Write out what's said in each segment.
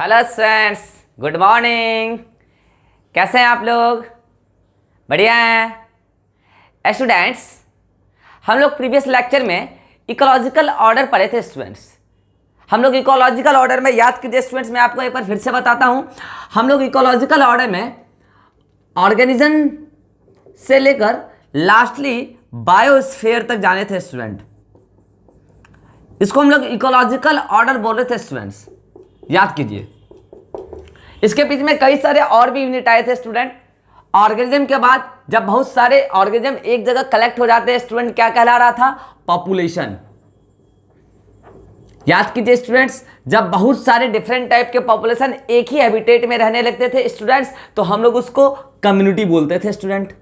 Hello students, good morning. कैसे हैं आप लोग? बढ़िया हैं स्टूडेंट्स। हम लोग प्रीवियस लेक्चर में इकोलॉजिकल ऑर्डर पढ़े थे स्टूडेंट्स। हम लोग इकोलॉजिकल ऑर्डर में याद कीजिए स्टूडेंट्स, मैं आपको एक बार फिर से बताता हूं। हम लोग इकोलॉजिकल ऑर्डर में ऑर्गेनिज्म से लेकर लास्टली बायोस्फीयर तक जाने थे स्टूडेंट। इसको हम लोग इकोलॉजिकल ऑर्डर बोल रहे थे स्टूडेंट्स, याद कीजिए। इसके बीच में कई सारे और भी यूनिट आए थे स्टूडेंट। ऑर्गेनिज्म के बाद जब बहुत सारे ऑर्गेनिज्म एक जगह कलेक्ट हो जाते हैं स्टूडेंट, क्या कहला रहा था? पॉपुलेशन। याद कीजिए स्टूडेंट्स, जब बहुत सारे डिफरेंट टाइप के पॉपुलेशन एक ही हैबिटेट में रहने लगते थे स्टूडेंट्स, तो हम लोग उसको कम्युनिटी बोलते थे स्टूडेंट।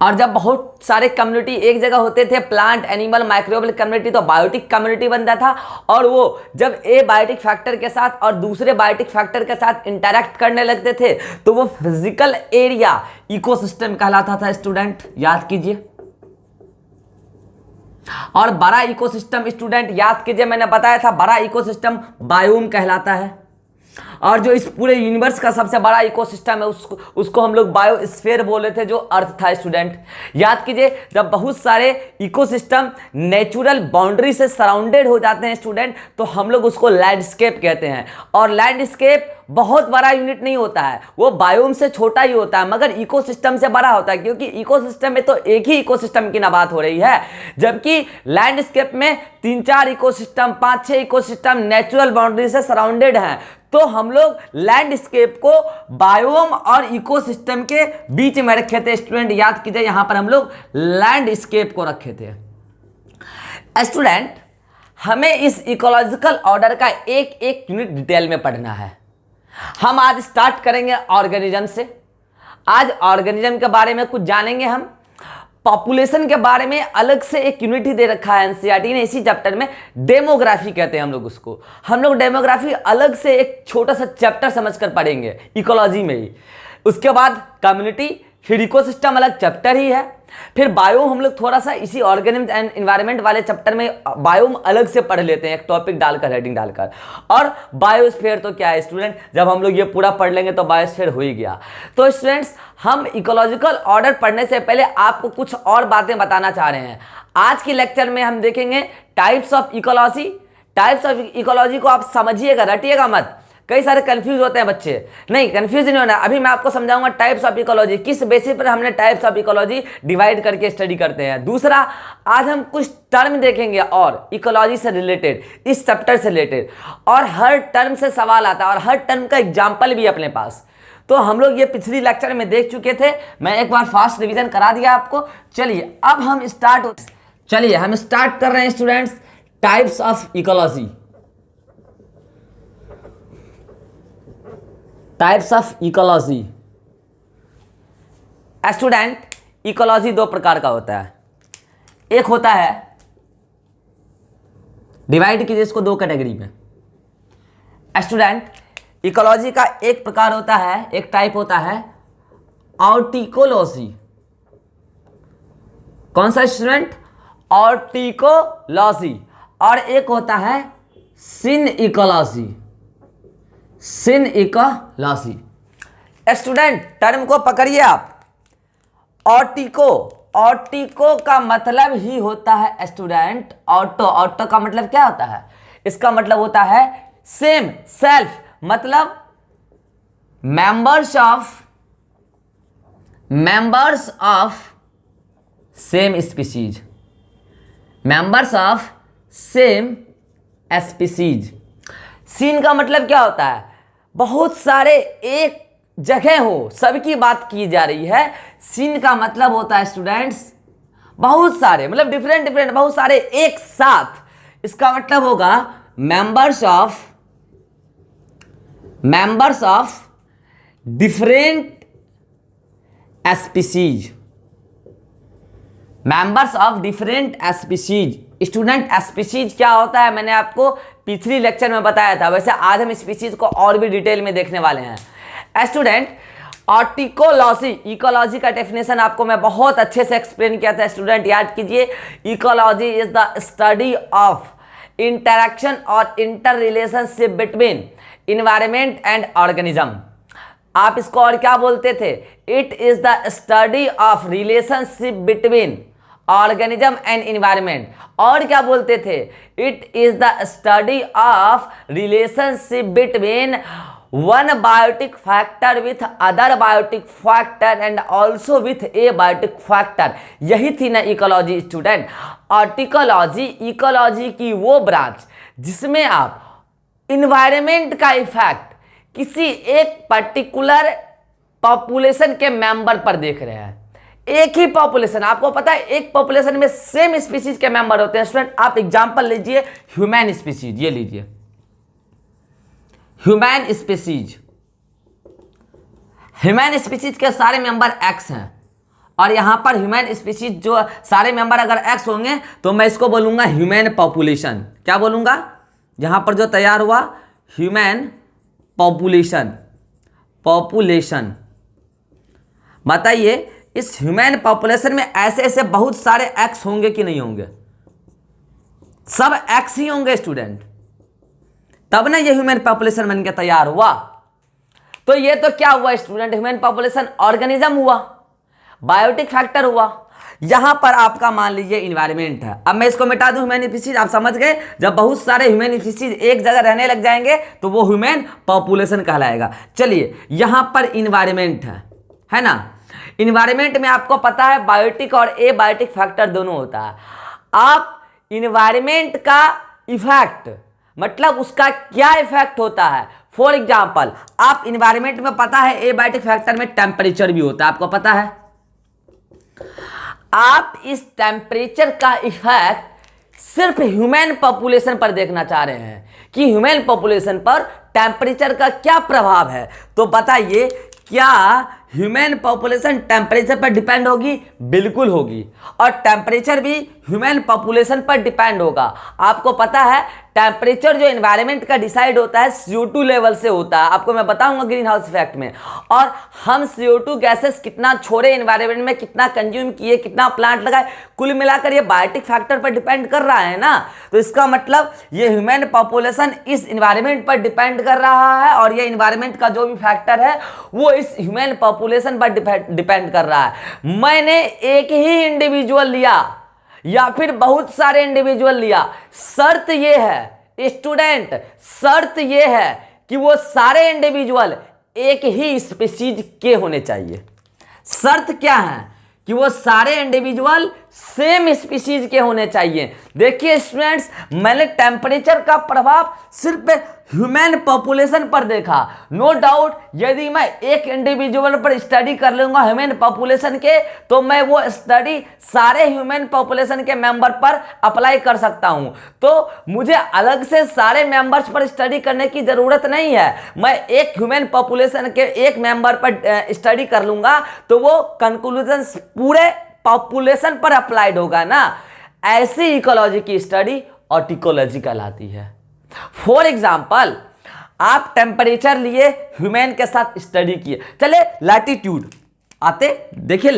और जब बहुत सारे कम्युनिटी एक जगह होते थे, प्लांट, एनिमल, माइक्रोबियल कम्युनिटी, तो बायोटिक कम्युनिटी बनता था। और वो जब ए बायोटिक फैक्टर के साथ और दूसरे बायोटिक फैक्टर के साथ इंटरैक्ट करने लगते थे, तो वो फिजिकल एरिया इकोसिस्टम कहलाता था स्टूडेंट, याद कीजिए। और बड़ा इकोसिस्टम स्टूडेंट याद कीजिए, मैंने बताया था बड़ा इकोसिस्टम बायोम कहलाता है। और जो इस पूरे यूनिवर्स का सबसे बड़ा इकोसिस्टम है उसको हम लोग बायोस्फीयर बोले थे, जो अर्थ था स्टूडेंट। याद कीजिए, जब बहुत सारे इकोसिस्टम नेचुरल बाउंड्री से सराउंडेड हो जाते हैं स्टूडेंट, तो हम लोग उसको लैंडस्केप कहते हैं। और लैंडस्केप बहुत बड़ा यूनिट नहीं होता है, वो बायोम से छोटा ही होता है, मगर इकोसिस्टम से बड़ा होता है, क्योंकि इकोसिस्टम में तो एक ही इकोसिस्टम की ना बात हो रही है, जबकि लैंडस्केप में 3-4 इकोसिस्टम, 5-6 इकोसिस्टम नेचुरल बाउंड्री से सराउंडेड हैं। तो हम लोग लैंडस्केप को बायोम और इकोसिस्टम के बीच में रखे थे स्टूडेंट। याद कीजिए, यहां पर हम लोग लैंडस्केप को रखे थे स्टूडेंट। हमें इस इकोलॉजिकल ऑर्डर का एक एक यूनिट डिटेल में पढ़ना है। हम आज स्टार्ट करेंगे ऑर्गेनिज्म से। आज ऑर्गेनिज्म के बारे में कुछ जानेंगे हम। पॉपुलेशन के बारे में अलग से एक यूनिट ही दे रखा है एनसीईआरटी ने इसी चैप्टर में, डेमोग्राफी कहते हैं हम लोग उसको। हम लोग डेमोग्राफी अलग से एक छोटा सा चैप्टर समझकर पढ़ेंगे इकोलॉजी में ही। उसके बाद कम्युनिटी, फिर इकोसिस्टम अलग चैप्टर ही है। फिर बायोम हम लोग थोड़ा सा इसी ऑर्गेनिज्म एंड एनवायरनमेंट वाले चैप्टर में बायोम अलग से पढ़ लेते हैं, एक टॉपिक डालकर, हेडिंग डालकर। और बायोस्फीयर तो क्या है स्टूडेंट, जब हम लोग ये पूरा पढ़ लेंगे तो बायोस्फीयर हो ही गया। तो स्टूडेंट्स, हम इकोलॉजिकल ऑर्डर पढ़ने से पहले आपको कुछ और बातें बताना चाह रहे हैं। आज की लेक्चर में हम देखेंगे types of ecology. Types of ecology को आप समझिएगा, रटिएगा मत। कई सारे कंफ्यूज होते हैं बच्चे, नहीं कंफ्यूज नहीं होना। अभी मैं आपको समझाऊंगा टाइप्स ऑफ इकोलॉजी, किस बेसिस पर हमने टाइप्स ऑफ इकोलॉजी डिवाइड करके स्टडी करते हैं। दूसरा, आज हम कुछ टर्म देखेंगे और इकोलॉजी से रिलेटेड, इस चैप्टर से रिलेटेड, और हर टर्म से सवाल आता है और हर टर्म का एग्जाम्पल भी अपने पास। तो हम लोग ये पिछली लेक्चर में देख चुके थे, मैं एक बार फास्ट रिवीजन करा दिया आपको। चलिए अब हम स्टार्ट कर रहे हैं students, types of ecology. Types of ecology student, ecology दो प्रकार का होता है। एक होता है, डिवाइड कीजिए इसको दो कैटेगरी में स्टूडेंट। इकोलॉजी का एक प्रकार होता है, एक टाइप होता है ऑर्टिकोलॉजी। कौन सा स्टूडेंट? ऑर्टिकोलॉजी। और एक होता है सिन इकोलॉजी। सिन इकोलॉजी स्टूडेंट, टर्म को पकड़िए आप। ऑर्टिको का मतलब ही होता है स्टूडेंट ऑटो का मतलब क्या होता है? इसका मतलब होता है सेम, सेल्फ, मतलब members of same species. Members of same species. सीन का मतलब क्या होता है? बहुत सारे एक जगह हो, सबकी बात की जा रही है। सीन का मतलब होता है स्टूडेंट्स बहुत सारे, मतलब डिफरेंट बहुत सारे एक साथ। इसका मतलब होगा members of different species. Members of different species. Student, species क्या होता है मैंने आपको पिछली लेक्चर में बताया था। वैसे आज हम स्पीसीज को और भी डिटेल में देखने वाले हैं स्टूडेंट। ऑर्टिकोलॉजी, इकोलॉजी का डेफिनेशन आपको मैं बहुत अच्छे से एक्सप्लेन किया था स्टूडेंट, याद कीजिए। Ecology is the study of interaction और inter relationship between environment and organism. आप इसको और क्या बोलते थे? It is the study of relationship between organism and environment. और क्या बोलते थे? It is the study of relationship between one biotic factor with other biotic factor and also with abiotic factor. यही थी ना इकोलॉजी स्टूडेंट। और ecology की वो ब्रांच जिसमें आप इन्वायरमेंट का इफेक्ट किसी एक पर्टिकुलर पॉपुलेशन के मेंबर पर देख रहे हैं। एक ही पॉपुलेशन, आपको पता है एक पॉपुलेशन में सेम स्पीशीज के मेंबर होते हैं स्टूडेंट। आप एग्जांपल लीजिए ह्यूमन स्पीशीज, ये लीजिए ह्यूमन स्पीशीज। ह्यूमन स्पीशीज के सारे मेंबर एक्स हैं और यहां पर ह्यूमन स्पीशीज जो सारे मेंबर अगर एक्स होंगे तो मैं इसको बोलूंगा ह्यूमन पॉपुलेशन। क्या बोलूंगा? यहां पर जो तैयार हुआ ह्यूमन पॉपुलेशन। बताइए इस ह्यूमन पॉपुलेशन में ऐसे ऐसे बहुत सारे एक्स होंगे कि नहीं होंगे? सब एक्स ही होंगे स्टूडेंट, तब ना ये ह्यूमन पॉपुलेशन बन के तैयार हुआ। तो ये तो क्या हुआ स्टूडेंट? ह्यूमन पॉपुलेशन ऑर्गेनिज्म हुआ, बायोटिक फैक्टर हुआ। यहां पर आपका मान लीजिए इन्वायरमेंट है। अब मैं इसको मिटा दूं ह्यूमन स्पीशीज, आप समझ गए? जब बहुत सारे ह्यूमन स्पीशीज एक जगह रहने लग जाएंगे तो वो ह्यूमन पॉपुलेशन कहलाएगा। चलिए यहां पर इन्वायरमेंट है ना। इन्वायरमेंट में आपको पता है बायोटिक और ए बायोटिक फैक्टर दोनों होता है। आप इन्वायरमेंट का इफेक्ट मतलब उसका क्या इफेक्ट होता है? फॉर एग्जाम्पल आप इन्वायरमेंट में पता है ए बायोटिक फैक्टर में टेम्परेचर भी होता है, आपको पता है। आप इस टेम्परेचर का इफेक्ट सिर्फ ह्यूमन पॉपुलेशन पर देखना चाह रहे हैं कि ह्यूमन पॉपुलेशन पर टेम्परेचर का क्या प्रभाव है। तो बताइए क्या ह्यूमन पॉपुलेशन टेम्परेचर पर डिपेंड होगी? बिल्कुल होगी। और टेम्परेचर भी ह्यूमन पॉपुलेशन पर डिपेंड होगा। आपको पता है टेम्परेचर जो एनवायरनमेंट का डिसाइड होता है CO2 लेवल से होता है, आपको मैं बताऊंगा ग्रीन हाउस इफेक्ट में। और हम CO2 गैसेस कितना छोड़े एनवायरनमेंट में, कितना कंज्यूम किए, कितना प्लांट लगाए, कुल मिलाकर ये बायोटिक फैक्टर पर डिपेंड कर रहा है ना। तो इसका मतलब ये ह्यूमन पॉपुलेशन इस एनवायरनमेंट पर डिपेंड कर रहा है और ये एनवायरनमेंट का जो भी फैक्टर है वो इस ह्यूमन पॉपुलेशन पर डिपेंड कर रहा है। मैंने एक ही इंडिविजुअल लिया या फिर बहुत सारे इंडिविजुअल लिया, शर्त यह है स्टूडेंट, शर्त यह है कि वो सारे इंडिविजुअल एक ही स्पीशीज के होने चाहिए। शर्त क्या है? कि वो सारे इंडिविजुअल सेम स्पीशीज के होने चाहिए। देखिए स्टूडेंट्स, मैंने टेम्परेचर का प्रभाव सिर्फ ह्यूमन पॉपुलेशन पर देखा। नो डाउट यदि मैं एक इंडिविजुअल पर स्टडी कर लूंगा ह्यूमन पॉपुलेशन के, तो मैं वो स्टडी सारे ह्यूमन पॉपुलेशन के मेंबर पर अप्लाई कर सकता हूं। तो मुझे अलग से सारे मेंबर्स पर स्टडी करने की जरूरत नहीं है। मैं एक ह्यूमन पॉपुलेशन के एक मेंबर पर स्टडी कर लूंगा तो वो कंक्लूजन पूरे पॉपुलेशन पर अप्लाइड होगा ना। ऐसी इकोलॉजी की स्टडी ऑर्टिकोलॉजी कहलाती है। फॉर एग्जाम्पल आप टेम्परेचर लिए, ह्यूमन के साथ स्टडी किए। चले लैटिट्यूड आते, देखिए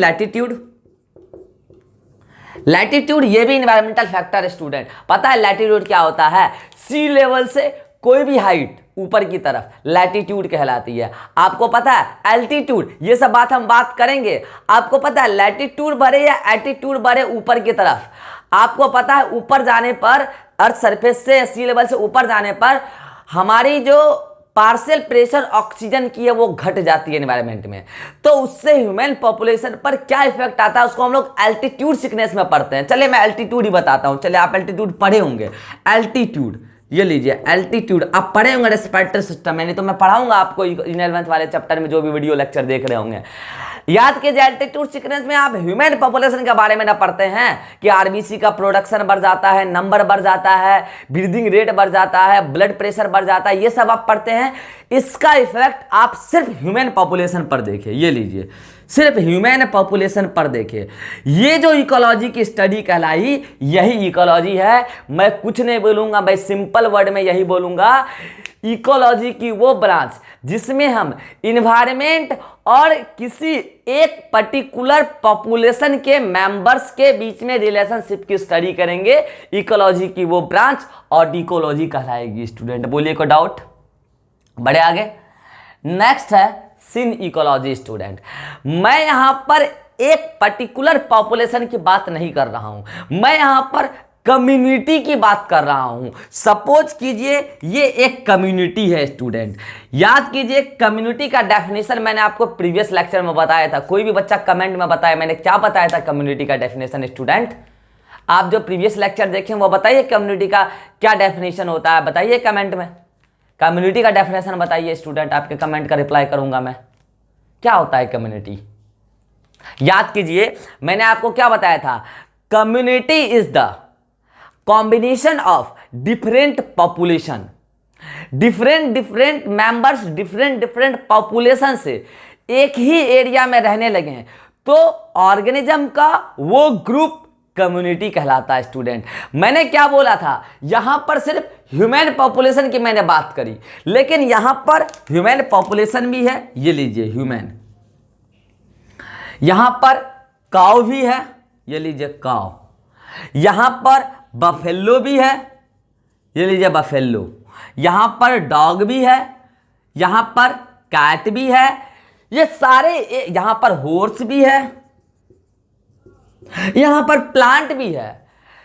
लैटिट्यूड ये भी इन्वायरमेंटल फैक्टर है स्टूडेंट। पता है लैटिट्यूड क्या होता है? सी लेवल से कोई भी हाइट ऊपर की तरफ लैटिट्यूड कहलाती है। आपको पता है एल्टीट्यूड, ये सब बात हम बात करेंगे। आपको पता है लैटिट्यूड बढ़े या एल्टीट्यूड बढ़े ऊपर की तरफ, आपको पता है ऊपर जाने पर अर्थ सरफेस से सी लेवल से ऊपर जाने पर हमारी जो पार्शियल प्रेशर ऑक्सीजन की है वो घट जाती है एनवायरनमेंट में। तो उससे ह्यूमन पॉपुलेशन पर क्या इफेक्ट आता है उसको हम लोग एल्टीट्यूड सिकनेस में पढ़ते हैं। चलिए मैं एल्टीट्यूड ही बताता हूं। चलिए आप एल्टीट्यूड पढ़े होंगे। एल्टीट्यूड ये लीजिए, एल्टीट्यूड आप पढ़े होंगे रेस्पिरेटरी सिस्टम में, नहीं तो मैं पढ़ाऊंगा आपको 11th वाले चैप्टर में जो भी वीडियो लेक्चर देख रहे होंगे। याद कीजिए एल्टीट्यूड सिकनेस में आप ह्यूमन पॉपुलेशन के बारे में ना पढ़ते हैं कि आरबीसी का प्रोडक्शन बढ़ जाता है, नंबर बढ़ जाता है, ब्रीदिंग रेट बढ़ जाता है, ब्लड प्रेशर बढ़ जाता है, ये सब आप पढ़ते हैं। इसका इफेक्ट आप सिर्फ ह्यूमन पॉपुलेशन पर देखिए। ये लीजिए, सिर्फ ह्यूमन पॉपुलेशन पर देखिए। ये जो इकोलॉजी की स्टडी कहलाई यही इकोलॉजी है। मैं कुछ नहीं बोलूंगा, मैं सिंपल वर्ड में यही बोलूंगा, इकोलॉजी की वो ब्रांच जिसमें हम इन्वायरमेंट और किसी एक पर्टिकुलर पॉपुलेशन के मेंबर्स के बीच में रिलेशनशिप की स्टडी करेंगे, इकोलॉजी की वो ब्रांच और डिकोलॉजी कहलाएगी। स्टूडेंट बोलिए कोई डाउट? बढ़े आगे। नेक्स्ट है सिन इकोलॉजी। स्टूडेंट मैं यहां पर एक पर्टिकुलर पॉपुलेशन की बात नहीं कर रहा हूं, मैं यहां पर कम्युनिटी की बात कर रहा हूं। सपोज कीजिए ये एक कम्युनिटी है। स्टूडेंट याद कीजिए, कम्युनिटी का डेफिनेशन मैंने आपको प्रीवियस लेक्चर में बताया था। कोई भी बच्चा कमेंट में बताए मैंने क्या बताया था कम्युनिटी का डेफिनेशन। स्टूडेंट आप जो प्रीवियस लेक्चर देखें वो बताइए कम्युनिटी का क्या डेफिनेशन होता है, बताइए कमेंट में। कम्युनिटी का डेफिनेशन बताइए स्टूडेंट, आपके कमेंट का रिप्लाई करूंगा मैं। क्या होता है कम्युनिटी? याद कीजिए मैंने आपको क्या बताया था, community is the combination of different population, different members different population से एक ही एरिया में रहने लगे हैं तो ऑर्गेनिज्म का वो ग्रुप कम्युनिटी कहलाता है। स्टूडेंट मैंने क्या बोला था, यहां पर सिर्फ ह्यूमन पॉपुलेशन की मैंने बात करी, लेकिन यहां पर ह्यूमन पॉपुलेशन भी है, ये लीजिए ह्यूमन, यहां पर काऊ भी है, ये लीजिए काऊ, यहां पर बफेलो भी है, ये लीजिए बफेलो, यहां पर डॉग भी है, यहां पर कैट भी है, ये सारे, यहां पर हॉर्स भी है, यहां पर प्लांट भी है,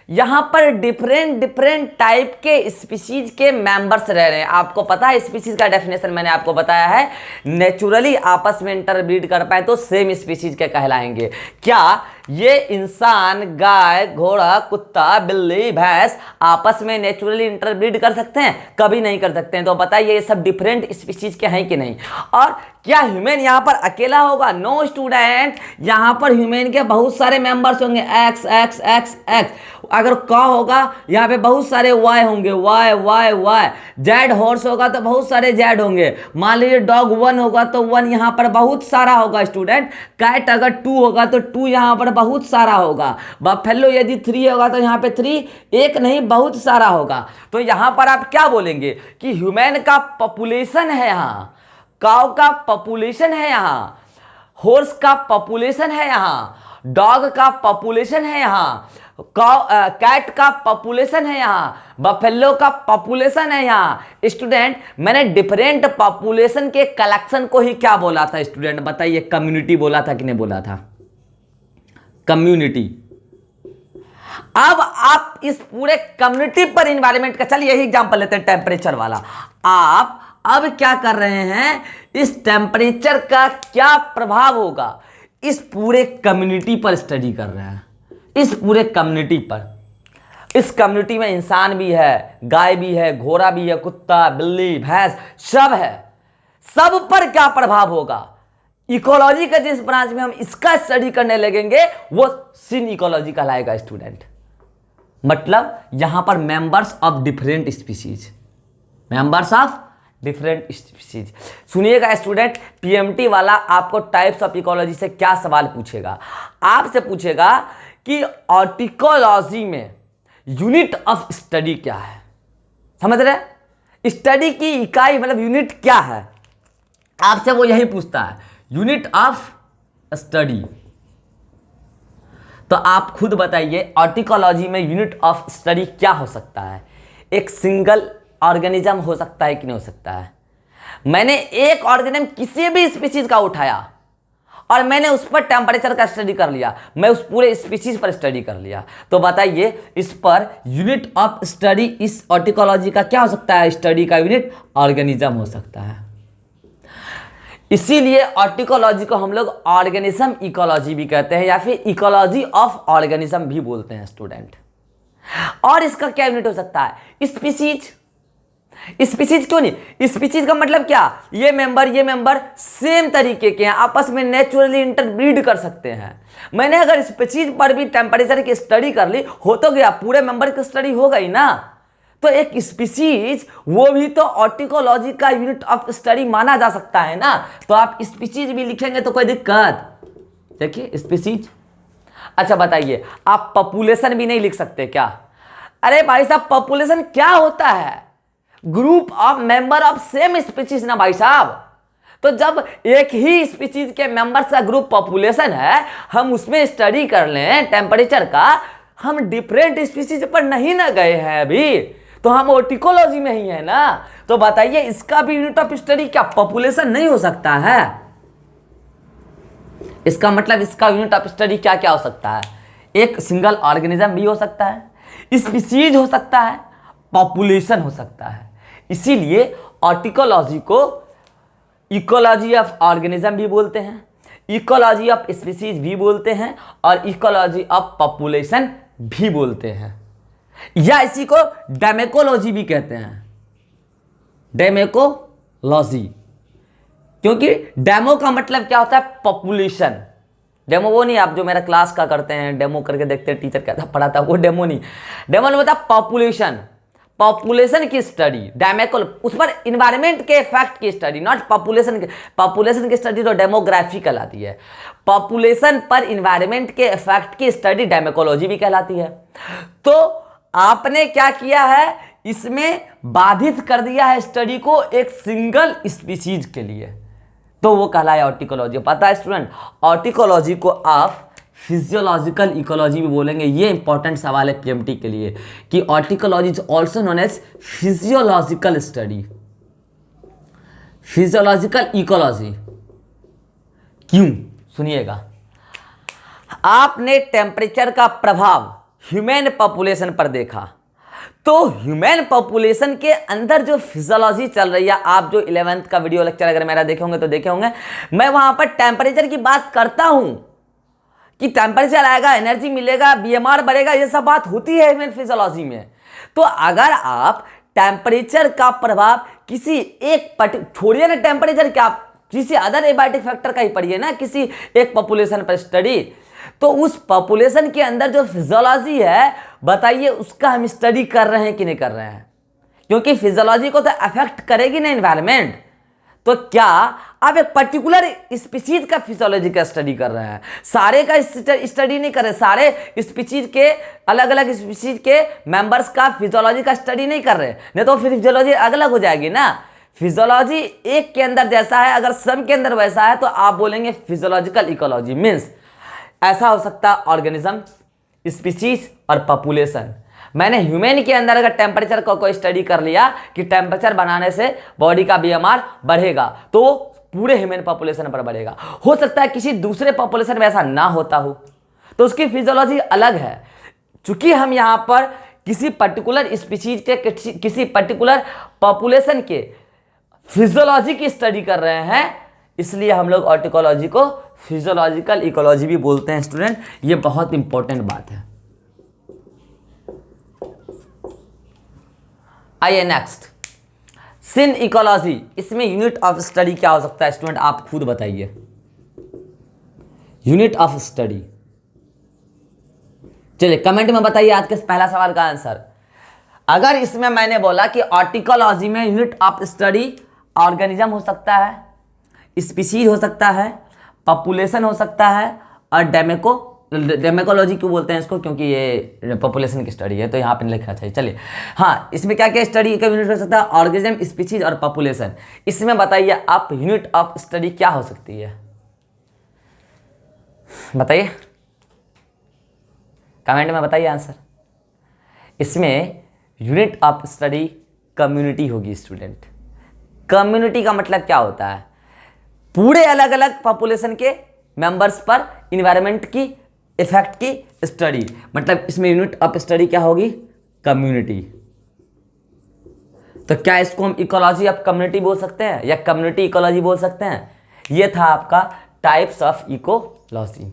यहां पर डिफरेंट टाइप के स्पीशीज के मेंबर्स रह रहे हैं। आपको पता है स्पीशीज का डेफिनेशन मैंने आपको बताया है, नेचुरली आपस में इंटरब्रीड कर पाए तो सेम स्पीशीज के कहलाएंगे। क्या ये इंसान, गाय, घोड़ा, कुत्ता, बिल्ली, भैंस आपस में नेचुरली इंटरब्रीड कर सकते हैं? कभी नहीं कर सकते हैं। तो बताइए ये सब डिफरेंट स्पीशीज के हैं कि नहीं? और क्या ह्यूमन यहां पर अकेला होगा? नो स्टूडेंट, यहां पर ह्यूमन के बहुत सारे मेंबर्स होंगे, एक्स एक्स एक्स एक्स। अगर का होगा यहां पे बहुत सारे वाई होंगे, Y Y Y. Z horse होगा तो बहुत सारे जेड होंगे। मान लीजिए डॉग 1 होगा तो 1 यहां पर बहुत सारा होगा। स्टूडेंट कैट अगर 2 होगा तो 2 यहां पर बहुत सारा होगा। बफेलो यदि 3 होगा तो यहां पे 3 एक नहीं बहुत सारा होगा। तो यहां पर आप क्या बोलेंगे कि ह्यूमन का पॉपुलेशन है, यहां काऊ का पॉपुलेशन है, यहां हॉर्स का पॉपुलेशन है, यहां डॉग का पॉपुलेशन है, यहां कैट का पॉपुलेशन है, यहां बफेलो का पॉपुलेशन है। यहां स्टूडेंट मैंने डिफरेंट पॉपुलेशन के कलेक्शन को ही क्या बोला था? स्टूडेंट बताइए, कम्युनिटी बोला था कि नहीं बोला था? कम्युनिटी। अब आप इस पूरे कम्युनिटी पर इन्वायरमेंट का, चलिए यही एग्जांपल लेते हैं टेम्परेचर वाला। आप अब क्या कर रहे हैं, इस टेम्परेचर का क्या प्रभाव होगा इस पूरे कम्युनिटी पर स्टडी कर रहे हैं, इस पूरे कम्युनिटी पर। इस कम्युनिटी में इंसान भी है, गाय भी है, घोड़ा भी है, कुत्ता, बिल्ली, भैंस सब है। सब पर क्या प्रभाव होगा? इकोलॉजी का जिस ब्रांच में हम इसका स्टडी करने लगेंगे वो सिन इकोलॉजी कहलाएगा। स्टूडेंट मतलब यहां पर members of different species, members of different species. सुनिएगा स्टूडेंट, पीएमटी वाला आपको टाइप्स ऑफ इकोलॉजी से क्या सवाल पूछेगा? आपसे पूछेगा कि ऑर्टिकोलॉजी में यूनिट ऑफ स्टडी क्या है। समझ रहे? स्टडी की इकाई मतलब यूनिट क्या है, आपसे वो यही पूछता है, यूनिट ऑफ स्टडी। तो आप खुद बताइए ऑर्टिकोलॉजी में यूनिट ऑफ स्टडी क्या हो सकता है? एक सिंगल ऑर्गेनिज्म हो सकता है कि नहीं हो सकता है? मैंने एक ऑर्गेनिज्म किसी भी स्पीशीज का उठाया और मैंने उस पर टेम्परेचर का स्टडी कर लिया, मैं उस पूरे स्पीशीज पर स्टडी कर लिया। तो बताइए इस पर यूनिट ऑफ स्टडी इस ऑर्टिकोलॉजी का क्या हो सकता है? स्टडी का यूनिट ऑर्गेनिज्म हो सकता है। इसीलिए ऑर्टिकोलॉजी को हम लोग ऑर्गेनिज्म इकोलॉजी भी कहते हैं या फिर इकोलॉजी ऑफ ऑर्गेनिज्म भी बोलते हैं स्टूडेंट। और इसका क्या यूनिट हो सकता है? स्पीशीज। स्पीशीज क्यों नहीं? स्पीशीज का मतलब क्या? ये मेंबर सेम तरीके के हैं, आपस में नेचुरली इंटरब्रीड कर सकते हैं। मैंने अगर स्पीशीज पर भी टेम्परेचर की स्टडी कर ली, हो तो गया, पूरे मेंबर की स्टडी हो गई ना। तो एक स्पीशीज वो भी तो ऑर्टिकोलॉजी का यूनिट ऑफ स्टडी माना जा सकता है ना। तो आप स्पीशीज भी लिखेंगे तो कोई दिक्कत? देखिए स्पीशीज। अच्छा बताइए, आप पॉपुलेशन भी नहीं लिख सकते क्या? अरे भाई साहब, पॉपुलेशन क्या होता है? Group of member of same species ना भाई साहब। तो तो जब एक ही स्पीशीज के मेंबर्स का ग्रुप पॉपुलेशन है, हम उसमें स्टडी कर लें टेम्परेचर का, हम डिफरेंट स्पीशीज पर नहीं ना गए हैं अभी, तो हम ऑर्टिकोलॉजी में ही है ना। तो बताइए इसका भी यूनिट ऑफ स्टडी क्या पॉपुलेशन नहीं हो सकता है? इसका मतलब इसका यूनिट ऑफ स्टडी क्या क्या हो सकता है? एक सिंगल ऑर्गेनिज्म भी हो सकता है, स्पीशीज हो सकता है, पॉपुलेशन हो सकता है। इसीलिए ऑर्टिकोलॉजी को इकोलॉजी ऑफ ऑर्गेनिज्म भी बोलते हैं, इकोलॉजी ऑफ स्पीशीज भी बोलते हैं, और इकोलॉजी ऑफ पॉपुलेशन भी बोलते हैं, या इसी को डेमेकोलॉजी भी कहते हैं। डेमेकोलॉजी, क्योंकि डेमो का मतलब क्या होता है? पॉपुलेशन। डेमो वो नहीं आप जो मेरा क्लास का करते हैं, डेमो करके देखते हैं टीचर कहता पढ़ाता, वो डेमो नहीं। डेमो नहीं होता पॉपुलेशन, पॉपुलेशन की स्टडी। डेमेकोल उस पर इन्वायरमेंट के इफेक्ट की स्टडी, नॉट पॉपुलेशन के। पॉपुलेशन की स्टडी तो डेमोग्राफी कहलाती है, पॉपुलेशन पर इन्वायरमेंट के इफेक्ट की स्टडी डेमेकोलॉजी भी कहलाती है। तो आपने क्या किया है, इसमें बाधित कर दिया है स्टडी को एक सिंगल स्पीशीज के लिए, तो वो कहलाया ऑर्टिकोलॉजी। पता है स्टूडेंट, ऑर्टिकोलॉजी को आप फिजियोलॉजिकल इकोलॉजी भी बोलेंगे। ये इंपॉर्टेंट सवाल है पीएमटी के लिए कि autecology is also known as physiological study, physiological ecology. क्यों? सुनिएगा, आपने टेम्परेचर का प्रभाव ह्यूमन पॉपुलेशन पर देखा, तो ह्यूमन पॉपुलेशन के अंदर जो फिजियोलॉजी चल रही है, आप जो 11th का वीडियो लेक्चर अगर मेरा देखे होंगे तो देखे होंगे, मैं वहां पर टेम्परेचर की बात करता हूं कि टेम्परेचर आएगा, एनर्जी मिलेगा, बीएमआर बढ़ेगा, ये सब बात होती है ह्यूमन फिजियोलॉजी में। तो अगर आप टेम्परेचर का प्रभाव किसी एक छोड़िए ना टेम्परेचर, क्या किसी अदर एबायोटिक फैक्टर का ही पढ़िए ना, किसी एक पॉपुलेशन पर स्टडी, तो उस पॉपुलेशन के अंदर जो फिजियोलॉजी है, बताइए उसका हम स्टडी कर रहे हैं कि नहीं कर रहे हैं? क्योंकि फिजियोलॉजी को तो अफेक्ट करेगी ना एनवायरनमेंट। तो क्या आप एक पर्टिकुलर स्पीशीज का फिजियोलॉजी का स्टडी कर रहे हैं? सारे का स्टडी नहीं कर रहे, सारे स्पीशीज के अलग अलग स्पीशीज के मेंबर्स का फिजियोलॉजी का स्टडी नहीं कर रहे, नहीं तो फिर फिजियोलॉजी अलग अलग हो जाएगी ना। फिजियोलॉजी एक के अंदर जैसा है, अगर सब के अंदर वैसा है, तो आप बोलेंगे फिजियोलॉजिकल इकोलॉजी। मीन्स ऐसा हो सकता है ऑर्गेनिज्म, स्पीशीज और पॉपुलेशन। मैंने ह्यूमन के अंदर अगर टेम्परेचर को कोई स्टडी कर लिया कि टेम्परेचर बनाने से बॉडी का बीएमआर बढ़ेगा, तो पूरे ह्यूमन पॉपुलेशन पर बढ़ेगा। हो सकता है किसी दूसरे पॉपुलेशन में ऐसा ना होता हो, तो उसकी फिजियोलॉजी अलग है। चूंकि हम यहाँ पर किसी पर्टिकुलर स्पीशीज के किसी पर्टिकुलर पॉपुलेशन के फिजियोलॉजी की स्टडी कर रहे हैं, इसलिए हम लोग ऑर्टिकोलॉजी को फिजियोलॉजिकल इकोलॉजी भी बोलते हैं स्टूडेंट। ये बहुत इंपॉर्टेंट बात है। आइए नेक्स्ट, सिन इकोलॉजी। इसमें यूनिट ऑफ स्टडी क्या हो सकता है स्टूडेंट, आप खुद बताइए। यूनिट ऑफ स्टडी, चलिए कमेंट में बताइए आज के पहला सवाल का आंसर। अगर इसमें मैंने बोला कि ऑर्टिकोलॉजी में यूनिट ऑफ स्टडी ऑर्गेनिज्म हो सकता है, स्पीशीज हो सकता है, पॉपुलेशन हो सकता है, और डेमेकोलॉजी क्यों बोलते हैं इसको, क्योंकि ये पॉपुलेशन की स्टडी है, तो यहाँ पे लिखना चाहिए। चलिए हाँ, इसमें क्या क्या स्टडी का यूनिट हो सकता है? ऑर्गेनिज्म, स्पीशीज और पॉपुलेशन। इसमें बताइए आप यूनिट ऑफ स्टडी क्या हो सकती है, बताइए कमेंट में बताइए आंसर। इसमें यूनिट ऑफ स्टडी कम्युनिटी होगी स्टूडेंट। कम्युनिटी का मतलब क्या होता है? पूरे अलग अलग पॉपुलेशन के मेंबर्स पर इन्वायरमेंट की इफेक्ट की स्टडी, मतलब इसमें यूनिट ऑफ स्टडी क्या होगी? कम्युनिटी। तो क्या इसको हम इकोलॉजी ऑफ कम्युनिटी बोल सकते हैं या कम्युनिटी इकोलॉजी बोल सकते हैं? ये था आपका टाइप्स ऑफ इकोलॉजी।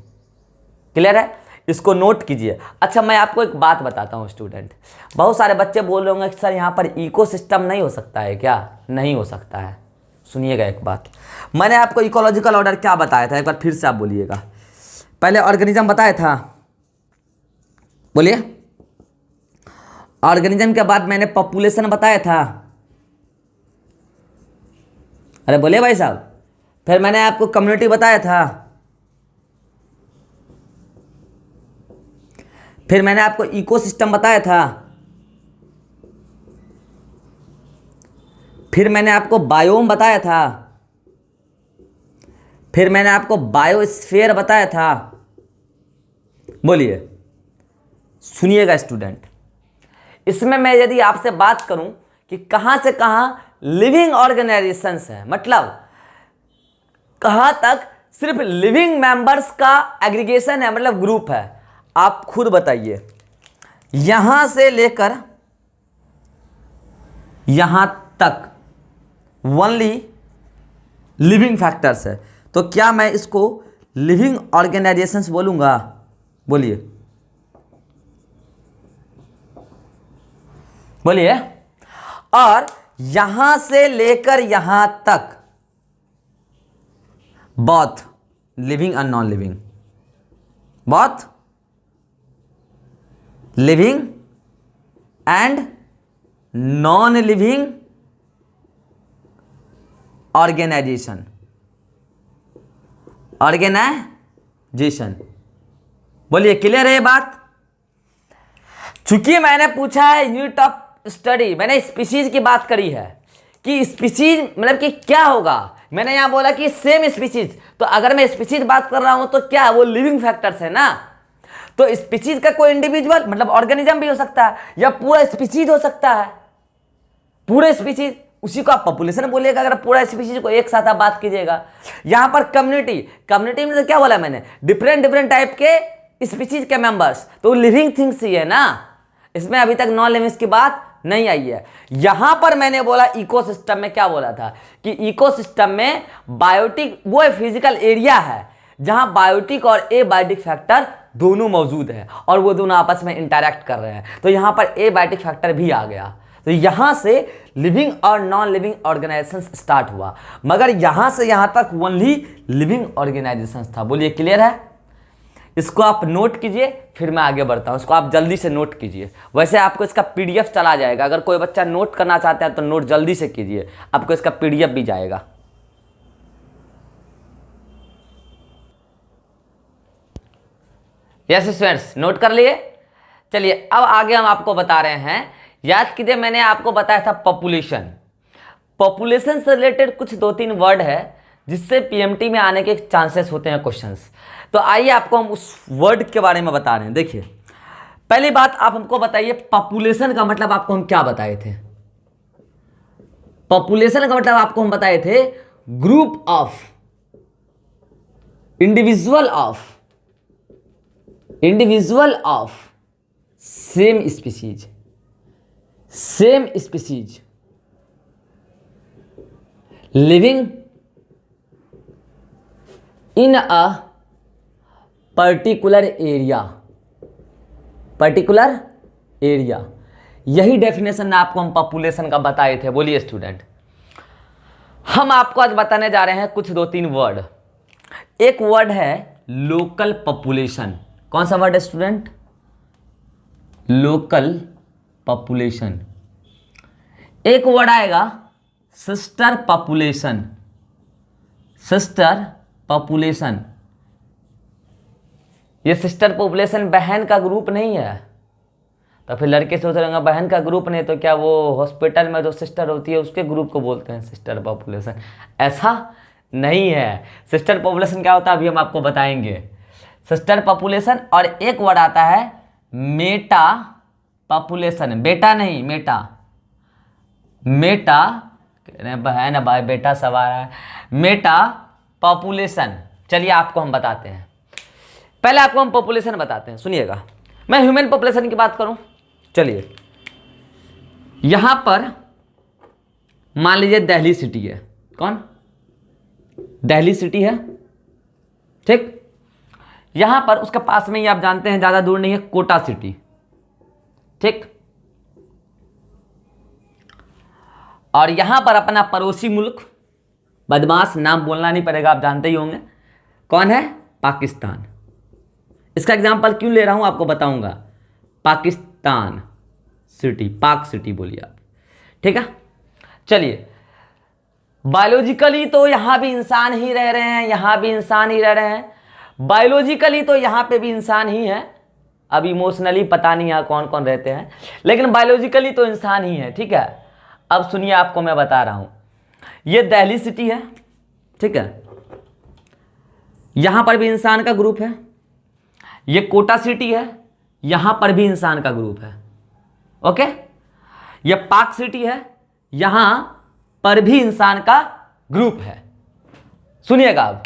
क्लियर है? इसको नोट कीजिए। अच्छा, मैं आपको एक बात बताता हूँ स्टूडेंट, बहुत सारे बच्चे बोल रहे होंगे कि सर यहाँ पर इकोसिस्टम नहीं हो सकता है क्या? नहीं हो सकता है। सुनिएगा एक बात, मैंने आपको इकोलॉजिकल ऑर्डर क्या बताया था, एक बार फिर से आप बोलिएगा। पहले ऑर्गेनिज्म बताया था, बोलिए। ऑर्गेनिज्म के बाद मैंने पॉपुलेशन बताया था, अरे बोलिए भाई साहब। फिर मैंने आपको कम्युनिटी बताया था, फिर मैंने आपको इकोसिस्टम बताया था, फिर मैंने आपको बायोम बताया था, फिर मैंने आपको बायोस्फीयर बताया था। बोलिए, सुनिएगा स्टूडेंट, इसमें मैं यदि आपसे बात करूं कि कहां से कहां लिविंग ऑर्गेनाइजेशंस है, मतलब कहां तक सिर्फ लिविंग मेंबर्स का एग्रीगेशन है, मतलब ग्रुप है, आप खुद बताइए। यहां से लेकर यहां तक ओनली लिविंग फैक्टर्स है, तो क्या मैं इसको लिविंग ऑर्गेनाइजेशंस बोलूंगा? बोलिए बोलिए। और यहां से लेकर यहां तक बोथ लिविंग और non living, both living and non living organisation, organisation. बोलिए, क्लियर है ये बात? चूंकि मैंने पूछा है यूनिट ऑफ स्टडी, मैंने स्पीशीज की बात करी है कि स्पीशीज मतलब कि क्या होगा। मैंने यहां बोला कि सेम स्पीशीज, तो अगर मैं स्पीशीज बात कर रहा हूं तो क्या वो लिविंग फैक्टर्स है ना। तो स्पीशीज का कोई इंडिविजुअल मतलब ऑर्गेनिज्म भी हो सकता है, या पूरा स्पीशीज हो सकता है, पूरे स्पीशीज, उसी को आप पॉपुलेशन बोलिएगा अगर पूरा स्पीशीज को एक साथ आप बात कीजिएगा। यहां पर कम्युनिटी, कम्युनिटी में तो क्या बोला मैंने, डिफरेंट डिफरेंट टाइप के स्पीशीज के मेंबर्स, तो लिविंग थिंग्स ही है ना, इसमें अभी तक नॉन लिविंग की बात नहीं आई है। यहां पर मैंने बोला इकोसिस्टम में क्या बोला था कि इकोसिस्टम में बायोटिक वो फिजिकल एरिया है जहां बायोटिक और एबायोटिक फैक्टर दोनों मौजूद है और वो दोनों आपस में इंटरैक्ट कर रहे हैं, तो यहां पर एबायोटिक फैक्टर भी आ गया। तो यहां से लिविंग और नॉन लिविंग ऑर्गेनाइजेशन स्टार्ट हुआ, मगर यहां से यहां तक ओनली लिविंग ऑर्गेनाइजेशन था। बोलिए, क्लियर है? इसको आप नोट कीजिए, फिर मैं आगे बढ़ता हूं। इसको आप जल्दी से नोट कीजिए, वैसे आपको इसका पीडीएफ चला जाएगा, अगर कोई बच्चा नोट करना चाहता है तो नोट जल्दी से कीजिए, आपको इसका पीडीएफ भी जाएगा। यस स्टूडेंट्स, नोट कर लिए? चलिए अब आगे हम आपको बता रहे हैं। याद कीजिए, मैंने आपको बताया था पॉपुलेशन। पॉपुलेशन से रिलेटेड कुछ 2-3 वर्ड है जिससे पीएमटी में आने के चांसेस होते हैं क्वेश्चंस। तो आइए आपको हम उस वर्ड के बारे में बता रहे हैं। देखिए, पहली बात आप हमको बताइए, पॉपुलेशन का मतलब आपको हम क्या बताए थे? पॉपुलेशन का मतलब आपको हम बताए थे group of individual of same species living in a particular area. यही डेफिनेशन आपको हम पॉपुलेशन का बताए थे। बोलिए स्टूडेंट, हम आपको आज बताने जा रहे हैं कुछ 2-3 वर्ड। एक वर्ड है लोकल पॉपुलेशन। कौन सा वर्ड है स्टूडेंट? Local population. एक वर्ड आएगा सिस्टर पॉपुलेशन। ये सिस्टर पॉपुलेशन बहन का ग्रुप नहीं है, तो फिर लड़के सोच रहे होंगे बहन का ग्रुप नहीं तो क्या वो हॉस्पिटल में जो सिस्टर होती है उसके ग्रुप को बोलते हैं सिस्टर पॉपुलेशन? ऐसा नहीं है। सिस्टर पॉपुलेशन क्या होता है अभी हम आपको बताएंगे। सिस्टर पॉपुलेशन, और एक वर्ड आता है मेटा पॉपुलेशन। बेटा नहीं, मेटा बहन भाई बेटा सवार है, मेटा पॉपुलेशन। चलिए आपको हम बताते हैं, पहले आपको हम पॉपुलेशन बताते हैं, सुनिएगा। मैं ह्यूमन पॉपुलेशन की बात करूं, चलिए यहां पर मान लीजिए दिल्ली सिटी है। कौन? दिल्ली सिटी है, ठीक। यहां पर उसके पास में ही आप जानते हैं ज्यादा दूर नहीं है कोटा सिटी, ठीक। और यहां पर अपना पड़ोसी मुल्क, बदमाश, नाम बोलना नहीं पड़ेगा, आप जानते ही होंगे कौन है, पाकिस्तान। इसका एग्जांपल क्यों ले रहा हूं आपको बताऊंगा। पाकिस्तान सिटी, पाक सिटी बोलिए आप, ठीक है। चलिए, बायोलॉजिकली तो यहां भी इंसान ही रह रहे हैं, यहां भी इंसान ही रह रहे हैं। बायोलॉजिकली तो यहां पे भी इंसान ही है, अब इमोशनली पता नहीं यहां कौन कौन रहते हैं, लेकिन बायोलॉजिकली तो इंसान ही है, ठीक है। अब सुनिए, आपको मैं बता रहा हूं, ये दिल्ली सिटी है, ठीक है। यहां पर भी इंसान का ग्रुप है, ये कोटा सिटी है, यहां पर भी इंसान का ग्रुप है। ओके, ये पाक सिटी है, यहां पर भी इंसान का ग्रुप है। सुनिएगा अब,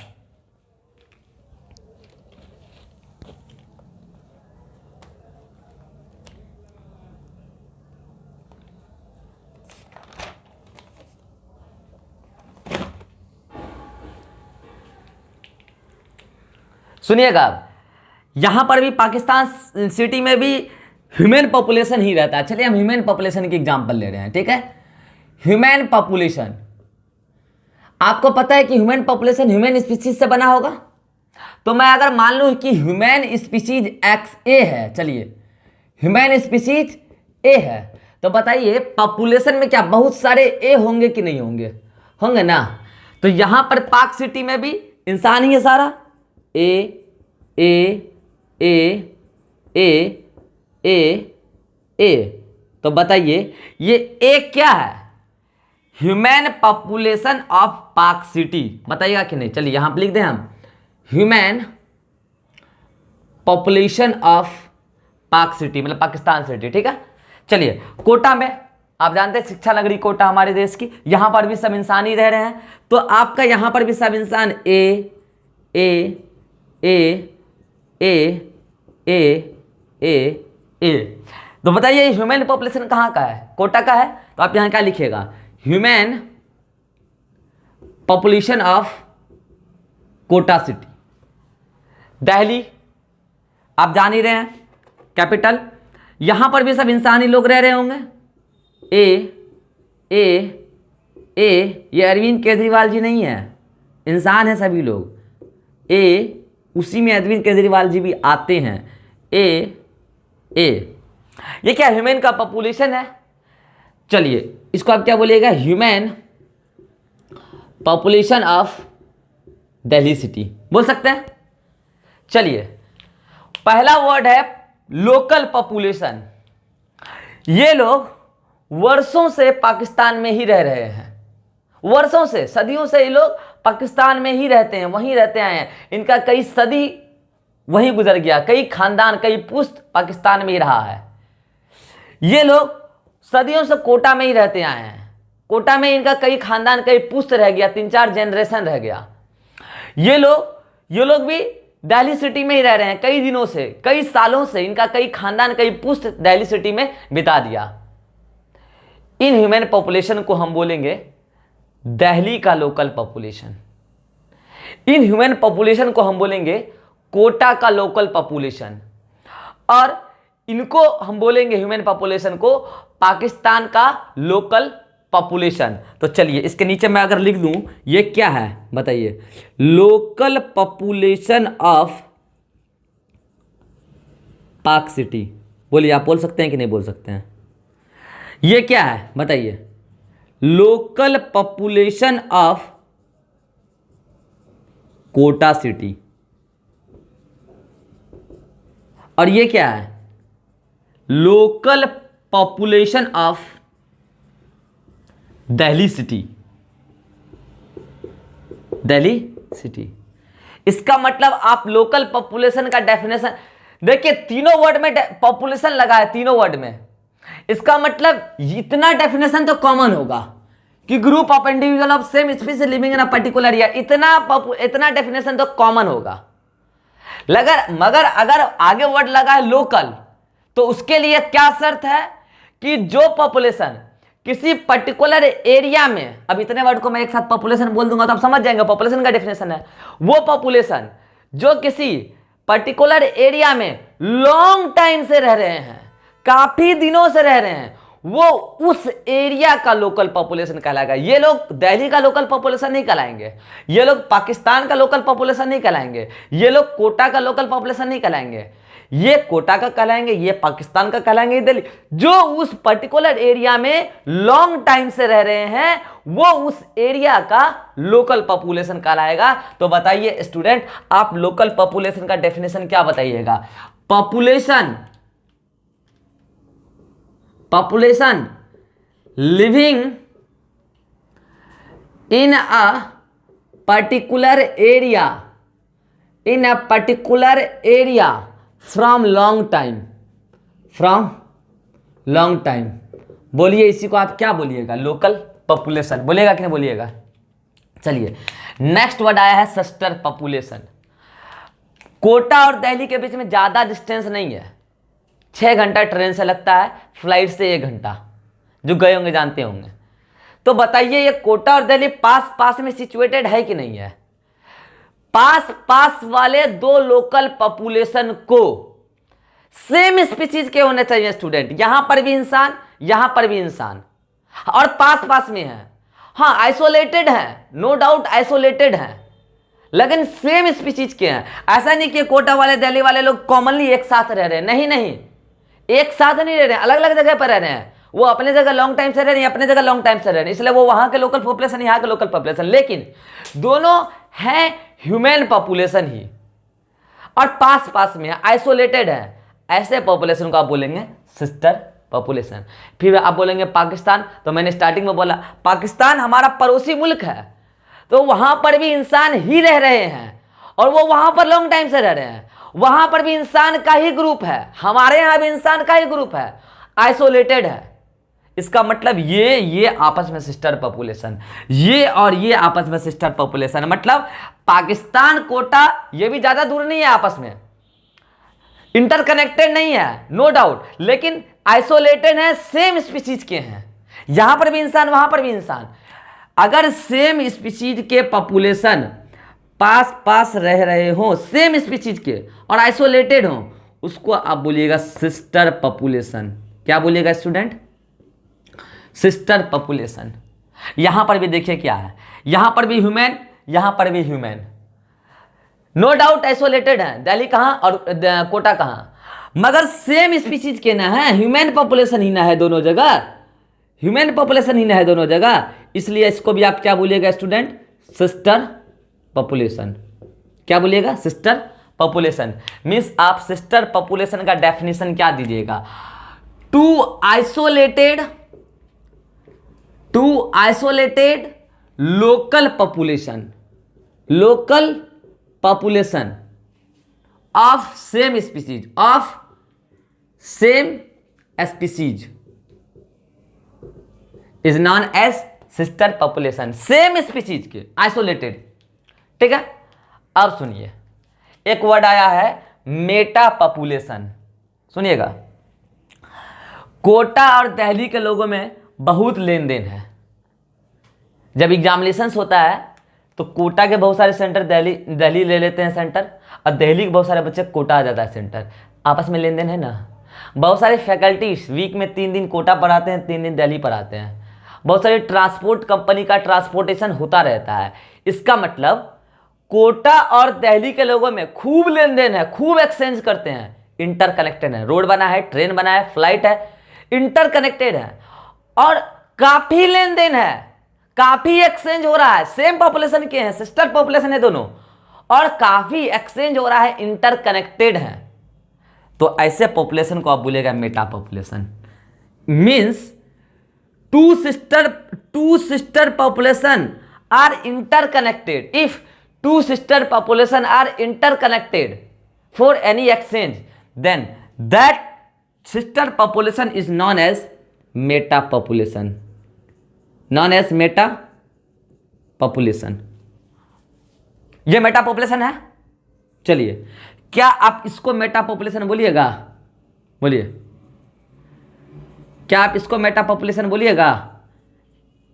सुनिएगा अब, यहां पर भी पाकिस्तान सिटी में भी ह्यूमन पॉपुलेशन ही रहता है। चलिए हम ह्यूमन पॉपुलेशन की एग्जांपल ले रहे हैं, ठीक है। ह्यूमन पॉपुलेशन, आपको पता है कि ह्यूमन पॉपुलेशन ह्यूमन स्पीसीज से बना होगा। तो मैं अगर मान लूं कि ह्यूमन स्पीसीज एक्स ए है, चलिए ह्यूमन स्पीसीज ए है, तो बताइए पॉपुलेशन में क्या बहुत सारे ए होंगे कि नहीं होंगे? होंगे ना। तो यहां पर पाक सिटी में भी इंसान ही है सारा, ए ए ए ए ए ए। तो बताइए ये ए क्या है? ह्यूमन पॉपुलेशन ऑफ पाक सिटी, बताइएगा कि नहीं? चलिए यहां पर लिख दें हम, ह्यूमन पॉपुलेशन ऑफ पाक सिटी, मतलब पाकिस्तान सिटी, ठीक है। चलिए कोटा में आप जानते हैं शिक्षा नगरी कोटा हमारे देश की, यहां पर भी सब इंसान ही रह रहे हैं। तो आपका यहां पर भी सब इंसान ए ए ए ए ए ए ए। तो बताइए ह्यूमन पॉपुलेशन कहाँ का है? कोटा का है। तो आप यहां क्या लिखिएगा? Human population of Kota city. Delhi आप जान ही रहे हैं कैपिटल, यहां पर भी सब इंसानी लोग रह रहे होंगे। ए ए ए, ये अरविंद केजरीवाल जी नहीं है, इंसान है सभी लोग। ए, उसी में अरविंद केजरीवाल जी भी आते हैं। ए ए, ये क्या ह्यूमन का पॉपुलेशन है। चलिए इसको आप क्या बोलिएगा? Human population of Delhi city बोल सकते हैं। चलिए पहला वर्ड है लोकल पॉपुलेशन। ये लोग वर्षों से पाकिस्तान में ही रह रहे हैं, वर्षों से, सदियों से ये लोग पाकिस्तान में ही रहते हैं, वहीं रहते आए हैं। इनका कई सदी वहीं गुजर गया, कई खानदान, कई पुश्त पाकिस्तान में ही रहा है। ये लोग सदियों से कोटा में ही रहते आए हैं, कोटा में इनका कई खानदान, कई पुश्त रह गया, 3-4 जनरेशन रह गया। ये लोग भी दिल्ली सिटी में ही रह रहे हैं कई दिनों से, कई सालों से। इनका कई खानदान, कई पुश्त दिल्ली सिटी में बिता दिया। इन ह्यूमन पॉपुलेशन को हम बोलेंगे दिल्ली का local population. In human population को हम बोलेंगे कोटा का लोकल पॉपुलेशन, और इनको हम बोलेंगे ह्यूमन पॉपुलेशन को पाकिस्तान का लोकल पॉपुलेशन। तो चलिए इसके नीचे मैं अगर लिख दूं, ये क्या है बताइए? लोकल पॉपुलेशन ऑफ पाक सिटी। बोलिए, आप बोल सकते हैं कि नहीं बोल सकते हैं? ये क्या है बताइए? Local population of Kota city. और ये क्या है? Local population of Delhi city, Delhi city. इसका मतलब आप लोकल पॉपुलेशन का डेफिनेशन देखिए, तीनों वर्ड में पॉपुलेशन लगा है, तीनों वर्ड में। इसका मतलब इतना डेफिनेशन तो कॉमन होगा कि group of individual of same species living in a particular area, इतना डेफिनेशन तो कॉमन होगा। मगर अगर आगे वर्ड लगा है लोकल, तो उसके लिए क्या शर्त है कि जो पॉपुलेशन किसी पर्टिकुलर एरिया में, अब इतने वर्ड को मैं एक साथ पॉपुलेशन बोल दूंगा तो आप समझ जाएंगे पॉपुलेशन का डेफिनेशन है। वो पॉपुलेशन जो किसी पर्टिकुलर एरिया में लॉन्ग टाइम से रह रहे हैं, काफी दिनों से रह रहे हैं, वो उस एरिया का लोकल पॉपुलेशन कहलाएगा। ये लोग दिल्ली का लोकल पॉपुलेशन नहीं कहलाएंगे, ये लोग पाकिस्तान का लोकल पॉपुलेशन नहीं कहलाएंगे, ये लोग कोटा का लोकल पॉपुलेशन नहीं कहलाएंगे। ये कोटा का कहलाएंगे, ये पाकिस्तान का कहलाएंगे, दिल्ली। जो उस पर्टिकुलर एरिया में लॉन्ग टाइम से रह रहे हैं, वो उस एरिया का लोकल पॉपुलेशन कहलाएगा। तो बताइए स्टूडेंट, आप लोकल पॉपुलेशन का डेफिनेशन क्या बताइएगा? Population living in a particular area in a particular area from long time, from long time. बोलिए इसी को आप क्या बोलिएगा? लोकल पॉपुलेशन बोलिएगा कि नहीं बोलिएगा? चलिए नेक्स्ट वर्ड आया है सिस्टर पॉपुलेशन। कोटा और दिल्ली के बीच में ज़्यादा डिस्टेंस नहीं है, 6 घंटा ट्रेन से लगता है, फ्लाइट से 1 घंटा, जो गए होंगे जानते होंगे। तो बताइए ये कोटा और दिल्ली पास पास में सिचुएटेड है कि नहीं है? पास पास वाले दो लोकल पॉपुलेशन को सेम स्पीसीज के होने चाहिए स्टूडेंट, यहां पर भी इंसान, यहां पर भी इंसान, और पास पास में है। हाँ आइसोलेटेड है, नो डाउट आइसोलेटेड है, लेकिन सेम स्पीसीज के हैं। ऐसा नहीं कि कोटा वाले दिल्ली वाले लोग कॉमनली एक साथ रह रहे हैं, नहीं नहीं, एक साथ नहीं रह रहे हैं, अलग अलग जगह पर रह रहे हैं। वो अपने जगह लॉन्ग टाइम से रह रहे हैं, अपने जगह लॉन्ग टाइम से रह रहे हैं, इसलिए वो वहां के लोकल पॉपुलेशन, यहाँ के लोकल पॉपुलेशन, लेकिन दोनों हैं ह्यूमन पॉपुलेशन ही, और पास पास में है, आइसोलेटेड है। ऐसे पॉपुलेशन को आप बोलेंगे सिस्टर पॉपुलेशन। फिर आप बोलेंगे पाकिस्तान, तो मैंने स्टार्टिंग में बोला पाकिस्तान हमारा पड़ोसी मुल्क है, तो वहां पर भी इंसान ही रह रहे हैं, और वो वहां पर लॉन्ग टाइम से रह रहे हैं, वहां पर भी इंसान का ही ग्रुप है, हमारे यहां भी इंसान का ही ग्रुप है, आइसोलेटेड है। इसका मतलब ये आपस में सिस्टर पॉपुलेशन, ये और ये आपस में सिस्टर पॉपुलेशन, मतलब पाकिस्तान कोटा ये भी ज्यादा दूर नहीं है, आपस में इंटरकनेक्टेड नहीं है, नो डाउट, लेकिन आइसोलेटेड है, सेम स्पीसीज के हैं, यहां पर भी इंसान वहां पर भी इंसान। अगर सेम स्पीसीज के पॉपुलेशन पास पास रह रहे हो, सेम स्पीसीज के, और आइसोलेटेड हो, उसको आप बोलिएगा सिस्टर पॉपुलेशन। क्या बोलिएगा स्टूडेंट? Sister population. यहां पर भी देखिए क्या है, यहां पर भी ह्यूमन, यहां पर भी ह्यूमन, नो डाउट आइसोलेटेड है, दिल्ली कहां और कोटा कहां, मगर सेम स्पीसीज के ना है, ह्यूमन पॉपुलेशन ही ना है दोनों जगह, ह्यूमन पॉपुलेशन ही ना है दोनों जगह, इसलिए इसको भी आप क्या बोलिएगा स्टूडेंट? Sister population. क्या बोलिएगा? Sister population. मींस आप सिस्टर पॉपुलेशन का डेफिनेशन क्या दीजिएगा? Two isolated local population, local population of same species, of same species is known as sister population. Same species के, आइसोलेटेड, ठीक है। अब सुनिए, एक वर्ड आया है मेटा पॉपुलेशन, सुनिएगा। कोटा और दिल्ली के लोगों में बहुत लेन देन है। जब एग्जामिनेशंस होता है तो कोटा के बहुत सारे सेंटर दिल्ली ले लेते हैं सेंटर, और दिल्ली के बहुत सारे बच्चे कोटा आ जाता है सेंटर, आपस में लेन देन है ना। बहुत सारे फैकल्टीज वीक में 3 दिन कोटा पढ़ाते हैं, 3 दिन दिल्ली पढ़ाते हैं। बहुत सारी ट्रांसपोर्ट कंपनी का ट्रांसपोर्टेशन होता रहता है। इसका मतलब कोटा और दिल्ली के लोगों में खूब लेन देन है, खूब एक्सचेंज करते हैं, इंटरकनेक्टेड है, रोड बना है, ट्रेन बना है, फ्लाइट है, इंटरकनेक्टेड है, और काफी लेन देन है, काफी एक्सचेंज हो रहा है। सेम पॉपुलेशन के हैं, सिस्टर पॉपुलेशन है दोनों, और काफी एक्सचेंज हो रहा है, इंटरकनेक्टेड है। तो ऐसे पॉपुलेशन को आप बोलेगा meta population. Means two sister population are interconnected. If two sister population are interconnected for any exchange, then that sister population is known as meta population, known as meta population। ये Meta population है। चलिए, क्या आप इसको Meta population बोलिएगा? बोलिए, क्या आप इसको मेटा पॉपुलेशन बोलिएगा?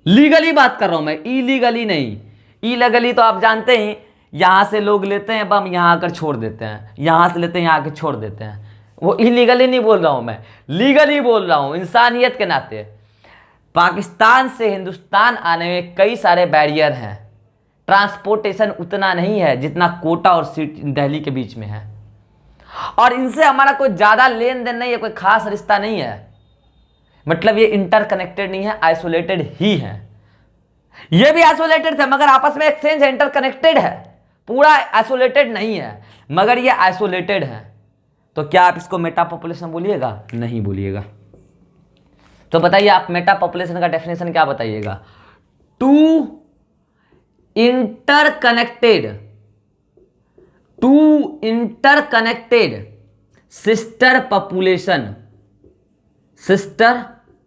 लीगली बात कर रहा हूं मैं, इलीगली नहीं। इलीगली तो आप जानते ही, यहां से लोग लेते हैं बम, यहां आकर छोड़ देते हैं, यहां से लेते हैं यहां आकर छोड़ देते हैं। वो इलीगली नहीं बोल रहा हूं मैं, लीगली बोल रहा हूं, इंसानियत के नाते। पाकिस्तान से हिंदुस्तान आने में कई सारे बैरियर हैं, ट्रांसपोर्टेशन उतना नहीं है जितना कोटा और दिल्ली के बीच में है, और इनसे हमारा कोई ज़्यादा लेन देन नहीं है, कोई खास रिश्ता नहीं है। मतलब ये इंटरकनेक्टेड नहीं है, आइसोलेटेड ही है। ये भी आइसोलेटेड थे मगर आपस में एक्सचेंज है, इंटरकनेक्टेड है, पूरा आइसोलेटेड नहीं है, मगर ये आइसोलेटेड है। तो क्या आप इसको मेटा पॉपुलेशन बोलिएगा? नहीं बोलिएगा। तो बताइए आप मेटा पॉपुलेशन का डेफिनेशन क्या बताइएगा? Two two interconnected sister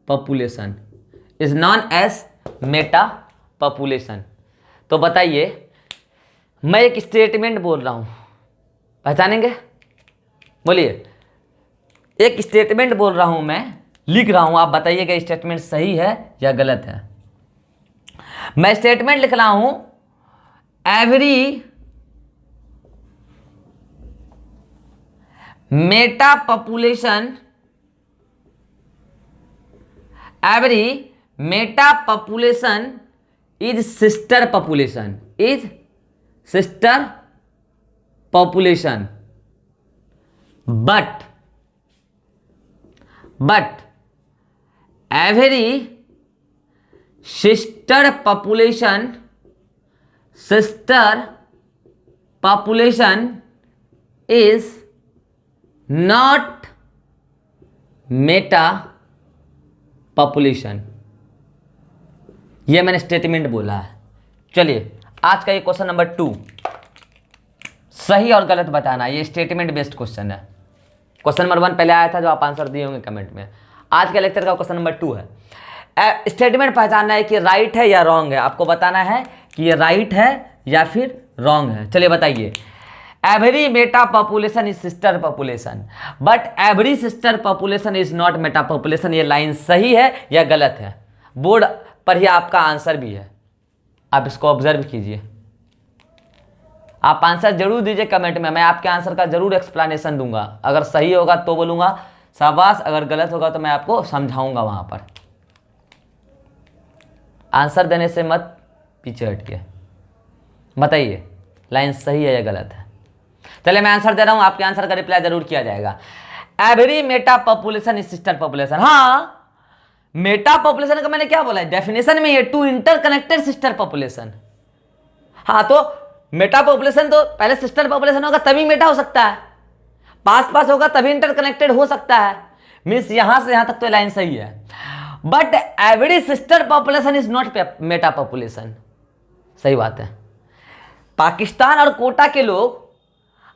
population is known as meta population. तो बताइए, मैं एक स्टेटमेंट बोल रहा हूं, पहचानेंगे? बोलिए, एक स्टेटमेंट बोल रहा हूं, मैं लिख रहा हूं, आप बताइएगा स्टेटमेंट सही है या गलत है। मैं स्टेटमेंट लिख रहा हूं, every Meta population is sister population, but every sister population is not meta population। ये मैंने स्टेटमेंट बोला है। चलिए, आज का ये क्वेश्चन नंबर 2, सही और गलत बताना। ये स्टेटमेंट बेस्ड क्वेश्चन है। क्वेश्चन नंबर 1 पहले आया था, जो आप आंसर दिए होंगे कमेंट में। आज के लेक्चर का क्वेश्चन नंबर 2 है। स्टेटमेंट पहचानना है कि राइट है या रॉन्ग है। आपको बताना है कि ये राइट है या फिर रॉन्ग है। चलिए बताइए, every Meta population is sister population, but every sister population is not Meta population. ये लाइन सही है या गलत है? बोर्ड पर ही आपका आंसर भी है, आप इसको ऑब्जर्व कीजिए। आप आंसर जरूर दीजिए कमेंट में, मैं आपके आंसर का जरूर एक्सप्लेनेशन दूंगा। अगर सही होगा तो बोलूंगा शाबाश, अगर गलत होगा तो मैं आपको समझाऊंगा वहां पर। आंसर देने से मत पीछे हटिए, बताइए लाइन सही है या गलत है। चलिए, मैं आंसर दे रहा हूं, आपके आंसर का रिप्लाई जरूर किया जाएगा। Every Meta population is sister population. हाँ, मेटा पॉपुलेशन का मैंने क्या बोला है डेफिनेशन में, ये टू इंटरकनेक्टेड सिस्टर पॉपुलेशन। हाँ, तो मेटा पॉपुलेशन तो पहले सिस्टर पॉपुलेशन होगा तभी मेटा हो सकता है, पास होगा तभी इंटरकनेक्टेड हो सकता है। मीन्स यहां से यहां तक तो लाइन सही है, but every sister population is not Meta population. सही बात है। पाकिस्तान और कोटा के लोग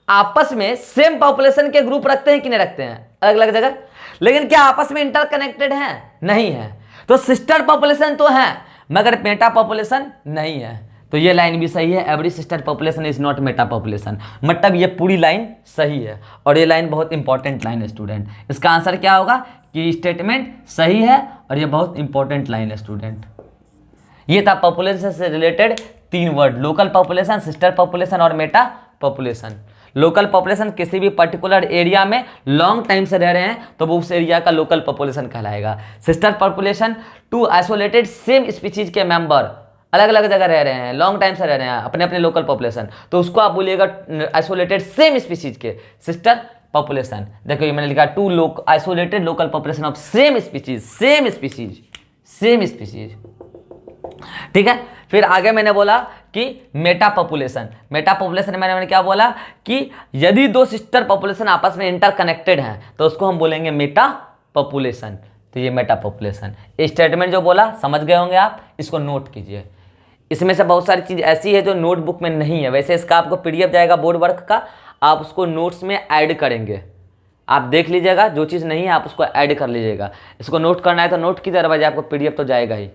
आपस में सेम पॉपुलेशन के ग्रुप रखते हैं कि नहीं रखते हैं, अलग अलग जगह, लेकिन क्या आपस में इंटरकनेक्टेड हैं? नहीं है। तो सिस्टर पॉपुलेशन तो है मगर मेटा पॉपुलेशन नहीं है। तो ये लाइन भी सही है, every sister population is not Meta population. मतलब ये पूरी लाइन सही है, और ये लाइन बहुत इंपॉर्टेंट लाइन है स्टूडेंट। इसका आंसर क्या होगा कि स्टेटमेंट सही है और ये बहुत इंपॉर्टेंट लाइन है स्टूडेंट। ये था पॉपुलेशन से related 3 word, local population, sister population और मेटा पॉपुलेशन। लोकल पॉपुलेशन किसी भी पर्टिकुलर एरिया में लॉन्ग टाइम से रह रहे हैं तो वो उस एरिया का लोकल पॉपुलेशन कहलाएगा। Sister population, 2 isolated same species के मेंबर अलग अलग जगह रह रहे हैं, लॉन्ग टाइम से रह रहे हैं, अपने अपने लोकल पॉपुलेशन, तो उसको आप बोलिएगा आइसोलेटेड सेम स्पीशीज के सिस्टर पॉपुलेशन। देखो ये मैंने लिखा 2 isolated local population of same species. ठीक है। फिर आगे मैंने बोला कि मेटा पॉपुलेशन मैंने क्या बोला कि यदि 2 सिस्टर पॉपुलेशन आपस में इंटरकनेक्टेड हैं तो उसको हम बोलेंगे मेटा पॉपुलेशन। तो ये मेटा पॉपुलेशन स्टेटमेंट जो बोला समझ गए होंगे आप, इसको नोट कीजिए। इसमें से बहुत सारी चीज़ ऐसी है जो नोटबुक में नहीं है, वैसे इसका आपको पीडीएफ जाएगा बोर्ड वर्क का, आप उसको नोट्स में ऐड करेंगे, आप देख लीजिएगा, जो चीज़ नहीं है आप उसको ऐड कर लीजिएगा। इसको नोट करना है तो नोट कीजिए, अदरवाइज आपको पीडीएफ तो जाएगा ही।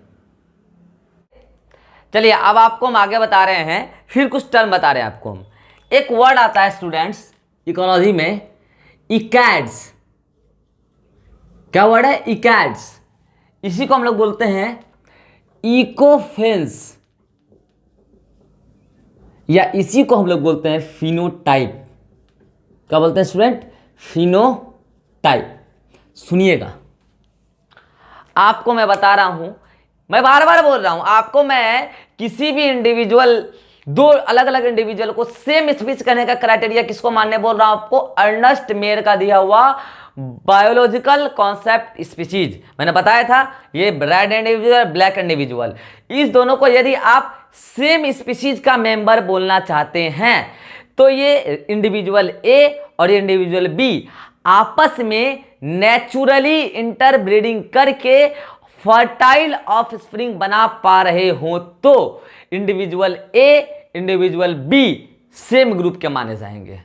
चलिए अब आपको हम आगे बता रहे हैं, फिर कुछ टर्म बता रहे हैं आपको हम। एक वर्ड आता है स्टूडेंट्स इकोलॉजी में, इकैड्स। क्या वर्ड है? इकैड्स। इसी को हम लोग बोलते हैं इकोफेंस, या इसी को हम लोग बोलते हैं फिनोटाइप। क्या बोलते हैं स्टूडेंट? फिनोटाइप। सुनिएगा, आपको मैं बता रहा हूं, मैं बार बार बोल रहा हूं आपको, मैं किसी भी इंडिविजुअल, 2 अलग अलग इंडिविजुअल को सेम स्पीच करने का क्राइटेरिया किसको मानने बोल रहा हूं आपको? अर्नेस्ट मेयर का दिया हुआ बायोलॉजिकल कॉन्सेप्ट स्पीशीज। मैंने बताया था ये रेड इंडिविजुअल, ब्लैक इंडिविजुअल, इस दोनों को यदि आप सेम स्पीशीज का मेंबर बोलना चाहते हैं तो ये इंडिविजुअल ए और ये इंडिविजुअल बी आपस में नेचुरली इंटरब्रीडिंग करके फर्टाइल ऑफस्प्रिंग बना पा रहे हो तो इंडिविजुअल ए इंडिविजुअल बी सेम ग्रुप के माने जाएंगे।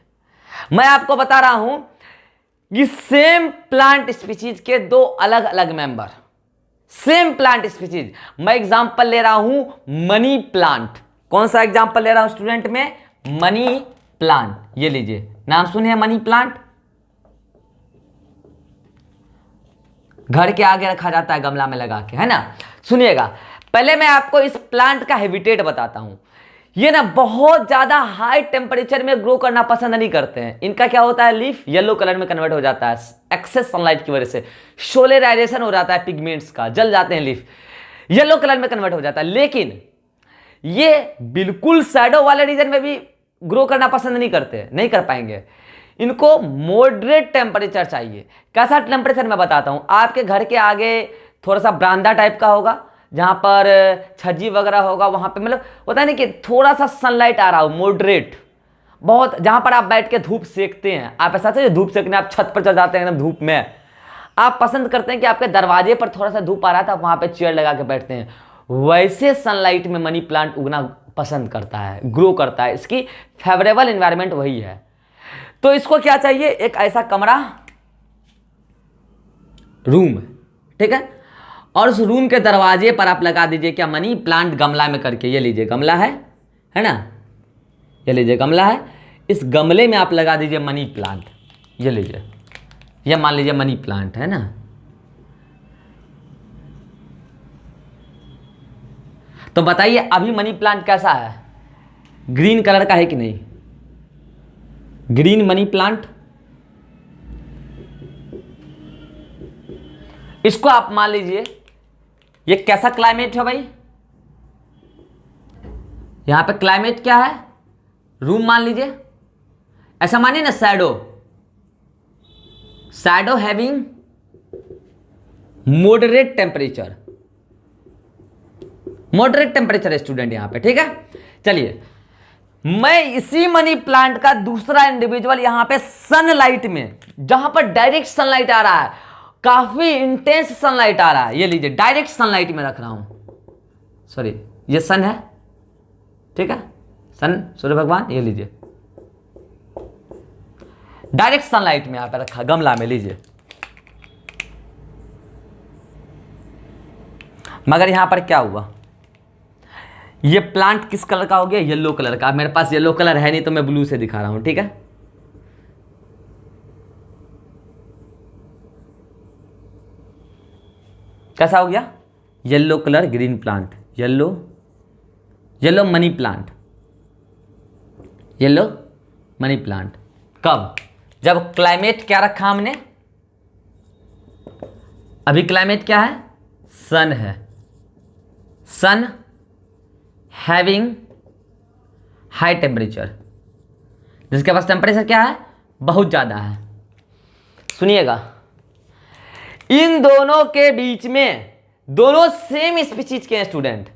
मैं आपको बता रहा हूं कि सेम प्लांट स्पीशीज के दो अलग अलग मेंबर, सेम प्लांट स्पीशीज। मैं एग्जांपल ले रहा हूं मनी प्लांट। कौन सा एग्जांपल ले रहा हूं स्टूडेंट में? Money plant. ये लीजिए, नाम सुने हैं मनी प्लांट? घर के आगे रखा जाता है गमला में लगा के, है ना। सुनिएगा, पहले मैं आपको इस प्लांट का हैबिटेट बताता हूं। ये ना बहुत ज्यादा हाई टेम्परेचर में ग्रो करना पसंद नहीं करते हैं। इनका क्या होता है, लीफ येलो कलर में कन्वर्ट हो जाता है एक्सेस सनलाइट की वजह से, सोलराइजेशन हो जाता है पिगमेंट्स का, जल जाते हैं लीफ, येलो कलर में कन्वर्ट हो जाता है। लेकिन ये बिल्कुल शैडो वाले रीजन में भी ग्रो करना पसंद नहीं करते, नहीं कर पाएंगे। इनको मॉडरेट टेम्परेचर चाहिए। कैसा टेम्परेचर मैं बताता हूं। आपके घर के आगे थोड़ा सा बरामदा टाइप का होगा, जहां पर छज्जी वगैरह होगा, वहां पे मतलब होता है ना कि थोड़ा सा सनलाइट आ रहा हो, मॉडरेट, बहुत, जहां पर आप बैठ के धूप सेकते हैं। आप ऐसा चाहिए धूप सेकने आप छत पर चल जाते हैं एकदम धूप में। आप पसंद करते हैं कि आपके दरवाजे पर थोड़ा सा धूप आ रहा था, वहां पे चेयर लगा के बैठते हैं। वैसे सनलाइट में मनी प्लांट उगना पसंद करता है, ग्रो करता है। इसकी फेवरेबल एनवायरनमेंट वही है। तो इसको क्या चाहिए, एक ऐसा कमरा, रूम, ठीक है, और उस रूम के दरवाजे पर आप लगा दीजिए क्या, मनी प्लांट गमला में करके। ये लीजिए गमला है ना, ये लीजिए गमला है, इस गमले में आप लगा दीजिए मनी प्लांट। ये लीजिए, ये मान लीजिए मनी प्लांट है ना। तो बताइए अभी मनी प्लांट कैसा है, ग्रीन कलर का है कि नहीं? Green money plant. इसको आप मान लीजिए, ये कैसा क्लाइमेट है भाई? यहां पे क्लाइमेट क्या है, रूम मान लीजिए, ऐसा मानिए ना, shadow, shadow having moderate temperature, moderate temperature है स्टूडेंट यहां पे, ठीक है। चलिए, मैं इसी मनी प्लांट का दूसरा इंडिविजुअल यहां पे सनलाइट में, जहां पर डायरेक्ट सनलाइट आ रहा है, काफी इंटेंस सनलाइट आ रहा है, ये लीजिए डायरेक्ट सनलाइट में रख रहा हूं। सॉरी, ये सन है, ठीक है, सन, सूर्य भगवान, ये लीजिए डायरेक्ट सनलाइट में यहां पे रखा गमला में, लीजिए। मगर यहां पर क्या हुआ, ये प्लांट किस कलर का हो गया, येलो कलर का। मेरे पास येलो कलर है नहीं तो मैं ब्लू से दिखा रहा हूं, ठीक है। कैसा हो गया, yellow colour green plant, yellow, yellow money plant, yellow money plant. कब? जब क्लाइमेट क्या रखा हमने, अभी क्लाइमेट क्या है, सन है, सन हैविंग हाई टेम्परेचर, जिसके पास टेम्परेचर क्या है, बहुत ज्यादा है। सुनिएगा, इन दोनों के बीच में, दोनों सेम स्पीशीज के हैं स्टूडेंट,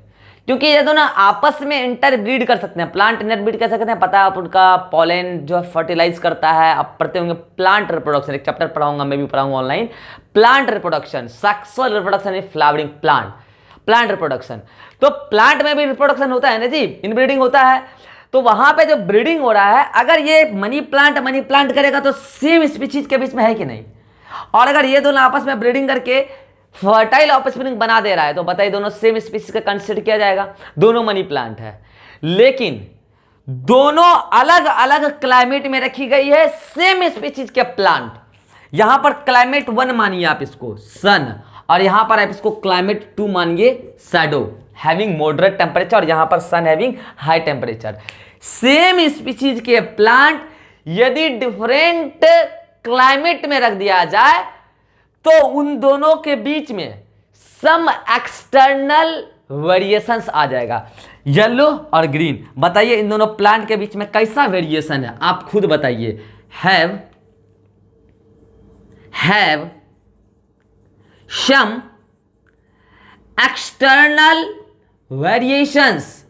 क्योंकि ये दोनों आपस में इंटरब्रीड कर सकते हैं, प्लांट इंटरब्रीड कर सकते हैं। पता है आप, उनका पॉलन जो है फर्टिलाइज करता है। आप पढ़ते होंगे प्लांट रिप्रोडक्शन, एक चैप्टर पढ़ाऊंगा, मैं भी पढ़ाऊंगा online, plant reproduction, sexual reproduction in flowering plant, plant reproduction. तो प्लांट में भी रिप्रोडक्शन होता है ना जी, इनब्रीडिंग होता है। तो वहां पे जो ब्रीडिंग हो रहा है, अगर ये मनी प्लांट करेगा तो सेम स्पीशीज के बीच में है कि नहीं, और अगर ये दोनों आपस में ब्रीडिंग करके फर्टाइल ऑफस्प्रिंग बना दे रहा है, तो बताइए दोनों सेम स्पीशीज का कंसिडर किया जाएगा, दोनों मनी प्लांट है। लेकिन दोनों अलग अलग क्लाइमेट में रखी गई है, सेम स्पीशीज के प्लांट। यहां पर क्लाइमेट 1 मानिए आप इसको, सन, और यहां पर आप इसको क्लाइमेट 2 मानिए, शैडो हैविंग मॉडरेट टेम्परेचर, और यहां पर sun having high temperature. Same species के प्लांट यदि डिफरेंट क्लाइमेट में रख दिया जाए तो उन दोनों के बीच में सम एक्सटर्नल वेरिएशंस आ जाएगा, येलो और ग्रीन। बताइए इन दोनों प्लांट के बीच में कैसा वेरिएशन है, आप खुद बताइए। Have some external variations,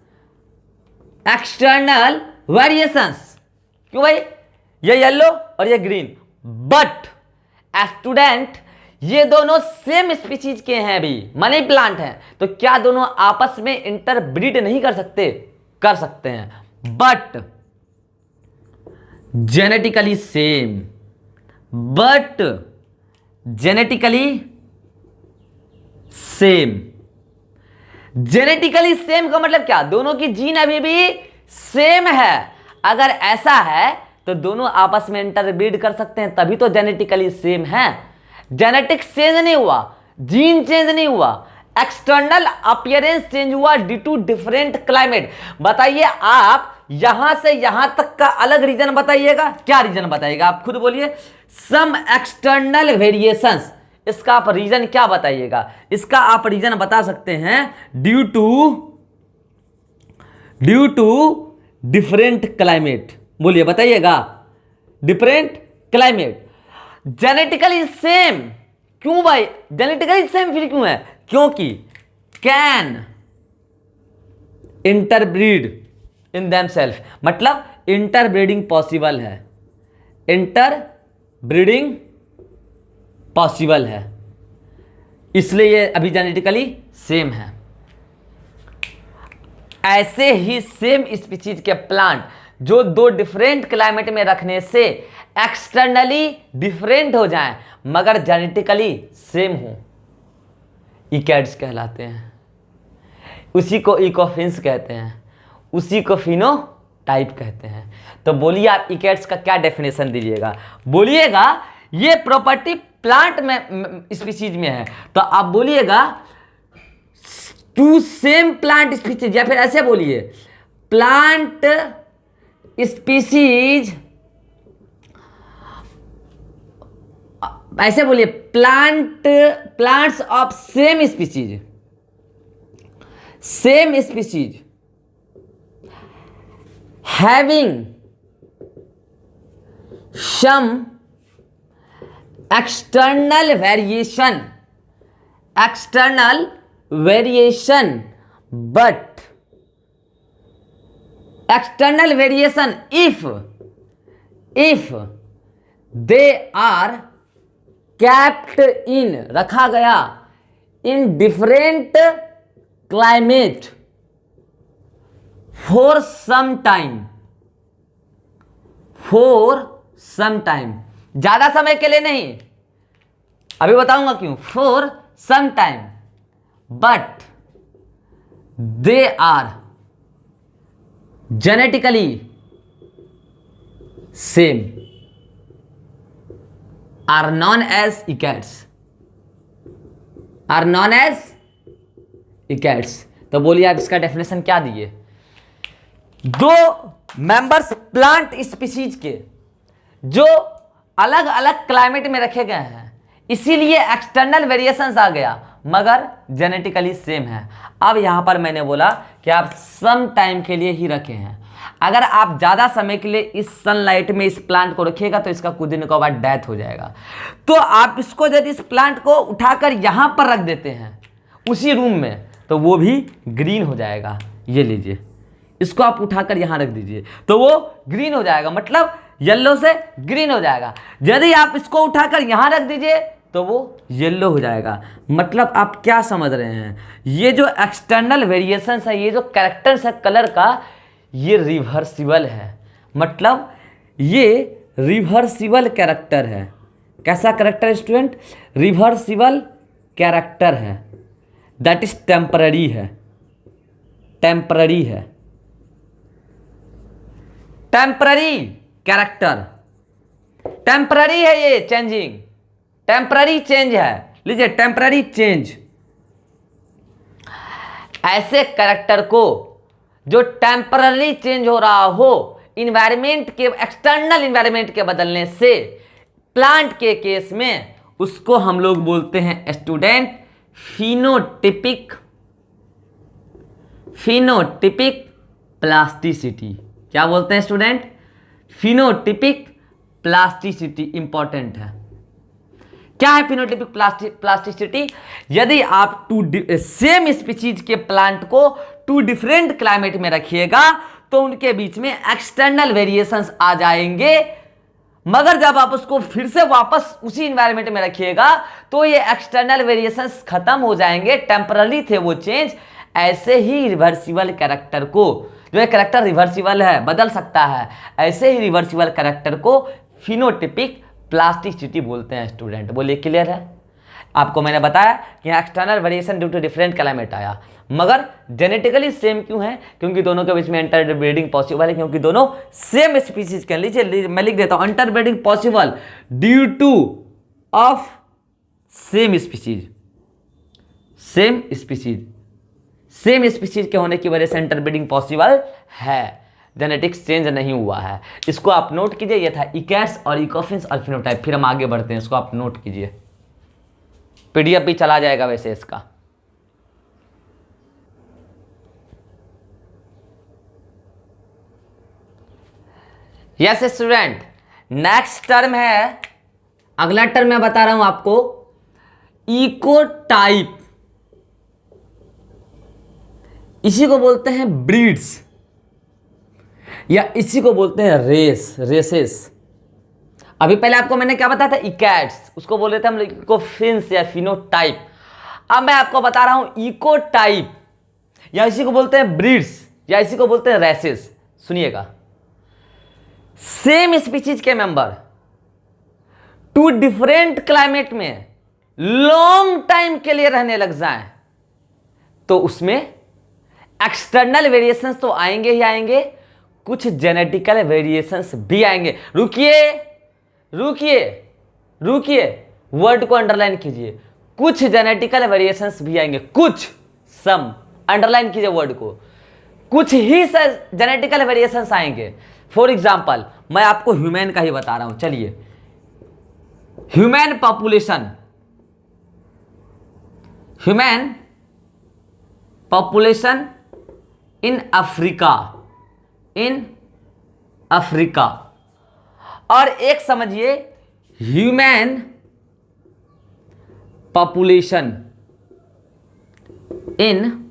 external variations. क्यों भाई, ये येलो और ये ग्रीन, बट स्टूडेंट ये दोनों सेम स्पीशीज के हैं, भी मनी प्लांट हैं, तो क्या दोनों आपस में इंटरब्रीड नहीं कर सकते? कर सकते हैं, but genetically same but genetically same. Genetically same का मतलब क्या? दोनों की जीन अभी भी सेम है। अगर ऐसा है तो दोनों आपस में इंटरब्रीड कर सकते हैं, तभी तो जेनेटिकली सेम है। जेनेटिक चेंज नहीं हुआ, जीन चेंज नहीं हुआ, एक्सटर्नल अपीयरेंस चेंज हुआ ड्यू टू डिफरेंट क्लाइमेट। बताइए आप यहां से यहां तक का अलग रीजन बताइएगा, क्या रीजन बताइएगा? आप खुद बोलिए। सम एक्सटर्नल वेरिएशंस, इसका आप रीजन क्या बताइएगा? इसका आप रीजन बता सकते हैं ड्यू टू डिफरेंट क्लाइमेट। बोलिए, बताइएगा। Different climate. जेनेटिकली सेम क्यों भाई? जेनेटिकली सेम फिर क्यों है? क्योंकि कैन इंटरब्रीड इन देमसेल्फ, मतलब इंटरब्रीडिंग पॉसिबल है। इंटरब्रीडिंग पॉसिबल है, इसलिए ये अभी जेनेटिकली सेम है। ऐसे ही सेम स्पीशीज के प्लांट जो दो डिफरेंट क्लाइमेट में रखने से एक्सटर्नली डिफरेंट हो जाएं मगर जेनेटिकली सेम हो, इकैड्स कहलाते हैं। उसी को इकोफिन्स कहते हैं, उसी को फिनोटाइप कहते हैं। तो बोलिए आप इकैड्स का क्या डेफिनेशन दीजिएगा? बोलिएगा ये प्रॉपर्टी प्लांट में स्पीशीज में है, तो आप बोलिएगा टू सेम प्लांट स्पीशीज, या फिर ऐसे बोलिए प्लांट स्पीशीज, ऐसे बोलिए plants of same species having some external variation but external variation if they are kept in, रखा गया in different climate for some time, ज्यादा समय के लिए नहीं, अभी बताऊंगा क्यों। For some time but they are genetically same are known as ecads. तो बोलिए आप इसका डेफिनेशन क्या दिए? दो मेंबर्स प्लांट स्पीशीज के जो अलग अलग क्लाइमेट में रखे गए हैं, इसीलिए एक्सटर्नल वेरिएशंस आ गया मगर जेनेटिकली सेम है। अब यहां पर मैंने बोला कि आप सम टाइम के लिए ही रखे हैं। अगर आप ज़्यादा समय के लिए इस सनलाइट में इस प्लांट को रखिएगा तो इसका कुछ दिनों के बाद डेथ हो जाएगा। तो आप इसको यदि इस प्लांट को उठाकर यहां पर रख देते हैं उसी रूम में, तो वो भी ग्रीन हो जाएगा। ये लीजिए, इसको आप उठाकर यहां रख दीजिए तो वो ग्रीन हो जाएगा, मतलब येलो से ग्रीन हो जाएगा। यदि आप इसको उठाकर यहां रख दीजिए तो वो येलो हो जाएगा। मतलब आप क्या समझ रहे हैं? ये जो एक्सटर्नल वेरिएशंस है, ये जो कैरेक्टर्स है कलर का, ये रिवर्सिबल है। मतलब ये रिवर्सिबल कैरेक्टर है। कैसा कैरेक्टर स्टूडेंट? रिवर्सिबल कैरेक्टर है, दैट इज टेम्पररी है। टेम्पररी कैरेक्टर, टेम्पररी है, ये चेंजिंग, टेम्पररी चेंज है। लीजिए, टेम्पररी चेंज। ऐसे कैरेक्टर को जो टेम्पररी चेंज हो रहा हो इन्वायरमेंट के, एक्सटर्नल इन्वायरमेंट के बदलने से, प्लांट के केस में उसको हम लोग बोलते हैं स्टूडेंट फिनोटिपिक प्लास्टिसिटी। क्या बोलते हैं स्टूडेंट? फिनोटिपिक प्लास्टिसिटी इंपॉर्टेंट है। क्या है फिनोटिपिक प्लास्टिसिटी? यदि आप सेम स्पीशीज के प्लांट को टू डिफरेंट क्लाइमेट में रखिएगा तो उनके बीच में एक्सटर्नल वेरिएशंस आ जाएंगे, मगर जब आप उसको फिर से वापस उसी इन्वायरमेंट में रखिएगा तो ये एक्सटर्नल वेरिएशंस खत्म हो जाएंगे, टेम्पररी थे वो चेंज। ऐसे ही रिवर्सिबल कैरेक्टर को जो एक कैरेक्टर रिवर्सिबल है, बदल सकता है, ऐसे ही रिवर्सिबल कैरेक्टर को फिनोटिपिक प्लास्टिसिटी बोलते हैं स्टूडेंट। बोलिए क्लियर है? आपको मैंने बताया कि यहाँ external variation due to different climate आया, मगर जेनेटिकली सेम क्यों है? क्योंकि दोनों के बीच में इंटरब्रीडिंग पॉसिबल है, क्योंकि दोनों सेम स्पीसीज के। लीजिए मैं लिख देता हूँ, interbreeding possible due two of same species. Same species के होने की वजह से इंटरब्रीडिंग पॉसिबल है, जेनेटिक्स चेंज नहीं हुआ है। इसको आप नोट कीजिए। ये था इकैट्स और इकोफिन्स और फिनोटाइप। फिर हम आगे बढ़ते हैं, इसको आप नोट कीजिए, पीडीएफ भी चला जाएगा वैसे इसका। यस स्टूडेंट, नेक्स्ट टर्म है, अगला टर्म मैं बता रहा हूं आपको, इकोटाइप। इसी को बोलते हैं ब्रीड्स, या इसी को बोलते हैं रेसेस। अभी पहले आपको मैंने क्या बताया था? इकैट्स, उसको बोल रहे थे हम लोग इकोफिन्स या फिनोटाइप। अब मैं आपको बता रहा हूं इकोटाइप, या इसी को बोलते हैं ब्रीड्स, या इसी को बोलते हैं रेसेस। सुनिएगा, सेम स्पीसीज के मेंबर टू डिफरेंट क्लाइमेट में लॉन्ग टाइम के लिए रहने लग जाएं, तो उसमें एक्सटर्नल वेरिएशंस तो आएंगे ही आएंगे, कुछ जेनेटिकल वेरिएशंस भी आएंगे। रुकिए, वर्ड को अंडरलाइन कीजिए। कुछ जेनेटिकल वेरिएशंस भी आएंगे, कुछ, सम, अंडरलाइन कीजिए वर्ड को। कुछ ही जेनेटिकल वेरिएशंस आएंगे। फॉर एग्जाम्पल, मैं आपको ह्यूमन का ही बता रहा हूं। चलिए, ह्यूमन पॉपुलेशन इन अफ्रीका, और एक समझिए ह्यूमन पॉपुलेशन इन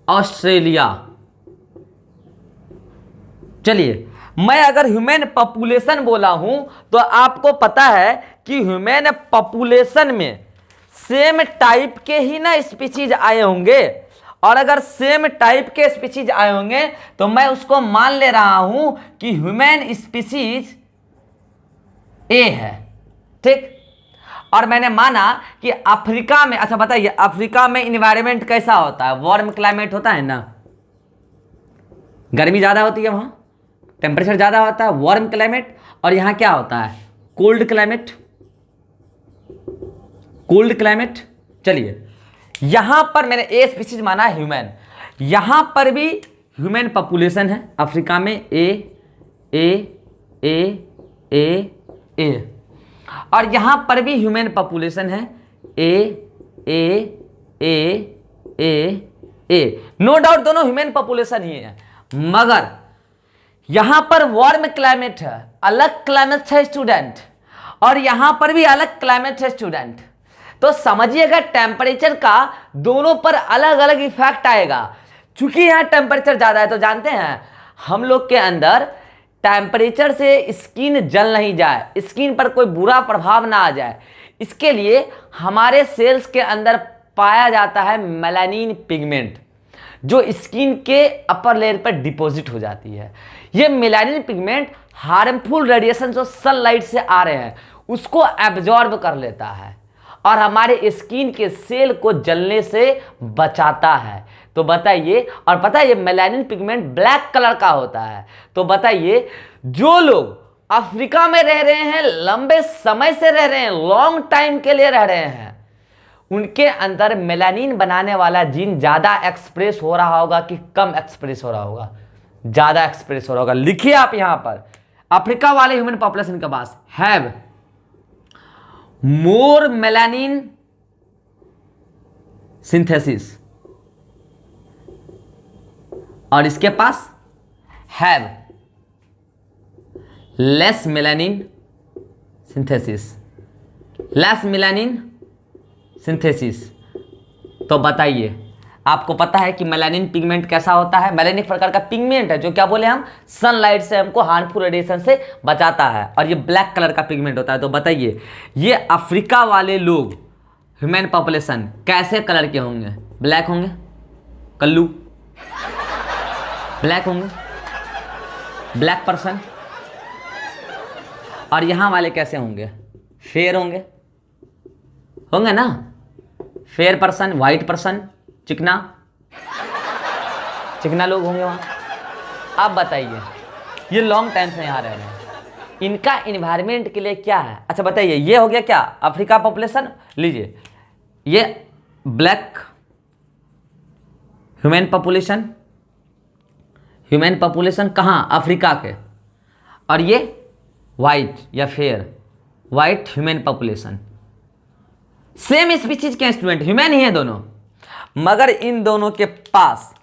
ऑस्ट्रेलिया। चलिए, मैं अगर ह्यूमन पॉपुलेशन बोला हूं तो आपको पता है कि ह्यूमन पॉपुलेशन में सेम टाइप के ही ना स्पीसीज आए होंगे, और अगर सेम टाइप के स्पीसीज आए होंगे तो मैं उसको मान ले रहा हूं कि ह्यूमन स्पीसीज ए है, ठीक। और मैंने माना कि अफ्रीका में, अच्छा बताइए, अफ्रीका में इन्वायरमेंट कैसा होता है? वार्म क्लाइमेट होता है ना, गर्मी ज्यादा होती है, वहां टेम्परेचर ज्यादा होता है, वार्म क्लाइमेट। और यहां क्या होता है? Cold climate. चलिए, यहां पर मैंने ए स्पीसीज माना ह्यूमन, यहां पर भी ह्यूमन पॉपुलेशन है अफ्रीका में, ए, और यहां पर भी ह्यूमन पॉपुलेशन है ए। नो डाउट दोनों ह्यूमन पॉपुलेशन ही है, मगर यहां पर वार्म क्लाइमेट है, अलग क्लाइमेट है स्टूडेंट, और यहां पर भी अलग क्लाइमेट है स्टूडेंट। तो समझिएगा, टेम्परेचर का दोनों पर अलग अलग इफेक्ट आएगा। चूंकि यहां टेम्परेचर ज्यादा है, तो जानते हैं हम लोग के अंदर टेम्परेचर से स्किन जल नहीं जाए, स्किन पर कोई बुरा प्रभाव ना आ जाए, इसके लिए हमारे सेल्स के अंदर पाया जाता है मेलानिन पिगमेंट, जो स्किन के अपर लेयर पर डिपॉजिट हो जाती है। ये मेलानिन पिगमेंट हार्मफुल रेडिएशन जो सनलाइट से आ रहे हैं उसको एब्जॉर्ब कर लेता है और हमारे स्किन के सेल को जलने से बचाता है। तो बताइए, और पता है ये मेलानिन पिगमेंट ब्लैक कलर का होता है। तो बताइए, जो लोग अफ्रीका में रह रहे हैं, लंबे समय से रह रहे हैं, लॉन्ग टाइम के लिए रह रहे हैं, उनके अंदर मेलानिन बनाने वाला जीन ज्यादा एक्सप्रेस हो रहा होगा कि कम एक्सप्रेस हो रहा होगा? ज्यादा एक्सप्रेस हो रहा होगा। लिखिए आप यहां पर, अफ्रीका वाले ह्यूमन पॉपुलेशन के पास हैव मोर मेलानिन सिंथेसिस, और इसके पास हैव लेस मेलानिन सिंथेसिस। तो बताइए, आपको पता है कि मेलानिन पिगमेंट कैसा होता है? मेलानिन एक प्रकार का पिगमेंट है जो क्या बोले हम, सनलाइट से हमको हार्मफुल रेडिएशन से बचाता है, और ये ब्लैक कलर का पिगमेंट होता है। तो बताइए, ये अफ्रीका वाले लोग ह्यूमन पॉपुलेशन कैसे कलर के होंगे? ब्लैक होंगे, कल्लू। ब्लैक होंगे, ब्लैक पर्सन। और यहां वाले कैसे होंगे? फेयर होंगे, होंगे ना? फेयर पर्सन, वाइट पर्सन, चिकना चिकना लोग होंगे वहां। आप बताइए, ये लॉन्ग टाइम से यहां रह रहे हैं, इनका इन्वायरमेंट के लिए क्या है? अच्छा बताइए, ये हो गया क्या? Africa population. लीजिए, ये black human population, human population कहाँ? अफ्रीका के। और ये वाइट या fair, white human population. Same species के स्टूडेंट, ह्यूमन ही है दोनों, मगर इन दोनों के पास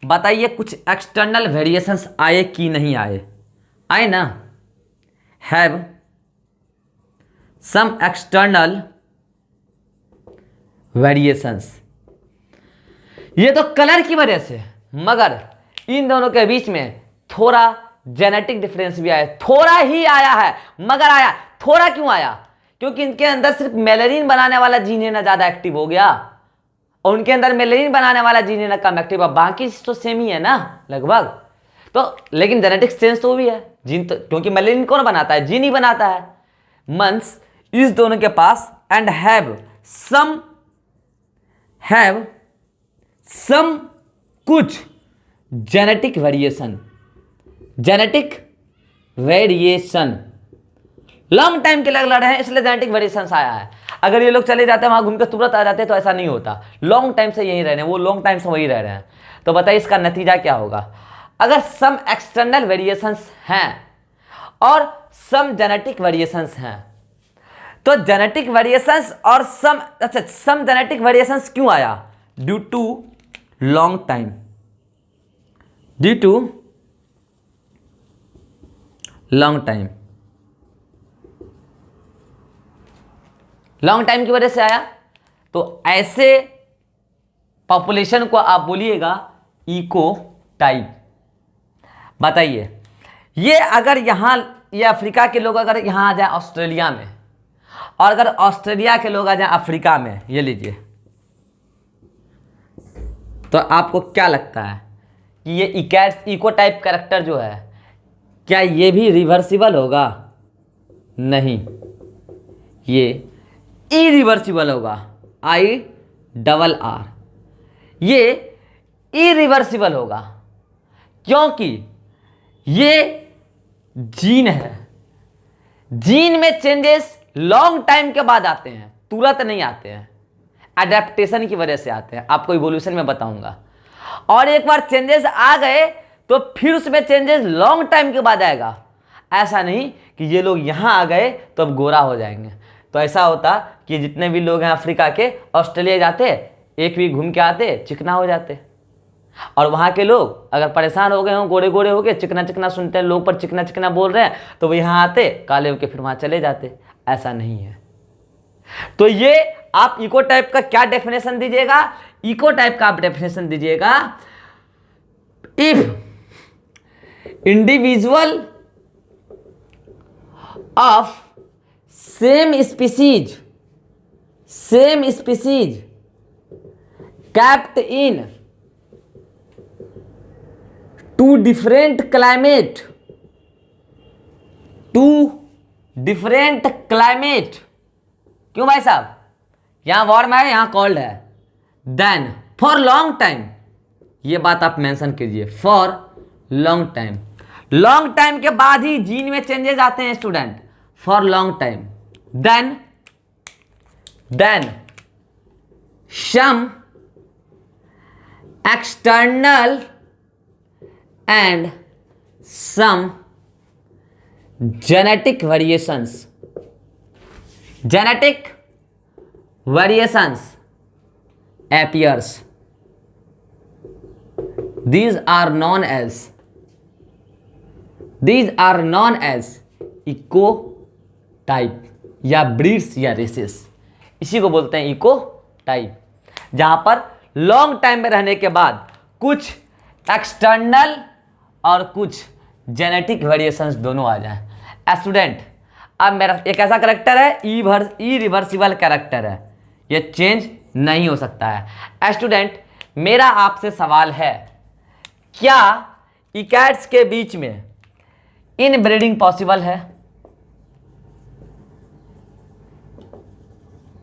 बताइए कुछ एक्सटर्नल वेरिएशंस आए कि नहीं आए? आए ना? Have some external variations. ये तो कलर की वजह से, मगर इन दोनों के बीच में थोड़ा जेनेटिक डिफरेंस भी आया, थोड़ा ही आया है, मगर आया। थोड़ा क्यों आया? क्योंकि इनके अंदर सिर्फ मेलेनिन बनाने वाला जीन है ना ज्यादा एक्टिव हो गया, और उनके अंदर मेलेनिन बनाने वाला जीन है ना कम एक्टिव है। बाकी तो सेम ही है ना लगभग। तो लेकिन जेनेटिक चेंज तो भी है, जीन तो, क्योंकि मेलेनिन कौन बनाता है? जीन ही बनाता है। मंस इस दोनों के पास एंड हैव सम कुछ genetic variation, genetic variation long time के लिए लड़ रहे हैं, इसलिए जेनेटिक वेरिएशन आया है। अगर ये लोग चले जाते हैं वहां घूम के तुरंत आ जाते हैं तो ऐसा नहीं होता। लॉन्ग टाइम से यहीं रह रहे हैं, वो लॉन्ग टाइम से वहीं रह रहे हैं। तो बताइए इसका नतीजा क्या होगा? अगर सम एक्सटर्नल वेरिएशंस हैं और सम जेनेटिक वेरिएशंस हैं, तो जेनेटिक वेरिएशंस और सम जेनेटिक वेरिएशंस क्यों आया? Due to long time, due to long time, long time की वजह से आया। तो ऐसे पॉपुलेशन को आप बोलिएगा इको टाइप। बताइए, ये अगर यहां, ये अफ्रीका के लोग अगर यहां आ जाए ऑस्ट्रेलिया में, और अगर ऑस्ट्रेलिया के लोग आ जाए अफ्रीका में, ये लीजिए, तो आपको क्या लगता है कि ये इको टाइप कैरेक्टर जो है, क्या ये भी रिवर्सिबल होगा? नहीं, ये इरिवर्सिबल होगा। IRR, ये इरिवर्सिबल होगा, क्योंकि ये जीन है। जीन में चेंजेस लॉन्ग टाइम के बाद आते हैं, तुरंत नहीं आते हैं, एडेप्टेशन की वजह से आते हैं। आपको इवोल्यूशन में बताऊंगा। और एक बार चेंजेस आ गए तो फिर उसमें चेंजेस लॉन्ग टाइम के बाद आएगा। ऐसा नहीं कि ये लोग यहां आ गए तो अब गोरा हो जाएंगे। तो ऐसा होता कि जितने भी लोग हैं अफ्रीका के, ऑस्ट्रेलिया जाते, एक वीक घूम के आते, चिकना हो जाते। और वहां के लोग अगर परेशान हो गए हों, गोरे गोरे हो गए, चिकना चिकना सुनते हैं लोग पर चिकना चिकना बोल रहे हैं, तो वो यहाँ आते, काले होके फिर वहां चले जाते। ऐसा नहीं है। तो ये आप इको टाइप का क्या डेफिनेशन दीजिएगा? इको टाइप का आप डेफिनेशन दीजिएगा, if individual of same species kept in two different climate, क्यों भाई साहब? यहां वार्म है, यहां कोल्ड है। देन फॉर लॉन्ग टाइम, ये बात आप मेंशन कीजिए, for long time. Long time के बाद ही जीन में चेंजेस आते हैं student, for long time. Then some external and some genetic variations appears. These are known as ecotype या ब्रीड्स या रेसेस। इसी को बोलते हैं इको टाइप, जहां पर लॉन्ग टाइम में रहने के बाद कुछ एक्सटर्नल और कुछ जेनेटिक वेरिएशंस दोनों आ जाए। स्टूडेंट, अब मेरा एक ऐसा कैरेक्टर है, इरिवर्सिबल कैरेक्टर है, ये चेंज नहीं हो सकता है। स्टूडेंट, मेरा आपसे सवाल है, क्या इकैट्स के बीच में इनब्रीडिंग पॉसिबल है?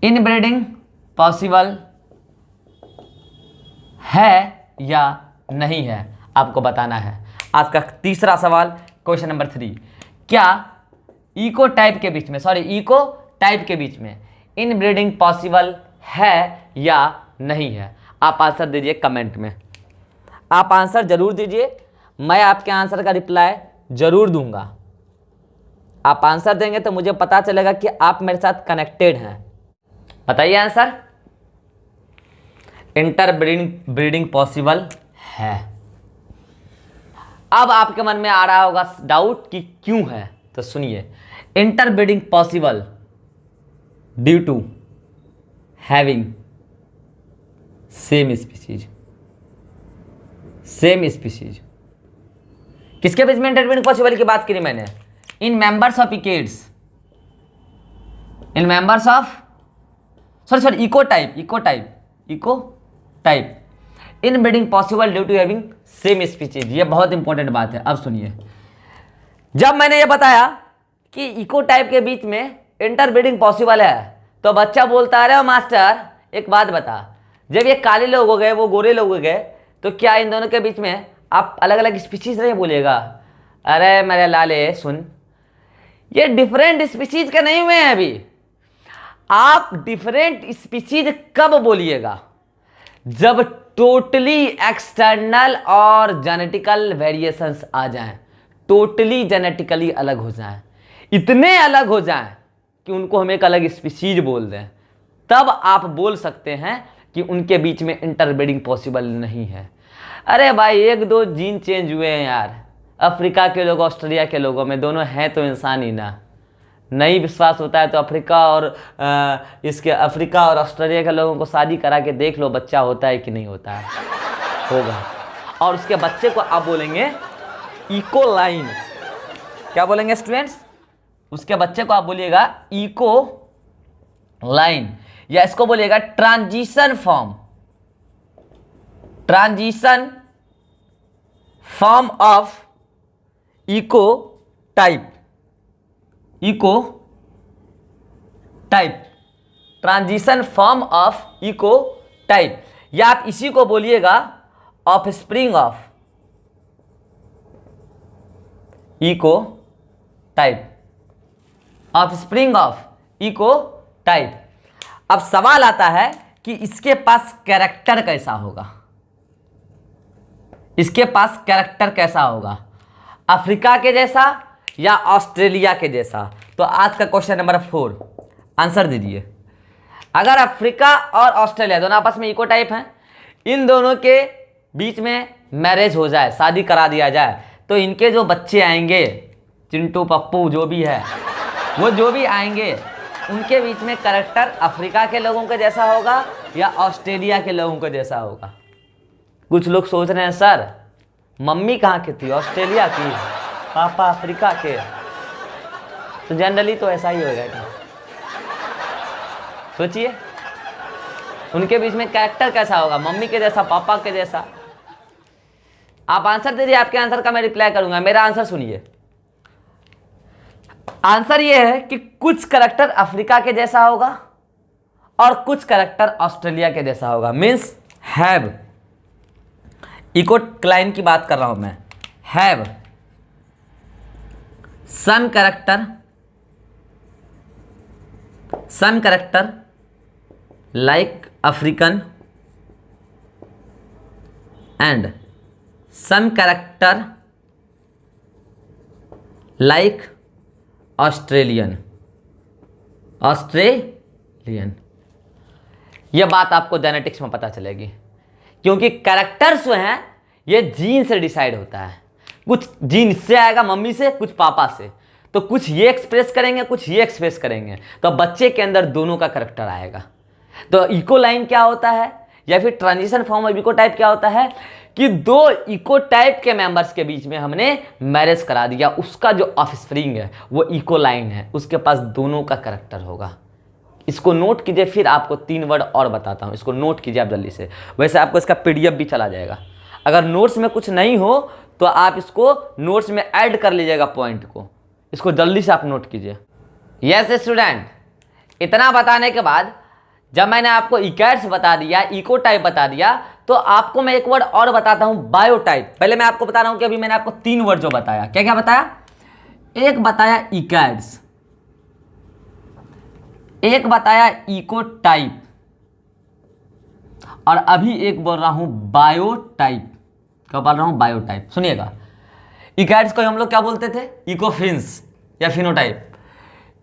इनब्रीडिंग पॉसिबल है या नहीं है, आपको बताना है। आज का तीसरा सवाल, क्वेश्चन नंबर 3, क्या इको टाइप के बीच में इनब्रीडिंग पॉसिबल है या नहीं है? आप आंसर दीजिए कमेंट में, आप आंसर जरूर दीजिए, मैं आपके आंसर का रिप्लाई जरूर दूंगा। आप आंसर देंगे तो मुझे पता चलेगा कि आप मेरे साथ कनेक्टेड हैं। बताइए आंसर। इंटरब्रीडिंग पॉसिबल है। अब आपके मन में आ रहा होगा डाउट कि क्यों है, तो सुनिए। Interbreeding possible due to having same species. किसके बीच में इंटरब्रीडिंग पॉसिबल की बात करी मैंने? In members of ecotype inbreeding possible due to having same species. ये बहुत इंपॉर्टेंट बात है। अब सुनिए, जब मैंने ये बताया कि इको टाइप के बीच में इंटरब्रीडिंग पॉसिबल है, तो बच्चा बोलता है, अरे मास्टर एक बात बता, जब ये काले लोग हो गए वो गोरे लोग हो गए, तो क्या इन दोनों के बीच में आप अलग अलग स्पीसीज नहीं बोलिएगा? अरे मेरे लाले सुन, ये डिफरेंट स्पीसीज के नहीं हुए हैं अभी। आप डिफरेंट स्पीसीज कब बोलिएगा? जब टोटली एक्सटर्नल और जेनेटिकल वेरिएशंस आ जाएं, टोटली जेनेटिकली अलग हो जाएं, इतने अलग हो जाएं कि उनको हम एक अलग स्पीसीज बोल दें, तब आप बोल सकते हैं कि उनके बीच में इंटरब्रीडिंग पॉसिबल नहीं है। अरे भाई, एक दो जीन चेंज हुए हैं यार, अफ्रीका के लोग ऑस्ट्रेलिया के लोगों में, दोनों हैं तो इंसान ही ना। नहीं विश्वास होता है तो अफ्रीका और ऑस्ट्रेलिया के लोगों को शादी करा के देख लो, बच्चा होता है कि नहीं होता है, होगा। और उसके बच्चे को आप बोलेंगे इको लाइन। क्या बोलेंगे स्टूडेंट्स? उसके बच्चे को आप बोलिएगा इको लाइन, या इसको बोलिएगा transition form of ecotype. Transition form of ecotype, या आप इसी को बोलिएगा ऑफस्प्रिंग ऑफ इको टाइप। अब सवाल आता है कि इसके पास कैरेक्टर कैसा होगा? अफ्रीका के जैसा या ऑस्ट्रेलिया के जैसा? तो आज का क्वेश्चन नंबर 4, आंसर दीजिए। अगर अफ्रीका और ऑस्ट्रेलिया दोनों आपस में इको टाइप हैं, इन दोनों के बीच में मैरिज हो जाए, शादी करा दिया जाए, तो इनके जो बच्चे आएंगे, चिंटू पप्पू जो भी है, वो जो भी आएंगे, उनके बीच में कैरेक्टर अफ्रीका के लोगों के जैसा होगा या ऑस्ट्रेलिया के लोगों के जैसा होगा? कुछ लोग सोच रहे हैं सर मम्मी कहाँ की थी, ऑस्ट्रेलिया की, पापा अफ्रीका के, तो जनरली तो ऐसा ही होगा। सोचिए उनके बीच में कैरेक्टर कैसा होगा, मम्मी के जैसा, पापा के जैसा? आप आंसर दीजिए, आपके आंसर का मैं रिप्लाई करूंगा। मेरा आंसर सुनिए। आंसर ये है कि कुछ कैरेक्टर अफ्रीका के जैसा होगा और कुछ कैरेक्टर ऑस्ट्रेलिया के जैसा होगा। मीन्स हैव, इको लाइन की बात कर रहा हूं मैं, have some character like African and some character like Australian. यह बात आपको जेनेटिक्स में पता चलेगी, क्योंकि कैरेक्टर्स जो हैं ये जीन से डिसाइड होता है। कुछ जीन इससे आएगा, मम्मी से, कुछ पापा से, तो कुछ ये एक्सप्रेस करेंगे, कुछ ये एक्सप्रेस करेंगे, तो बच्चे के अंदर दोनों का कैरेक्टर आएगा। तो इको लाइन क्या होता है, या फिर transition form of ecotype क्या होता है कि दो इको टाइप के मेंबर्स के बीच में हमने मैरिज करा दिया, उसका जो ऑफस्प्रिंग है वो इको लाइन है, उसके पास दोनों का कैरेक्टर होगा। इसको नोट कीजिए, फिर आपको 3 वर्ड और बताता हूं, इसको नोट कीजिए आप जल्दी से। वैसे आपको इसका PDF भी चला जाएगा, अगर नोट्स में कुछ नहीं हो तो आप इसको नोट्स में ऐड कर लीजिएगा पॉइंट को, इसको जल्दी से आप नोट कीजिए। यस स्टूडेंट, इतना बताने के बाद जब मैंने आपको इकैट्स बता दिया, इको टाइप बता दिया, तो आपको मैं एक वर्ड और बताता हूं, बायोटाइप। पहले मैं आपको बता रहा हूं कि अभी मैंने आपको 3 वर्ड जो बताया, क्या क्या बताया? एक बताया इकैट्स, एक बताया इको टाइप, और अभी एक बोल रहा हूं बायोटाइप। क्या बोल रहा हूं? बायोटाइप। सुनिएगा, इकैट्स को हम लोग क्या बोलते थे? इकोफिन्स या फिनोटाइप।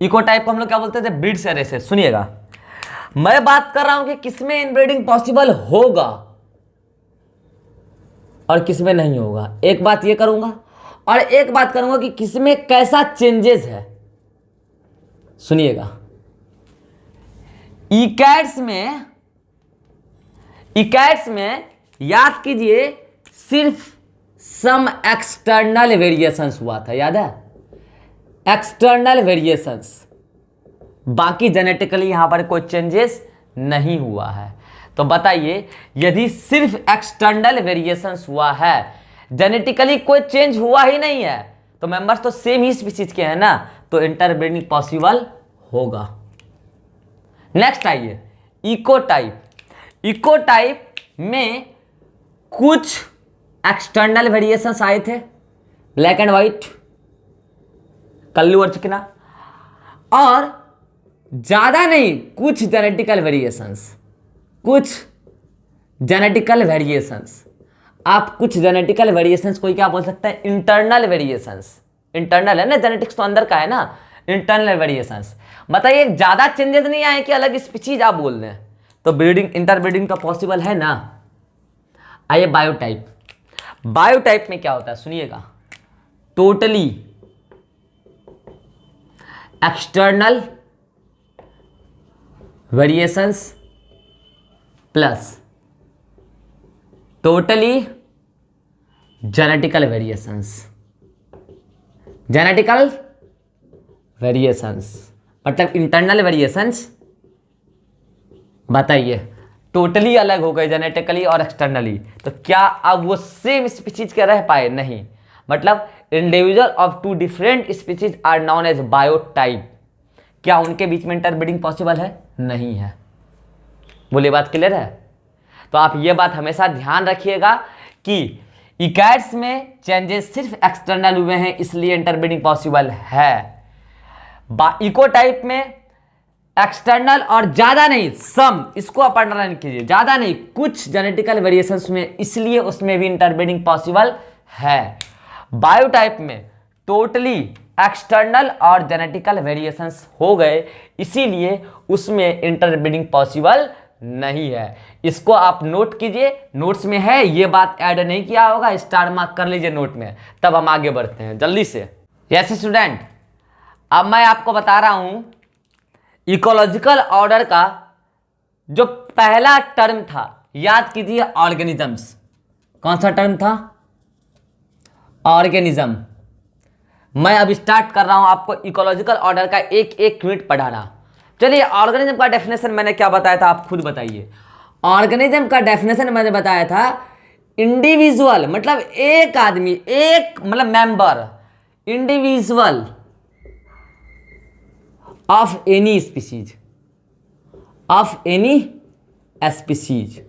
इको टाइप को हम लोग क्या बोलते थे? ब्रीड्स या रेसेस। सुनिएगा, मैं बात कर रहा हूं कि किसमें इनब्रीडिंग पॉसिबल होगा और किसमें नहीं होगा। एक बात ये करूंगा और एक बात करूंगा कि किसमें कैसा चेंजेस है। सुनिएगा, इकैट्स में याद कीजिए सिर्फ सम एक्सटर्नल वेरिएशंस हुआ था, याद है? एक्सटर्नल वेरिएशंस, बाकी जेनेटिकली यहां पर कोई चेंजेस नहीं हुआ है। तो बताइए, यदि सिर्फ एक्सटर्नल वेरिएशंस हुआ है, जेनेटिकली कोई चेंज हुआ ही नहीं है, तो मेंबर्स तो सेम ही स्पीशीज के हैं ना, तो इंटरब्रीडिंग पॉसिबल होगा। नेक्स्ट आइए, इको टाइप। इको टाइप में कुछ एक्सटर्नल वेरिएशंस आए थे, ब्लैक एंड व्हाइट, कल्लू और चिकना, और ज्यादा नहीं, कुछ जेनेटिकल वेरिएशंस, कुछ जेनेटिकल वेरिएशंस। आप कुछ जेनेटिकल वेरिएशंस को क्या बोल सकते हैं? Internal variations. इंटरनल है ना, जेनेटिक्स तो अंदर का है ना, इंटरनल वेरिएशंस। बताइए, ज्यादा चेंजेस नहीं आए कि अलग स्पीशीज आप बोल रहे हैं, तो ब्रीडिंग, इंटरब्रीडिंग तो पॉसिबल है ना। आइए बायोटाइप। बायोटाइप में क्या होता है? सुनिएगा, totally external variations plus totally genetical variations. Genetical variations मतलब इंटरनल वेरिएशंस। बताइए, टोटली अलग हो गए जेनेटिकली और एक्सटर्नली, तो क्या अब वो सेम स्पीशीज के रह पाए? नहीं। मतलब individual of 2 different species are known as biotype. क्या उनके बीच में इंटरब्रीडिंग पॉसिबल है? नहीं है। बोले, बात क्लियर है? तो आप ये बात हमेशा ध्यान रखिएगा कि इकैट्स में चेंजेस सिर्फ एक्सटर्नल हुए हैं, इसलिए इंटरब्रीडिंग पॉसिबल है। इको टाइप में एक्सटर्नल और ज्यादा नहीं, सम, इसको आप अंडरलाइन कीजिए, ज्यादा नहीं, कुछ जेनेटिकल वेरिएशंस में, इसलिए उसमें भी इंटरब्रीडिंग पॉसिबल है। बायोटाइप में टोटली एक्सटर्नल और जेनेटिकल वेरिएशंस हो गए, इसीलिए उसमें इंटरब्रीडिंग पॉसिबल नहीं है। इसको आप नोट कीजिए, नोट्स में है, ये बात ऐड नहीं किया होगा, स्टार मार्क कर लीजिए नोट में, तब हम आगे बढ़ते हैं जल्दी से। यस स्टूडेंट, अब मैं आपको बता रहा हूं इकोलॉजिकल ऑर्डर का जो पहला टर्म था, याद कीजिए, ऑर्गेनिजम्स। कौन सा टर्म था? ऑर्गेनिज्म। मैं अब स्टार्ट कर रहा हूं आपको इकोलॉजिकल ऑर्डर का एक एक यूनिट पढ़ाना। चलिए, ऑर्गेनिज्म का डेफिनेशन मैंने क्या बताया था, आप खुद बताइए। ऑर्गेनिज्म का डेफिनेशन मैंने बताया था, इंडिविजुअल मतलब एक आदमी, एक मतलब member, individual of any species, of any species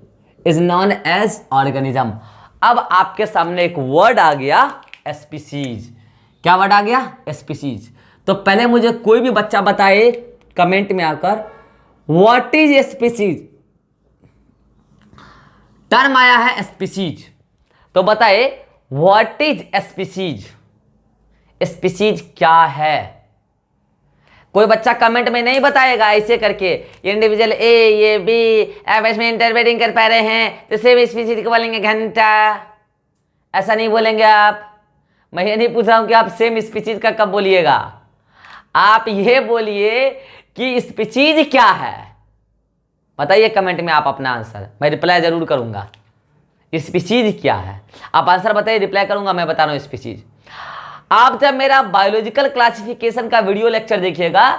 is known as organism. अब आपके सामने एक वर्ड आ गया, स्पीशीज। क्या वर्ड आ गया? स्पीशीज। तो पहले मुझे कोई भी बच्चा बताए कमेंट में आकर, व्हाट इज स्पीशीज। टर्म आया है स्पीशीज, तो बताए व्हाट इज स्पीशीज। स्पीशीज क्या है? कोई बच्चा कमेंट में नहीं बताएगा ऐसे करके, इंडिविजुअल ए, ये बी, आपस में इंटरब्रीडिंग कर पा रहे हैं तो सेम स्पीशीज को बोलेंगे घंटा। ऐसा नहीं बोलेंगे आप। मैं ये नहीं पूछ रहा हूं कि आप सेम स्पीशीज का कब बोलिएगा, आप ये बोलिए कि स्पीशीज क्या है। बताइए कमेंट में आप अपना आंसर, मैं रिप्लाई जरूर करूंगा। स्पीशीज क्या है आप आंसर बताइए, रिप्लाई करूंगा, मैं बता रहा हूं स्पीशीज। आप जब मेरा बायोलॉजिकल क्लासिफिकेशन का वीडियो लेक्चर देखिएगा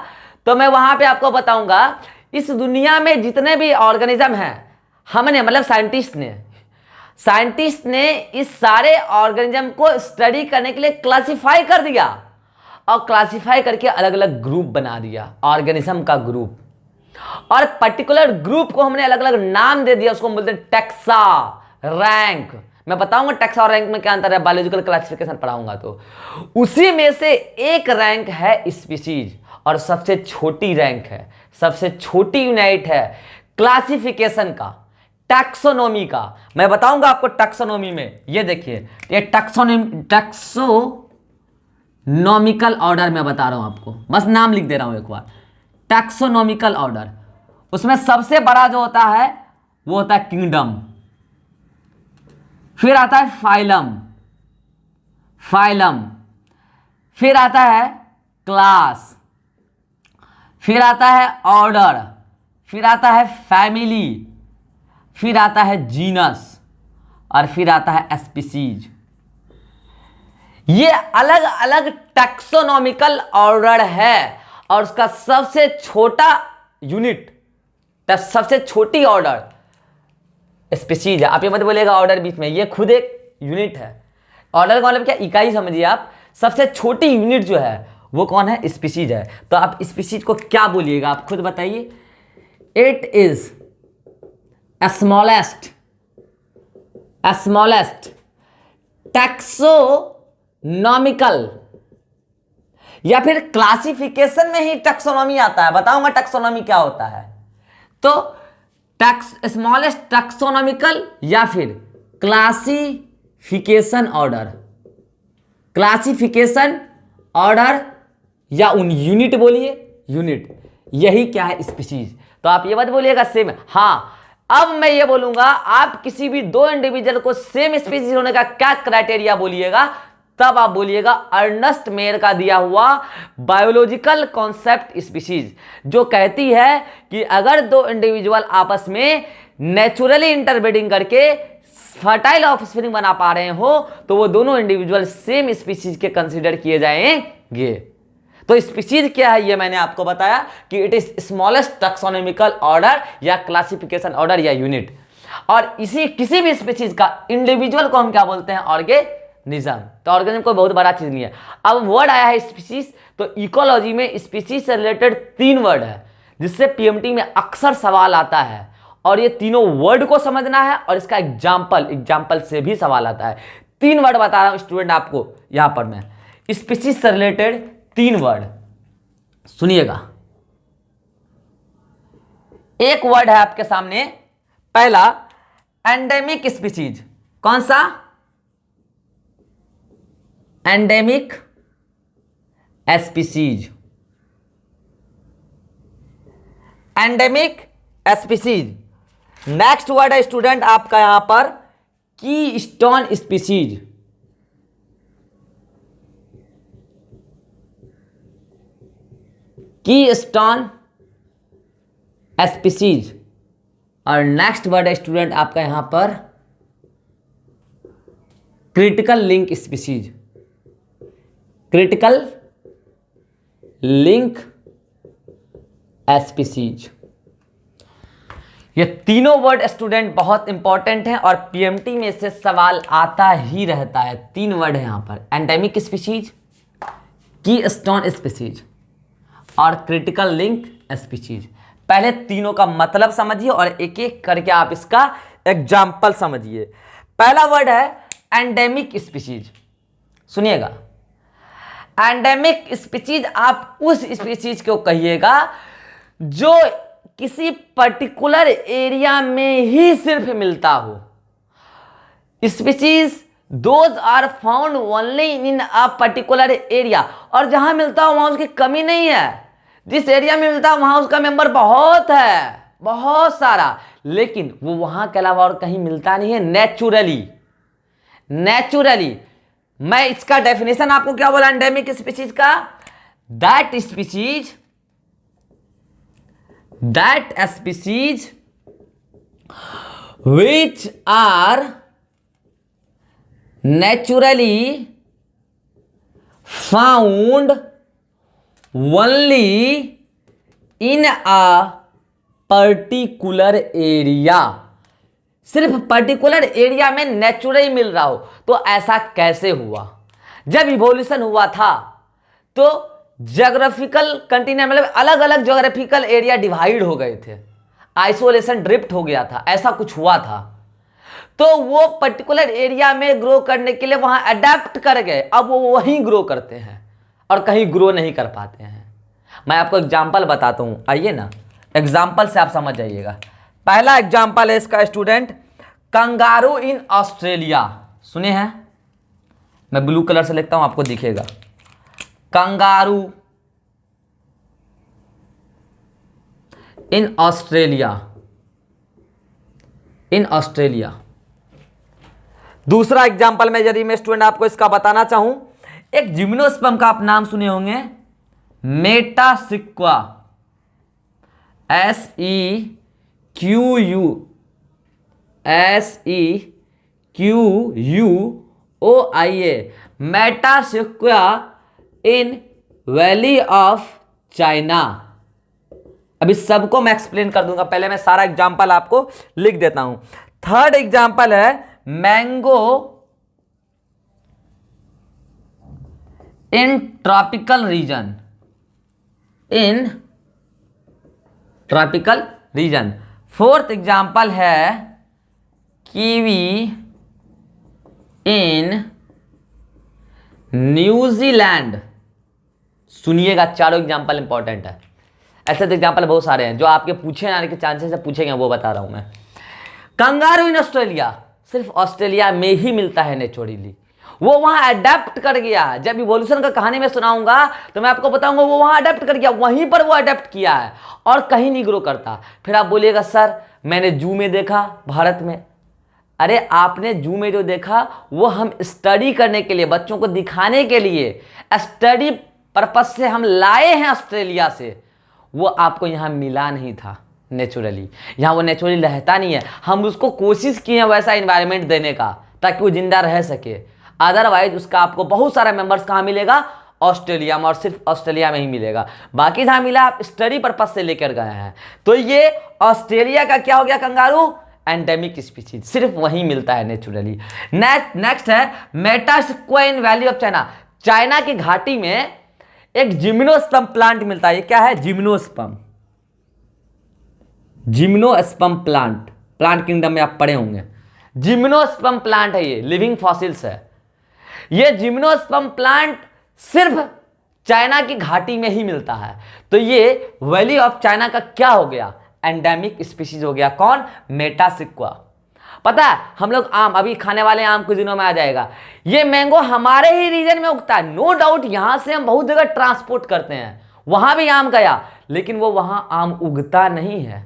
तो मैं वहां पे आपको बताऊंगा इस दुनिया में जितने भी ऑर्गेनिज्म हैं, हमने मतलब साइंटिस्ट ने साइंटिस्ट ने इस सारे ऑर्गेनिज्म को स्टडी करने के लिए क्लासिफाई कर दिया और क्लासिफाई करके अलग अलग ग्रुप बना दिया, ऑर्गेनिज्म का ग्रुप। और पर्टिकुलर ग्रुप को हमने अलग अलग नाम दे दिया, उसको हम बोलते हैं टैक्सा, रैंक। मैं बताऊंगा टैक्सा और रैंक में क्या अंतर है, बायोलॉजिकल क्लासिफिकेशन पढ़ाऊंगा तो। उसी में से एक रैंक है स्पीशीज और सबसे छोटी रैंक है, सबसे छोटी यूनिट है क्लासिफिकेशन का, टैक्सोनॉमी का। मैं बताऊंगा आपको टैक्सोनॉमी में, ये देखिए ये टैक्सोनॉमिकल ऑर्डर मैं बता रहा हूं आपको, बस नाम लिख दे रहा हूं एक बार। टैक्सोनॉमिकल ऑर्डर, उसमें सबसे बड़ा जो होता है वो होता है किंगडम, फिर आता है फाइलम, फिर आता है क्लास, फिर आता है ऑर्डर, फिर आता है फैमिली, फिर आता है जीनस और फिर आता है स्पीशीज। ये अलग अलग टैक्सोनॉमिकल ऑर्डर है और उसका सबसे छोटा यूनिट, सबसे छोटी ऑर्डर स्पीशीज है। आप ये मत बोलिएगा ऑर्डर बीच में, ये खुद एक यूनिट है। ऑर्डर का मतलब क्या, इकाई समझिए आप। सबसे छोटी यूनिट जो है वो कौन है, स्पीशीज है। तो आप स्पीशीज को क्या बोलिएगा, आप खुद बताइए। इट इज स्मॉलेस्ट टैक्सोनॉमिकल, या फिर क्लासिफिकेशन में ही टैक्सोनॉमी आता है। बताऊंगा टैक्सोनॉमी क्या होता है। तो स्मॉलेस्ट टैक्सोनॉमिकल या फिर क्लासिफिकेशन ऑर्डर या उन यूनिट बोलिए, यूनिट, यही क्या है, स्पीशीज। तो आप ये बात बोलिएगा सेम। हाँ, अब मैं ये बोलूंगा, आप किसी भी दो इंडिविजुअल को सेम स्पीशीज होने का क्या क्राइटेरिया बोलिएगा, तब आप बोलिएगा अर्नस्ट मेयर का दिया हुआ बायोलॉजिकल कॉन्सेप्ट स्पीशीज, जो कहती है कि अगर दो इंडिविजुअल आपस में नेचुरली इंटरब्रीडिंग करके फर्टाइल ऑफस्प्रिंग बना पा रहे हो तो वो दोनों इंडिविजुअल सेम स्पीशीज के कंसीडर किए जाएंगे। तो स्पीशीज क्या है ये मैंने आपको बताया कि it is smallest taxonomical order या क्लासिफिकेशन ऑर्डर या यूनिट। और इसी किसी भी स्पीशीज का इंडिविजुअल को हम क्या बोलते हैं, ऑर्गेनिज्म। तो ऑर्गेनिज्म कोई बहुत बड़ा चीज नहीं है। अब वर्ड आया है स्पीशीज, तो इकोलॉजी में स्पीशीज से रिलेटेड 3 वर्ड है जिससे पीएमटी में अक्सर सवाल आता है, और ये तीनों वर्ड को समझना है और इसका एग्जाम्पल से भी सवाल आता है। 3 वर्ड बता रहा हूं स्टूडेंट आपको यहां पर मैं, स्पीशीज से रिलेटेड 3 वर्ड सुनिएगा। एक वर्ड है आपके सामने, पहला एंडेमिक स्पीशीज। कौन सा, endemic species, endemic species. Next word है स्टूडेंट आपका यहां पर कीस्टोन स्पीशीज, कीस्टोन स्पीशीज। और नेक्स्ट वर्ड है स्टूडेंट आपका यहां पर critical link species, critical link species. ये तीनों वर्ड स्टूडेंट बहुत इंपॉर्टेंट हैं और पीएमटी में से सवाल आता ही रहता है। 3 वर्ड है यहां पर, एंडेमिक स्पीशीज, कीस्टोन स्पीशीज और क्रिटिकल लिंक स्पीशीज। पहले तीनों का मतलब समझिए और एक एक करके आप इसका एग्जाम्पल समझिए। पहला वर्ड है एंडेमिक स्पीशीज, सुनिएगा। एंडेमिक स्पीशीज आप उस स्पीशीज को कहिएगा जो किसी पर्टिकुलर एरिया में ही सिर्फ मिलता हो। Species those are found only in a particular area, और जहां मिलता हो वहां उसकी कमी नहीं है। जिस एरिया में मिलता है वहां उसका मेंबर बहुत है, बहुत सारा, लेकिन वो वहां के अलावा और कहीं मिलता नहीं है नेचुरली। मैं इसका डेफिनेशन आपको क्या बोला एंडेमिक स्पीशीज का, that species which are naturally found only in a particular area। सिर्फ पर्टिकुलर एरिया में नेचुरली मिल रहा हो। तो ऐसा कैसे हुआ? जब इवोल्यूशन हुआ था तो ज्योग्राफिकल कंटिनेंट मतलब अलग अलग ज्योग्राफिकल एरिया डिवाइड हो गए थे, आइसोलेशन ड्रिफ्ट हो गया था, ऐसा कुछ हुआ था। तो वो पर्टिकुलर एरिया में ग्रो करने के लिए वहां अडेप्ट कर गए, अब वो वहीं ग्रो करते हैं और कहीं ग्रो नहीं कर पाते हैं। मैं आपको एग्जाम्पल बताता हूं, आइए ना, एग्जाम्पल से आप समझ जाइएगा। पहला एग्जाम्पल है इसका स्टूडेंट, कंगारू इन ऑस्ट्रेलिया। सुने हैं? मैं ब्लू कलर से लिखता हूं, आपको दिखेगा। Kangaroo in Australia, in Australia. दूसरा एग्जाम्पल में यदि मैं स्टूडेंट आपको इसका बताना चाहूं, एक जिम्नोस्पर्म का आप नाम सुने होंगे, metasequoia, SEQUOIA, metasequoia in valley of China. अभी सबको मैं एक्सप्लेन कर दूंगा, पहले मैं सारा एग्जाम्पल आपको लिख देता हूं। थर्ड एग्जाम्पल है mango in tropical region, in tropical region. Fourth example है कीवी इन न्यूजीलैंड। सुनिएगा, चारों एग्जाम्पल इंपॉर्टेंट है। ऐसे तो एग्जाम्पल बहुत सारे हैं जो आपके पूछे आने के चांसेस है, पूछेंगे वो बता रहा हूं मैं। कंगारू इन ऑस्ट्रेलिया सिर्फ ऑस्ट्रेलिया में ही मिलता है नेचुरली, वो वहां अडेप्ट कर गया। जब इवोल्यूशन का कहानी में सुनाऊंगा तो मैं आपको बताऊंगा वो वहां अडेप्ट कर गया, वहीं पर वो अडेप्ट किया है और कहीं नहीं ग्रो करता। फिर आप बोलिएगा सर मैंने जू में देखा भारत में। अरे आपने जू में जो देखा वो हम स्टडी करने के लिए, बच्चों को दिखाने के लिए, स्टडी पर्पज से हम लाए हैं ऑस्ट्रेलिया से। वो आपको यहाँ मिला नहीं था नेचुरली, यहाँ वो नेचुरली रहता नहीं है। हम उसको कोशिश किए हैं वैसा इन्वायरमेंट देने का ताकि वो जिंदा रह सके, अदरवाइज उसका आपको बहुत सारा मेंबर्स कहाँ मिलेगा? ऑस्ट्रेलिया में, और सिर्फ ऑस्ट्रेलिया में ही मिलेगा। बाकी जहाँ मिला आप स्टडी पर्पज से लेकर गए हैं। तो ये ऑस्ट्रेलिया का क्या हो गया? कंगारू एंडेमिक स्पीशीज, सिर्फ वहीं मिलता है नेचुरली। नेक्स्ट है मेटासिक्वा in valley of China. China की घाटी में एक जिम्नोस्पर्म प्लांट मिलता है। ये क्या है? Gymnosperm, gymnosperm plant, plant kingdom में आप पढ़े होंगे। जिम्नोस्पर्म प्लांट है, ये लिविंग फॉसिल्स है। ये जिम्नोस्पर्म प्लांट सिर्फ चाइना की घाटी में ही मिलता है। तो ये वैली ऑफ चाइना का क्या हो गया? एंडेमिक स्पीशीज हो गया। कौन? मेटासिक्वा। पता है हम लोग आम अभी खाने वाले आम कुछ दिनों में आ जाएगा। ये मैंगो हमारे ही रीजन में उगता है, नो डाउट। यहां से हम बहुत जगह ट्रांसपोर्ट करते हैं, वहां भी आम गया, लेकिन वो वहां आम उगता नहीं है,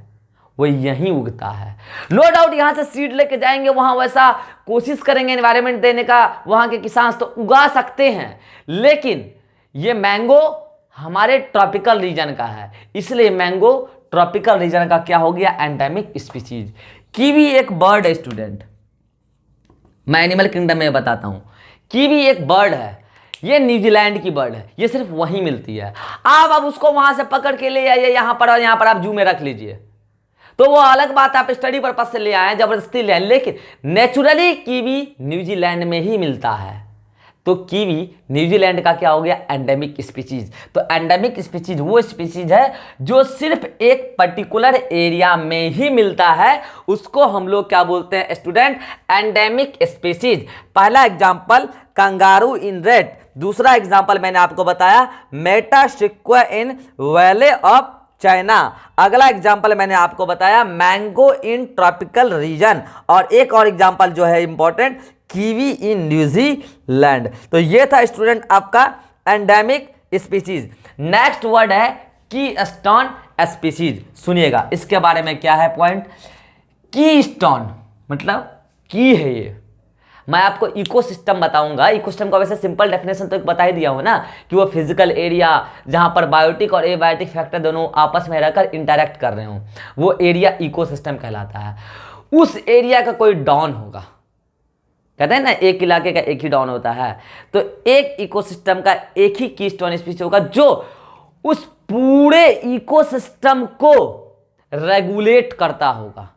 वो यहीं उगता है। नो डाउट यहां से सीड लेके जाएंगे, वहां वैसा कोशिश करेंगे एनवायरनमेंट देने का, वहां के किसान तो उगा सकते हैं, लेकिन ये मैंगो हमारे ट्रॉपिकल रीजन का है, इसलिए मैंगो ट्रॉपिकल रीजन का क्या हो गया? Endemic species. कीवी एक बर्ड है स्टूडेंट, मैं एनिमल किंगडम में बताता हूं। कीवी एक बर्ड है, ये न्यूजीलैंड की बर्ड है, ये सिर्फ वहीं मिलती है। आप अब उसको वहां से पकड़ के ले आइए यहां पर, और यहां पर आप जू में रख लीजिए, तो वो अलग बात, आप स्टडी पर्पज से ले आए, जबरदस्ती ले आए, लेकिन नेचुरली कीवी न्यूजीलैंड में ही मिलता है। तो कीवी न्यूजीलैंड का क्या हो गया? Endemic species. तो एंडेमिक स्पीशीज वो स्पीशीज है जो सिर्फ एक पर्टिकुलर एरिया में ही मिलता है, उसको हम लोग क्या बोलते हैं स्टूडेंट? Endemic species. पहला एग्जांपल कंगारू इन रेड, दूसरा एग्जांपल मैंने आपको बताया मेटासिक्वा इन वैली ऑफ चाइना, अगला एग्जांपल मैंने आपको बताया मैंगो इन ट्रॉपिकल रीजन, और एक और एग्जांपल जो है इंपॉर्टेंट, कीवी इन न्यूजीलैंड। तो ये था स्टूडेंट आपका एंडेमिक स्पीशीज। नेक्स्ट वर्ड है कीस्टोन स्पीशीज। सुनिएगा इसके बारे में क्या है पॉइंट। कीस्टोन मतलब की है ये। मैं आपको इकोसिस्टम बताऊंगा। इकोसिस्टम का वैसे सिंपल डेफिनेशन तो बता ही दिया हूं ना, कि वो फिजिकल एरिया जहां पर बायोटिक और एबायोटिक फैक्टर दोनों आपस में रहकर इंटरैक्ट कर रहे हों, वो एरिया इकोसिस्टम कहलाता है। उस एरिया का कोई डॉन होगा, कहते हैं ना एक इलाके का एक ही डॉन होता है, तो एक इकोसिस्टम का एक ही कीस्टोन स्पीशीज होगा जो उस पूरे इकोसिस्टम को रेगुलेट करता होगा।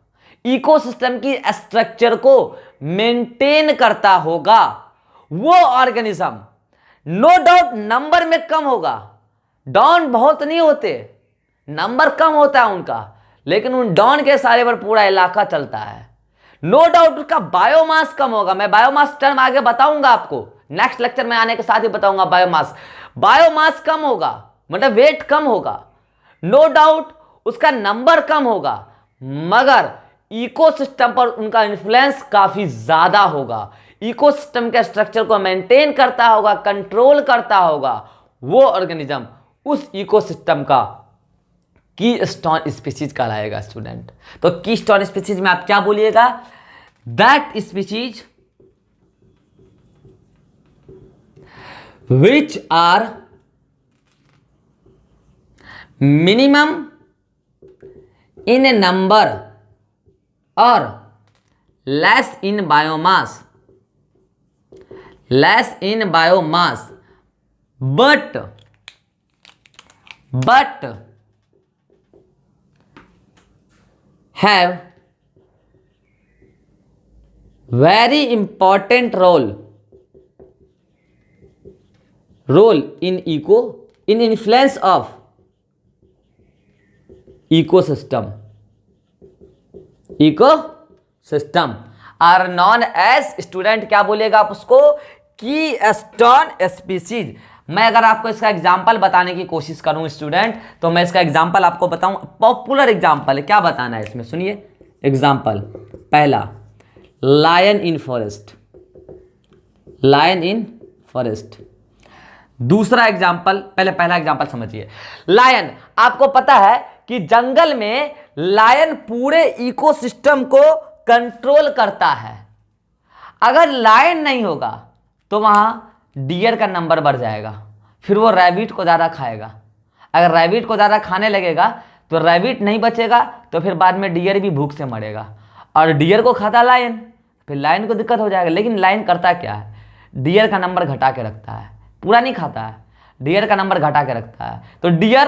इकोसिस्टम की स्ट्रक्चर को मेंटेन करता होगा, वो ऑर्गेनिज्म नो डाउट नंबर में कम होगा, डॉन बहुत नहीं होते, नंबर कम होता है उनका, लेकिन उन डॉन के सारे पर पूरा इलाका चलता है। नो डाउट उसका बायोमास कम होगा, मैं बायोमास टर्म आगे बताऊंगा आपको, नेक्स्ट लेक्चर में आने के साथ ही बताऊंगा बायोमास। बायोमास कम होगा मतलब वेट कम होगा, नो डाउट उसका नंबर कम होगा, मगर इकोसिस्टम पर उनका इन्फ्लुएंस काफी ज्यादा होगा, इकोसिस्टम के स्ट्रक्चर को मेंटेन करता होगा, कंट्रोल करता होगा, वो ऑर्गेनिज्म उस इकोसिस्टम का कीस्टोन स्पीशीज कहलाएगा स्टूडेंट। तो कीस्टोन स्पीशीज में आप क्या बोलिएगा, that species which are minimum in number or less in biomass but have very important role in influence of ecosystem are known as, student क्या बोलेगा आप उसको, कीस्टोन स्पीशीज। मैं अगर आपको इसका एग्जाम्पल बताने की कोशिश करूं स्टूडेंट, तो मैं इसका एग्जाम्पल आपको बताऊं, पॉपुलर एग्जाम्पल है, क्या बताना है इसमें सुनिए। एग्जाम्पल पहला, लायन इन फॉरेस्ट। दूसरा एग्जाम्पल, पहला एग्जाम्पल समझिए। लायन, आपको पता है कि जंगल में लायन पूरे इकोसिस्टम को कंट्रोल करता है। अगर लायन नहीं होगा तो वहां डियर का नंबर बढ़ जाएगा, फिर वो रैबिट को ज़्यादा खाएगा। अगर रैबिट को ज़्यादा खाने लगेगा तो रैबिट नहीं बचेगा, तो फिर बाद में डियर भी भूख से मरेगा, और डियर को खाता लायन, फिर लायन को दिक्कत हो जाएगा। लेकिन लायन करता क्या है, डियर का नंबर घटा के रखता है, पूरा नहीं खाता है, डियर का नंबर घटा के रखता है। तो डियर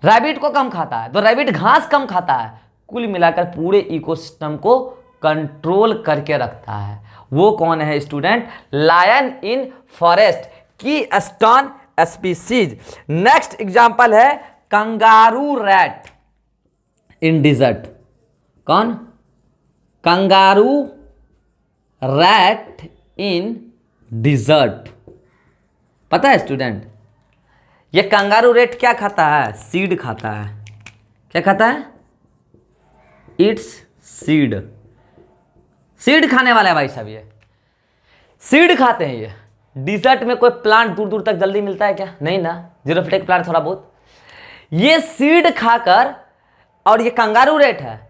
रैबिट को कम खाता है, तो रैबिट घास कम खाता है, कुल मिलाकर पूरे इकोसिस्टम को कंट्रोल करके रखता है। वो कौन है student, lion in forest, keystone species. Next example है कंगारू रैट इन डिजर्ट। कौन, कंगारू रैट इन डिजर्ट। पता है स्टूडेंट, ये कंगारू रैट क्या खाता है, सीड खाता है। क्या खाता है, इट्स सीड खाने वाला है भाई साहब, ये सीड खाते हैं। ये डिजर्ट में कोई प्लांट दूर दूर तक जल्दी मिलता है क्या, नहीं ना, जीरोफिटिक प्लांट थोड़ा बहुत। ये सीड खाकर, और ये कंगारू रैट है,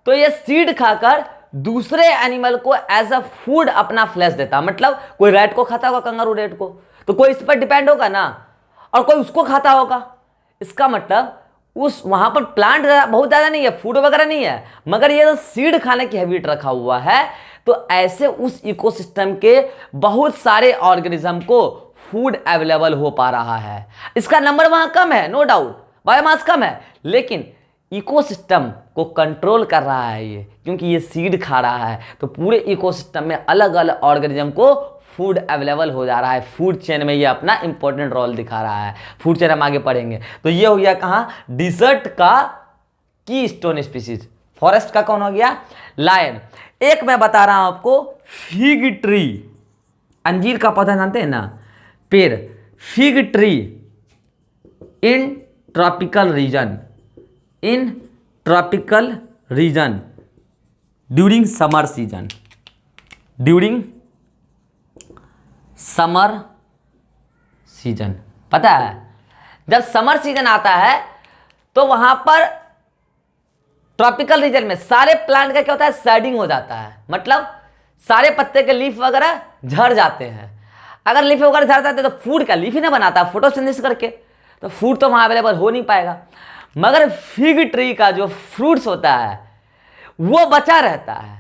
तो ये सीड खाकर दूसरे एनिमल को एज अ फूड अपना फ्लैश देता है। मतलब कोई रैट को खाता होगा, कंगारू रैट को, तो कोई इस पर डिपेंड होगा ना, और कोई उसको खाता होगा। इसका मतलब उस वहां पर प्लांट बहुत ज्यादा नहीं है, फूड वगैरह नहीं है, मगर ये सीड खाने की हैबिट रखा हुआ है। तो ऐसे उस इकोसिस्टम के बहुत सारे ऑर्गेनिज्म को फूड अवेलेबल हो पा रहा है। इसका नंबर वहां कम है, नो डाउट, बायोमास कम है, लेकिन इकोसिस्टम को कंट्रोल कर रहा है ये, क्योंकि ये सीड खा रहा है। तो पूरे इकोसिस्टम में अलग अलग ऑर्गेनिज्म को फूड अवेलेबल हो जा रहा है, फूड चेन में ये अपना इंपॉर्टेंट रोल दिखा रहा है। फूड चेन हम आगे पढ़ेंगे। तो ये हो गया कहाँ, डिजर्ट का कीस्टोन स्पीशीज। फॉरेस्ट का कौन हो गया, लायन। एक मैं बता रहा हूं आपको, फिग ट्री, अंजीर का पौधा जानते हैं ना, पेड़, fig tree in tropical region during summer season. पता है, जब समर सीजन आता है तो वहां पर ट्रॉपिकल रीजन में सारे प्लांट का क्या होता है, शेडिंग हो जाता है। मतलब सारे पत्ते के लीफ वगैरह झड़ जाते हैं। अगर लीफ वगैरह झड़ जाते हैं तो फूड का लीफ ही ना बनाता, फोटोसिंथेसिस करके, तो फूड तो वहां अवेलेबल हो नहीं पाएगा। मगर फिग ट्री का जो फ्रूट्स होता है वो बचा रहता है,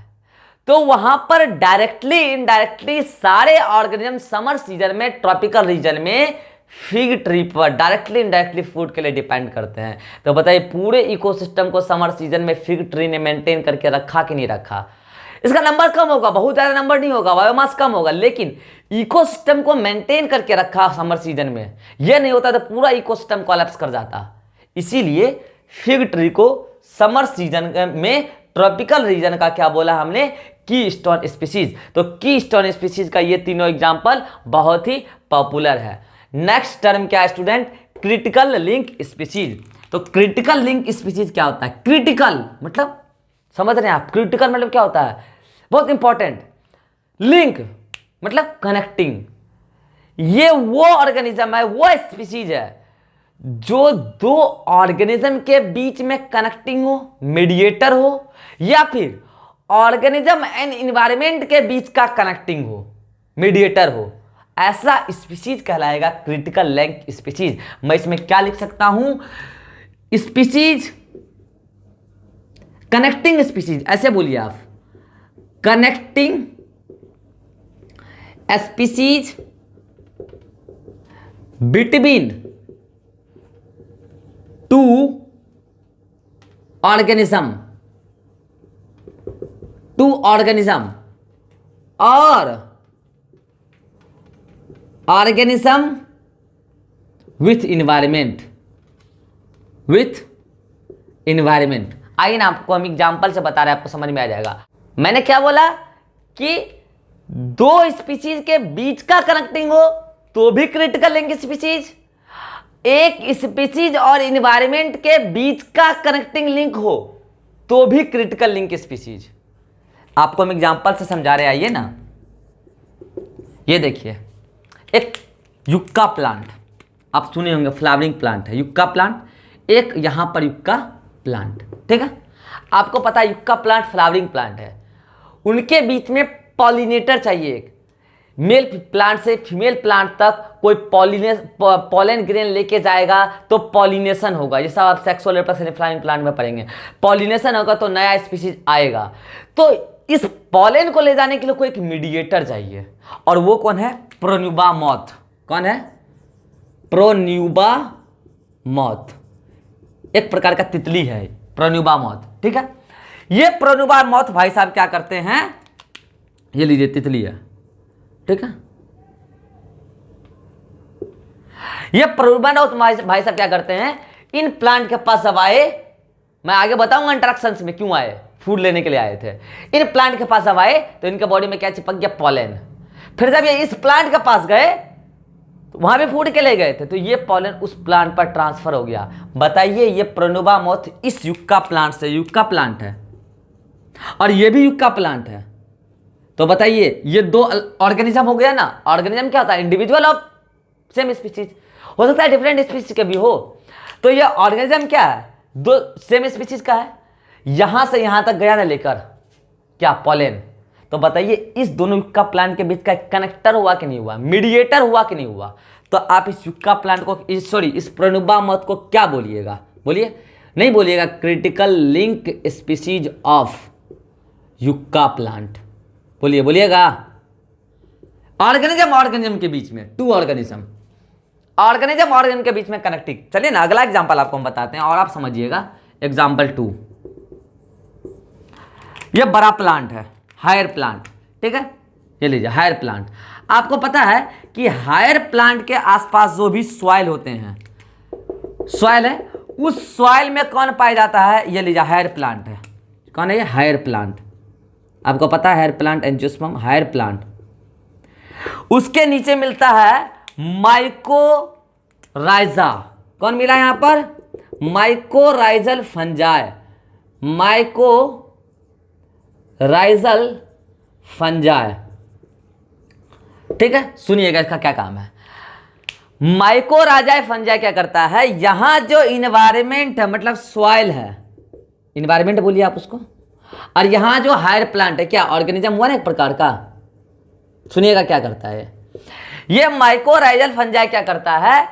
तो वहां पर डायरेक्टली इनडायरेक्टली सारे ऑर्गेनिज्म समर सीजन में ट्रॉपिकल रीजन में फिग ट्री पर डायरेक्टली इनडायरेक्टली फूड के लिए डिपेंड करते हैं। तो बताइए पूरे इकोसिस्टम को समर सीजन में फिग ट्री ने मेंटेन करके रखा कि नहीं रखा। इसका नंबर कम होगा, बहुत ज़्यादा नंबर नहीं होगा, बायोमास कम होगा, लेकिन इकोसिस्टम को मेंटेन करके रखा समर सीजन में। यह नहीं होता तो पूरा इकोसिस्टम कोलैप्स कर जाता। इसीलिए फिग ट्री को समर सीजन में ट्रॉपिकल रीजन का क्या बोला हमने, की स्टोन स्पीसीज। तो की स्टोन स्पीसीज का ये तीनों एग्जाम्पल बहुत ही पॉपुलर है। नेक्स्ट टर्म क्या है स्टूडेंट, क्रिटिकल लिंक स्पीसीज। तो क्रिटिकल लिंक स्पीसीज क्या होता है, क्रिटिकल मतलब समझ रहे हैं आप, क्रिटिकल मतलब क्या होता है, बहुत इंपॉर्टेंट, लिंक मतलब कनेक्टिंग। ये वो ऑर्गेनिज्म है, वो स्पीसीज है जो दो ऑर्गेनिज्म के बीच में कनेक्टिंग हो, मीडिएटर हो, या फिर ऑर्गेनिज्म एंड इन्वायरमेंट के बीच का कनेक्टिंग हो, मीडिएटर हो, ऐसा स्पीसीज कहलाएगा क्रिटिकल लिंक स्पीसीज। मैं इसमें क्या लिख सकता हूं, स्पीसीज कनेक्टिंग स्पीसीज, ऐसे बोलिए आप, connecting species between two organism, और ऑर्गेनिज्म विथ इन्वायरमेंट। आइए ना आपको हम एग्जाम्पल से बता रहे हैं, आपको समझ में आ जाएगा। मैंने क्या बोला कि दो स्पीसीज के बीच का कनेक्टिंग हो तो भी क्रिटिकल लिंक स्पीसीज, एक स्पीसीज और इन्वायरमेंट के बीच का कनेक्टिंग लिंक हो तो भी क्रिटिकल लिंक स्पीसीज। आपको हम एग्जांपल से समझा रहे, आइए ना। ये देखिए एक युक्का प्लांट, आप सुने होंगे, फ्लावरिंग प्लांट है युक्का प्लांट, एक यहां पर युक्का प्लांट, ठीक है। आपको पता है युक्का प्लांट फ्लावरिंग प्लांट है, उनके बीच में पॉलिनेटर चाहिए, एक मेल प्लांट से फीमेल प्लांट तक कोई पॉलन ग्रेन लेके जाएगा तो पॉलिनेशन होगा। ये सब आप सेक्सुअल रिप्रोडक्शन फ्लावरिंग प्लांट में पढ़ेंगे। पॉलिनेशन होगा तो नया स्पीसीज आएगा। तो इस पॉलन को ले जाने के लिए कोई एक मीडिएटर चाहिए, और वो कौन है, प्रोन्यूबा मॉथ। कौन है, प्रोन्यूबा मॉथ, एक प्रकार का तितली है प्रोन्यूबा मॉथ, ठीक है। ये प्रोन्यूबा मॉथ भाई साहब क्या करते हैं, ये लीजिए तितली है, ठीक है। ये प्रोन्यूबा मॉथ भाई साहब क्या करते हैं, इन प्लांट के पास जब आए, मैं आगे बताऊंगा इंटरेक्शंस में क्यों आए, फूड लेने के लिए आए थे। इन प्लांट के पास जब आए तो इनके बॉडी में क्या चिपक गया, पॉलन। फिर जब ये इस प्लांट के पास गए तो वहां भी फूड के ले गए थे, तो ये पॉलन उस प्लांट पर ट्रांसफर हो गया। बताइए ये प्रोन्यूबा मॉथ इस युक्का प्लांट से, युक्का प्लांट है और ये भी युक्का प्लांट है, तो बताइए ये दो ऑर्गेनिज्म हो गया ना। ऑर्गेनिज्म क्या होता है, इंडिविजुअल ऑफ सेम स्पीसीज, हो सकता है डिफरेंट स्पीसीज के भी हो। तो ये ऑर्गेनिज्म क्या है, दो सेम स्पीसीज का है, यहां से यहां तक गया ना लेकर, क्या, पॉलन। तो बताइए इस दोनों युक्का प्लांट के बीच का कनेक्टर हुआ कि नहीं हुआ, मीडिएटर हुआ कि नहीं हुआ। तो आप इस युक्का प्लांट को, इस प्रोन्यूबा मॉथ को क्या बोलिएगा, बोलिए, नहीं बोलिएगा, critical link species of yucca plant, बोलिए, बोलिएगा। ऑर्गेनिज्म के बीच में, टू ऑर्गेनिज्म के बीच में कनेक्टिंग। चलिए ना अगला एग्जांपल आपको हम बताते हैं और आप समझिएगा। एग्जांपल 2, ये बड़ा प्लांट है, हायर प्लांट, ठीक है। ये लीजिए हायर प्लांट। आपको पता है कि हायर प्लांट के आसपास जो भी सॉइल होते हैं, सॉइल है, उस सॉइल में कौन पाया जाता है, ये लीजिए हायर प्लांट है। कौन है ये, हायर प्लांट। आपको पता है higher plant, angiosperm, higher plant. उसके नीचे मिलता है माइकोराइजा। कौन मिला यहां पर, माइकोराइजल फंजाई, माइकोराइजल फंजाई, ठीक है। सुनिएगा इसका क्या काम है। माइकोराइजल फंजाई क्या करता है, यहां जो इन्वायरमेंट है, मतलब सॉइल है, इन्वायरमेंट बोलिए आप उसको, और यहां जो हायर प्लांट है, क्या ऑर्गेनिज्म हुआ ना एक प्रकार का। सुनिएगा क्या करता है ये माइकोराइजल फंजाई, क्या करता है,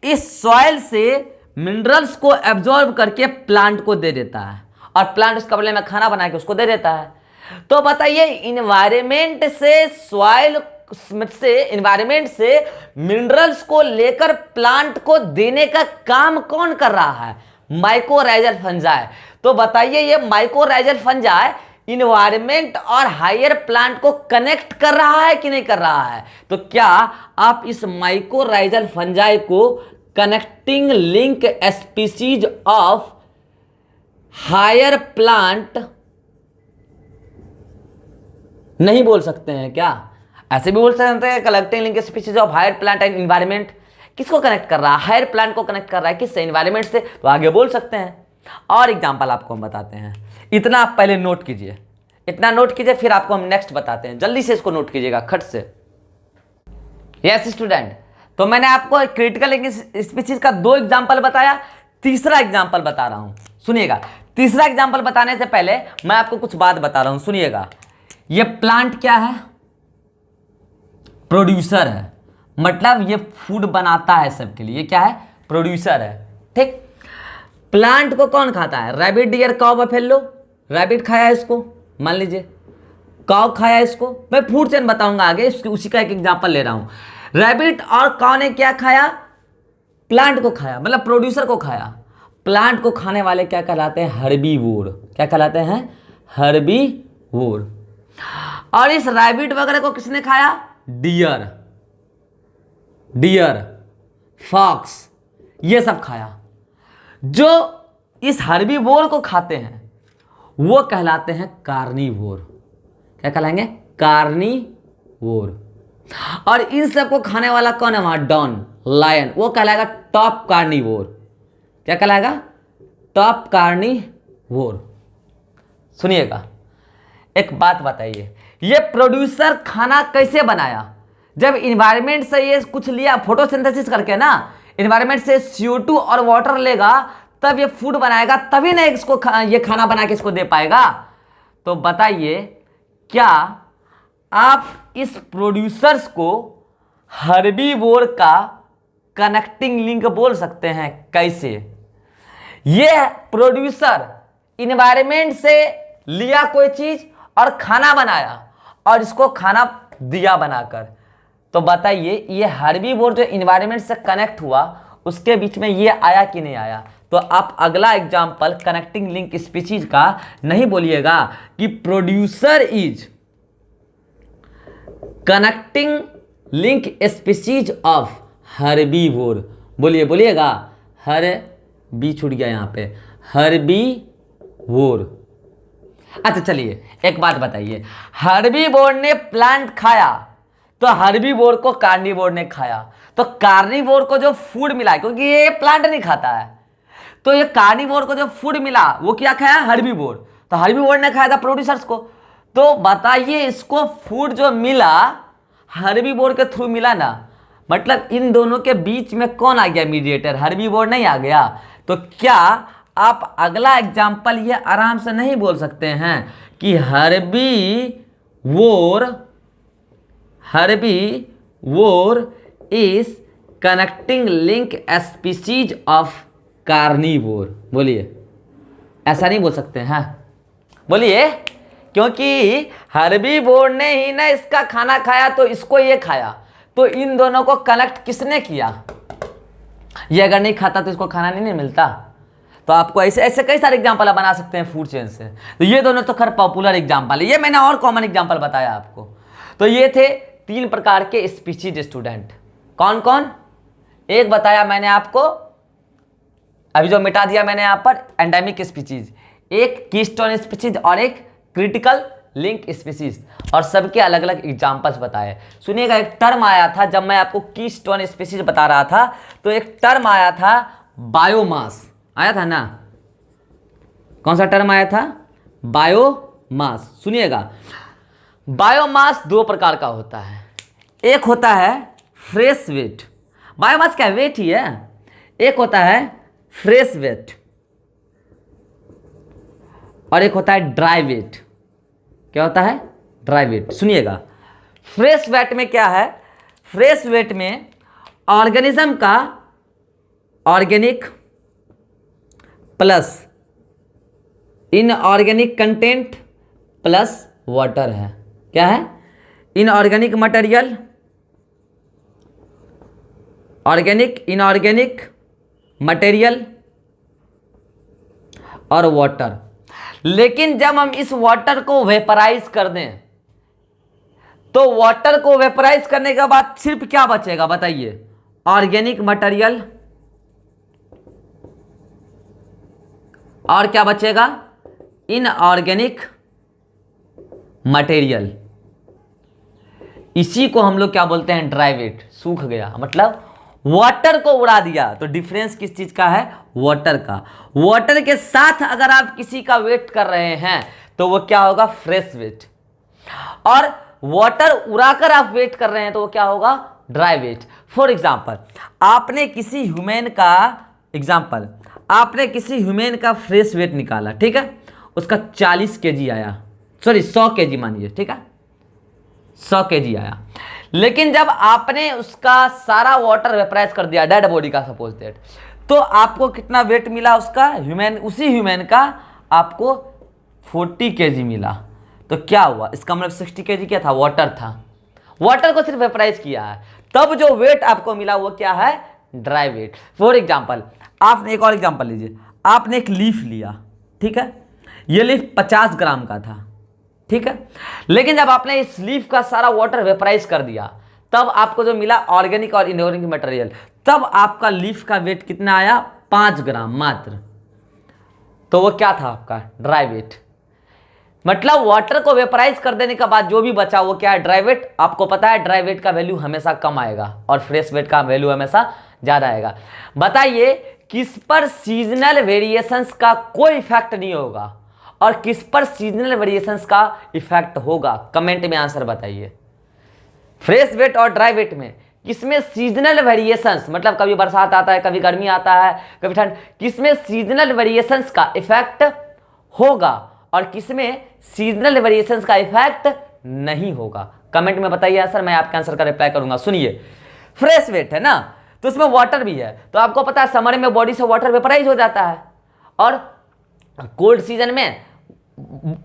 इस सॉइल से मिनरल्स को एब्जॉर्ब करके प्लांट को दे देता है, और प्लांट उसका बदले में खाना बना के उसको दे देता है। तो बताइए इन्वायरमेंट से सॉइल से इन्वायरमेंट से मिनरल्स को लेकर प्लांट को देने का काम कौन कर रहा है? Mycorrhizal fungi. तो बताइए ये माइकोराइजल फंजाई इन्वायरमेंट और हायर प्लांट को कनेक्ट कर रहा है कि नहीं कर रहा है? तो क्या आप इस माइकोराइजल फंजाई को connecting link species of higher plant नहीं बोल सकते हैं क्या? ऐसे भी बोल सकते हैं connecting link species of higher plant and environment. किसको कनेक्ट कर रहा है? हायर प्लांट को कनेक्ट कर रहा है। किससे? इन्वायरमेंट से। तो आगे बोल सकते हैं। और एग्जांपल आपको हम बताते हैं। इतना आप पहले नोट कीजिए, इतना नोट कीजिए, फिर आपको हम नेक्स्ट बताते हैं। जल्दी से इसको नोट कीजिएगा खट से। यस स्टूडेंट, तो मैंने आपको क्रिटिकल लिंक स्पीसीज का 2 एग्जांपल बताया, तीसरा एग्जांपल बता रहा हूं, सुनिएगा। तीसरा एग्जांपल बताने से पहले मैं आपको कुछ बात बता रहा हूं, सुनिएगा। ये प्लांट क्या है? प्रोड्यूसर है, मतलब ये फूड बनाता है सबके लिए। ये क्या है? प्रोड्यूसर है, ठीक। प्लांट को कौन खाता है? रैबिट, डियर, काऊ, बफेलो। रैबिट खाया इसको, मान लीजिए, काऊ खाया इसको। मैं फूड चेन बताऊंगा आगे, उसी का एक एग्जांपल ले रहा हूं। रैबिट और काऊ ने क्या खाया? प्लांट को खाया, मतलब प्रोड्यूसर को खाया। प्लांट को खाने वाले क्या कहलाते हैं? हर्बीवोर। क्या कहलाते हैं? हर्बीवोर। और इस रैबिट वगैरह को किसने खाया? डियर, डियर, फॉक्स, ये सब खाया। जो इस हर्बीवोर को खाते हैं वो कहलाते हैं कार्निवोर। क्या कहलाएंगे? कार्निवोर। और इन सबको खाने वाला कौन है वहां? डॉन, लायन, वो कहलाएगा टॉप कार्निवोर। क्या कहलाएगा? Top carnivore. सुनिएगा, एक बात बताइए, ये प्रोड्यूसर खाना कैसे बनाया? जब इन्वायरमेंट से ये कुछ लिया फोटोसिंथेसिस करके ना, इन्वायरमेंट से CO2 और वाटर लेगा, तब ये फूड बनाएगा, तभी ना इसको ये खाना बना के इसको दे पाएगा। तो बताइए, क्या आप इस प्रोड्यूसर्स को हर्बीवोर का कनेक्टिंग लिंक बोल सकते हैं? कैसे? ये प्रोड्यूसर इन्वायरमेंट से लिया कोई चीज और खाना बनाया और इसको खाना दिया बनाकर। तो बताइए, ये हर्बीवोर जो इन्वायरमेंट से कनेक्ट हुआ, उसके बीच में ये आया कि नहीं आया? तो आप अगला एग्जांपल कनेक्टिंग लिंक स्पीसीज का नहीं बोलिएगा कि producer is connecting link species of herbivore. बोलिए, बोलिएगा। बी छूट गया यहाँ पे, हर्बीवोर। अच्छा चलिए एक बात बताइए, हर्बीवोर ने प्लांट खाया तो हर्बीवोर को कार्निवोर ने खाया। तो कार्निवोर को जो फूड मिला, क्योंकि ये प्लांट नहीं खाता है, तो ये कार्निवोर को जो फूड मिला वो क्या खाया? हर्बीवोर। तो हर्बीवोर ने खाया था प्रोड्यूसर्स को। तो बताइए, इसको फूड जो मिला हर्बीवोर के थ्रू मिला ना, मतलब इन दोनों के बीच में कौन आ गया मीडिएटर? हर्बीवोर नहीं आ गया। तो क्या आप अगला एग्जाम्पल ये आराम से नहीं बोल सकते हैं कि herbivore is connecting link species of carnivore? बोलिए, ऐसा नहीं बोल सकते हैं? बोलिए, क्योंकि हर्बीवोर ने ही ना इसका खाना खाया तो इसको ये खाया, तो इन दोनों को कनेक्ट किसने किया? ये अगर नहीं खाता तो इसको खाना नहीं मिलता। तो आपको ऐसे ऐसे कई सारे एग्जाम्पल आप बना सकते हैं फूड चेन से। तो ये दोनों तो खैर पॉपुलर एग्जाम्पल है, ये मैंने और कॉमन एग्जाम्पल बताया आपको। तो ये थे 3 प्रकार के स्पीशीज स्टूडेंट। कौन कौन? एक बताया मैंने आपको, अभी जो मिटा दिया मैंने यहाँ पर, एंडेमिक स्पीशीज, एक कीस्टोन स्पीशीज और एक क्रिटिकल लिंक स्पीशीज, और सबके अलग अलग एग्जाम्पल्स बताए। सुनिएगा, एक टर्म आया था जब मैं आपको कीस्टोन स्पीशीज बता रहा था, तो एक टर्म आया था बायोमास, आया था ना? कौन सा टर्म आया था? बायोमास। सुनिएगा, बायोमास 2 प्रकार का होता है। एक होता है फ्रेश वेट, बायोमास क्या वेट ही है। एक होता है फ्रेश वेट और एक होता है ड्राई वेट। क्या होता है? Dry weight. सुनिएगा, फ्रेश वेट में क्या है? फ्रेश वेट में ऑर्गेनिज्म का organic plus inorganic content plus water है। क्या है? Inorganic material, organic, inorganic material और वाटर। लेकिन जब हम इस वाटर को वेपराइज कर दें तो वाटर को वेपराइज करने के बाद सिर्फ क्या बचेगा बताइए? ऑर्गेनिक मटेरियल और क्या बचेगा? Inorganic material. इसी को हम लोग क्या बोलते हैं? Dry weight. सूख गया मतलब वाटर को उड़ा दिया। तो डिफरेंस किस चीज का है? वाटर का। वाटर के साथ अगर आप किसी का वेट कर रहे हैं तो वो क्या होगा? Fresh wait. और वाटर उड़ाकर आप वेट कर रहे हैं तो वो क्या होगा? Dry wait. फॉर एग्जाम्पल आपने किसी ह्यूमन का फ्रेश वेट निकाला, ठीक है? उसका 40 केजी आया, सॉरी 100 केजी मानिए, ठीक है? 100 केजी आया। लेकिन जब आपने उसका सारा वाटर वेपराइज कर दिया डेड बॉडी का, सपोज दैट, तो आपको कितना वेट मिला उसका? उसी ह्यूमन का आपको 40 केजी मिला। तो क्या हुआ? इसका मतलब 60 केजी क्या था? वाटर था। वाटर को सिर्फ वेपराइज किया है, तब जो वेट आपको मिला वो क्या है? Dry wait. फॉर एग्जाम्पल आपने एक और एग्जाम्पल लीजिए। आपने एक लीफ लिया, ठीक है? ये लीफ 50 ग्राम का था, ठीक है? लेकिन जब आपने इस लीफ का सारा वाटर वेपराइज कर दिया तब आपको जो मिला ऑर्गेनिक और इनऑर्गेनिक मटेरियल, तब आपका लीफ का वेट कितना आया? 5 ग्राम मात्र। तो वो क्या था? आपका ड्राई वेट। मतलब वाटर को वेपराइज कर देने के बाद जो भी बचा वो क्या है? Dry weight. आपको पता है ड्राई वेट का वैल्यू हमेशा कम आएगा और फ्रेश वेट का वैल्यू हमेशा ज्यादा आएगा। बताइए किस पर सीजनल वेरिएशंस का कोई इफेक्ट नहीं होगा और किस पर सीजनल वेरिएशंस का इफेक्ट होगा? कमेंट में आंसर बताइए। फ्रेश वेट और ड्राई वेट में किसमें सीजनल वेरिएशंस, मतलब कभी बरसात आता है, कभी गर्मी आता है, कभी ठंड, किसमें सीजनल वेरिएशंस का इफेक्ट होगा और किसमें सीजनल वेरिएशंस का इफेक्ट नहीं होगा? कमेंट में बताइए आंसर, मैं आपके आंसर का रिप्लाई करूंगा। सुनिए, फ्रेश वेट है ना, तो उसमें वाटर भी है। तो आपको पता है समर में बॉडी से वाटर वेपराइज हो जाता है और कोल्ड सीजन में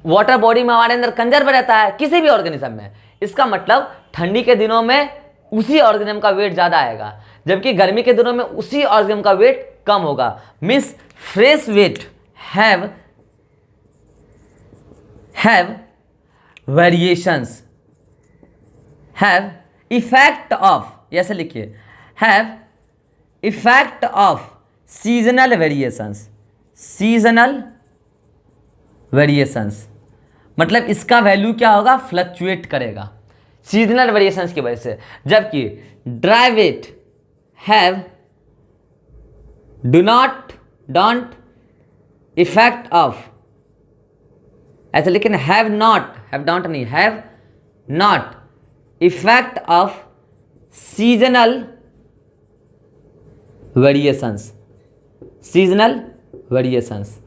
वाटर बॉडी में हमारे अंदर कंजर्व रहता है किसी भी ऑर्गेनिज्म में। इसका मतलब ठंडी के दिनों में उसी ऑर्गेनिज्म का वेट ज्यादा आएगा, जबकि गर्मी के दिनों में उसी ऑर्गेनिज्म का वेट कम होगा। Means fresh weight have variations, have effect of, ऐसे लिखिए, have effect of seasonal variations. Seasonal variations मतलब इसका वैल्यू क्या होगा? फ्लक्चुएट करेगा सीजनल वेरिएशंस की वजह से। जबकि dry weight have don't effect of, ऐसे लेकिन हैव डोंट नहीं, have not effect of seasonal variations. Seasonal variations.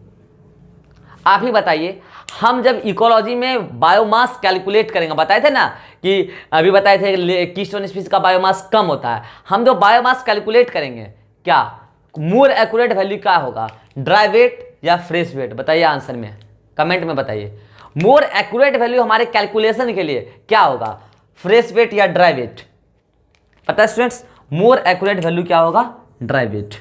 आप ही बताइए, हम जब इकोलॉजी में बायोमास कैलकुलेट करेंगे, बताए थे ना कि अभी बताए थे कीस्टोन स्पीशीज का बायोमास कम होता है। हम जो बायोमास कैलकुलेट करेंगे, क्या मोर एक्यूरेट वैल्यू क्या होगा? ड्राई वेट या फ्रेश वेट? बताइए आंसर में, कमेंट में बताइए। मोर एक्यूरेट वैल्यू हमारे कैलकुलेशन के लिए क्या होगा? फ्रेश वेट या ड्राई वेट? पता है स्टूडेंट्स, मोर एक्यूरेट वैल्यू क्या होगा? Dry weight.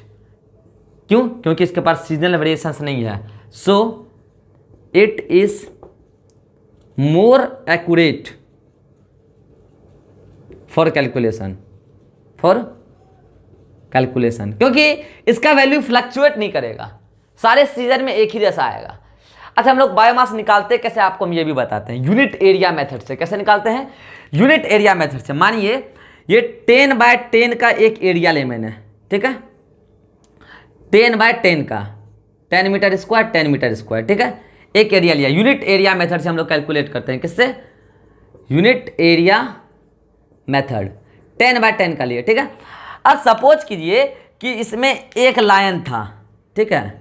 क्यों? क्योंकि इसके पास सीजनल वेरिएशंस नहीं है। So it is more accurate for calculation, क्योंकि इसका वैल्यू फ्लक्चुएट नहीं करेगा, सारे सीजन में एक ही जैसा आएगा। अच्छा, हम लोग बायोमास निकालते हैं कैसे, आपको हम ये भी बताते हैं। यूनिट एरिया मेथड से। कैसे निकालते हैं? यूनिट एरिया मेथड से। मानिए ये 10x10 का एक एरिया ले मैंने, ठीक है? 10x10 का 10 मीटर स्क्वायर 10 मीटर स्क्वायर, ठीक है? एक एरिया लिया। यूनिट एरिया मेथड से हम लोग कैलकुलेट करते हैं। किससे? यूनिट एरिया मेथड 10x10 का लिए, ठीक है? अब सपोज कीजिए कि इसमें एक लायन था, ठीक है?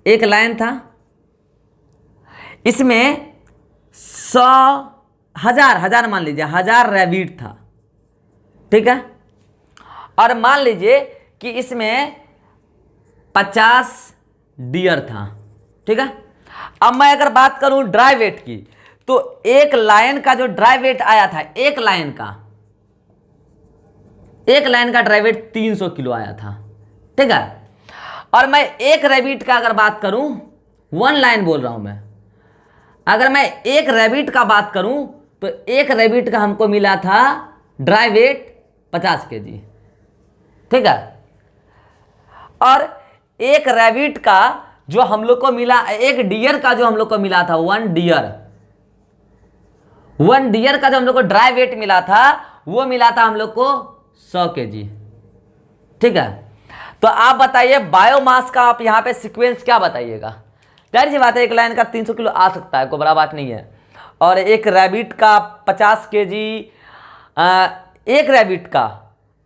एक लायन था, इसमें 100,000 मान लीजिए 1000 रैबिट था, ठीक है? और मान लीजिए कि इसमें 50 डियर था, ठीक है? अब मैं अगर बात करूं ड्राई वेट की, तो एक लायन का जो ड्राई वेट आया था, एक लायन का ड्राई वेट 300 किलो आया था, ठीक है। और मैं एक रैबिट का अगर बात करूं, वन लायन बोल रहा हूं मैं, अगर मैं एक रैबिट का बात करूं तो एक रैबिट का हमको मिला था ड्राई वेट 50 केजी, ठीक है। और एक रैबिट का जो हम लोग को मिला, एक डियर का जो हम लोग को मिला था, वन डियर का जो हम लोग को ड्राई वेट मिला था, वो मिला था हम लोग को 100 केजी, ठीक है। तो आप बताइए बायोमास का आप यहां पे सीक्वेंस क्या बताइएगा? जाहिर सी बात है एक लायन का 300 किलो आ सकता है, कोई बड़ा बात नहीं है। और एक रैबिट का 50 केजी, एक रैबिट का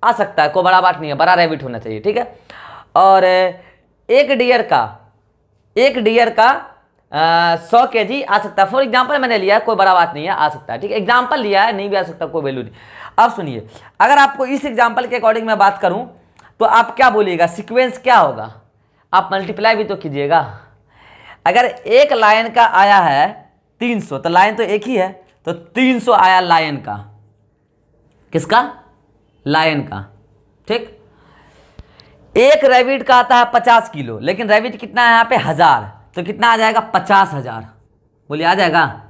आ सकता है, कोई बड़ा बात नहीं है, बड़ा रैबिट होना चाहिए, ठीक है। और एक डियर का 100 केजी आ सकता है। फॉर एग्जांपल मैंने लिया है, कोई बड़ा बात नहीं है, आ सकता है, ठीक है। एग्जांपल लिया है, नहीं भी आ सकता, कोई वैल्यू नहीं। अब सुनिए, अगर आपको इस एग्जांपल के अकॉर्डिंग मैं बात करूं तो आप क्या बोलिएगा, सीक्वेंस क्या होगा? आप मल्टीप्लाई भी तो कीजिएगा। अगर एक लायन का आया है 300, तो लायन तो एक ही है, तो 300 आया लायन का, किसका? लायन का, ठीक। एक रैबिट का आता है 50 किलो, लेकिन रैबिट कितना है यहाँ पे? 1000, तो कितना आ जाएगा? 50,000। बोलिए, आ जाएगा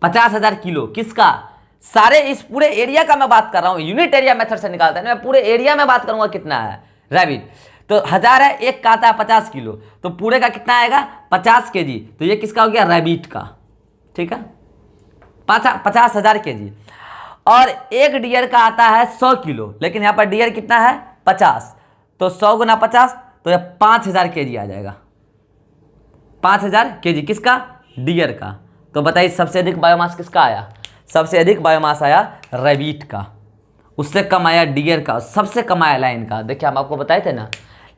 50,000 किलो। किसका? सारे इस पूरे एरिया का मैं बात कर रहा हूं, यूनिट एरिया मेथड से निकालता है, मैं पूरे एरिया में बात करूंगा कितना है रैबिट। तो 1000 है, एक का आता है 50 किलो, तो पूरे का कितना आएगा? 50 केजी। तो ये किसका हो गया? रैबिट का, ठीक है, 50,000 केजी। और एक डियर का आता है 100 किलो, लेकिन यहाँ पर डियर कितना है? 50, तो 100 गुना 50, तो ये 5,000 केजी आ जाएगा। 5,000 केजी किसका? डियर का। तो बताइए सबसे अधिक बायोमास किसका आया? सबसे अधिक बायोमास आया रैबिट का, उससे कम आया डियर का, सबसे कम आया लायन का। देखिए हम आपको बताए थे ना,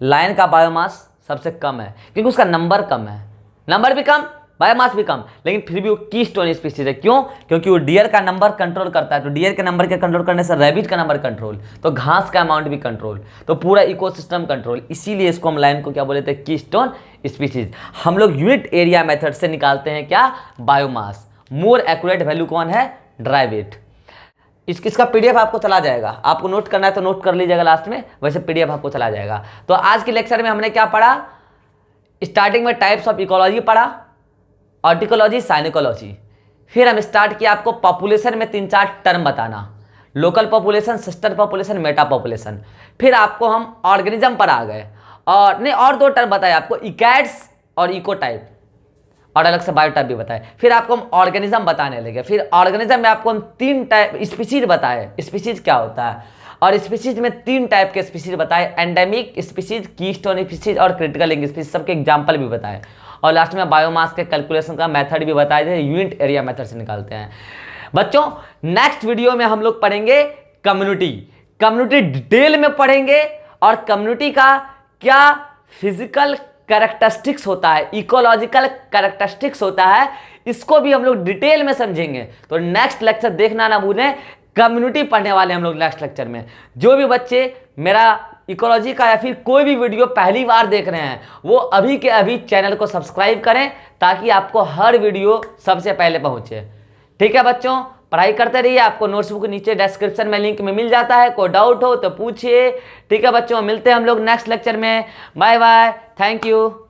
लायन का बायोमास सबसे कम है क्योंकि उसका नंबर कम है, नंबर भी कम, बायोमास भी कम, लेकिन फिर भी वो कीस्टोन स्पीशीज है। क्यों? क्योंकि वो डियर का नंबर कंट्रोल करता है, तो डियर के नंबर के कंट्रोल करने से रैबिट का नंबर कंट्रोल, तो घास का अमाउंट भी कंट्रोल, तो पूरा इकोसिस्टम कंट्रोल। इसीलिए इसको हम लायन को क्या बोले थे? Keystone species. हम लोग यूनिट एरिया मेथड से निकालते हैं क्या? बायोमास। मोर एक्यूरेट वैल्यू कौन है? Dry wait. इसका पीडीएफ आपको चला जाएगा, आपको नोट करना है तो नोट कर लीजिएगा लास्ट में, वैसे पीडीएफ आपको चला जाएगा। तो आज के लेक्चर में हमने क्या पढ़ा? स्टार्टिंग में टाइप्स ऑफ इकोलॉजी पढ़ा, ऑर्टिकोलॉजी, साइनिकोलॉजी। फिर हम स्टार्ट किया आपको पॉपुलेशन में 3-4 टर्म बताना, local population, sister population, Meta population. फिर आपको हम ऑर्गेनिज्म पर आ गए, और नहीं, और 2 टर्म बताए आपको, इकैट्स और इकोटाइप, और अलग से बायोटाइप भी बताए। फिर आपको हम ऑर्गेनिज्म बताने लगे। फिर ऑर्गेनिज्म में आपको हम 3 टाइप स्पीशीज बताए, स्पीशीज क्या होता है, और स्पीशीज में 3 टाइप के स्पीशीज बताए, एंडेमिक स्पीशीज, कीस्टोन स्पीशीज और क्रिटिकल स्पीशीज, सबके एग्जाम्पल भी बताए। और लास्ट में बायोमास के कैलकुलेशन का मेथड भी बताए थे, यूनिट एरिया मेथड से निकालते हैं। बच्चों नेक्स्ट वीडियो में हम लोग पढ़ेंगे कम्युनिटी डिटेल में पढ़ेंगे, और कम्युनिटी का क्या फिजिकल कैरेक्टरिस्टिक्स होता है, इकोलॉजिकल कैरेक्टरिस्टिक्स होता है, इसको भी हम लोग डिटेल में समझेंगे। तो नेक्स्ट लेक्चर देखना ना भूलें, कम्युनिटी पढ़ने वाले हम लोग नेक्स्ट लेक्चर में। जो भी बच्चे मेरा इकोलॉजी का या फिर कोई भी वीडियो पहली बार देख रहे हैं, वो अभी के अभी चैनल को सब्सक्राइब करें, ताकि आपको हर वीडियो सबसे पहले पहुंचे। ठीक है बच्चों, पढ़ाई करते रहिए। आपको नोट्सबुक नीचे डिस्क्रिप्शन में लिंक में मिल जाता है, कोई डाउट हो तो पूछिए। ठीक है बच्चों, मिलते हैं हम लोग नेक्स्ट लेक्चर में। Bye bye, thank you.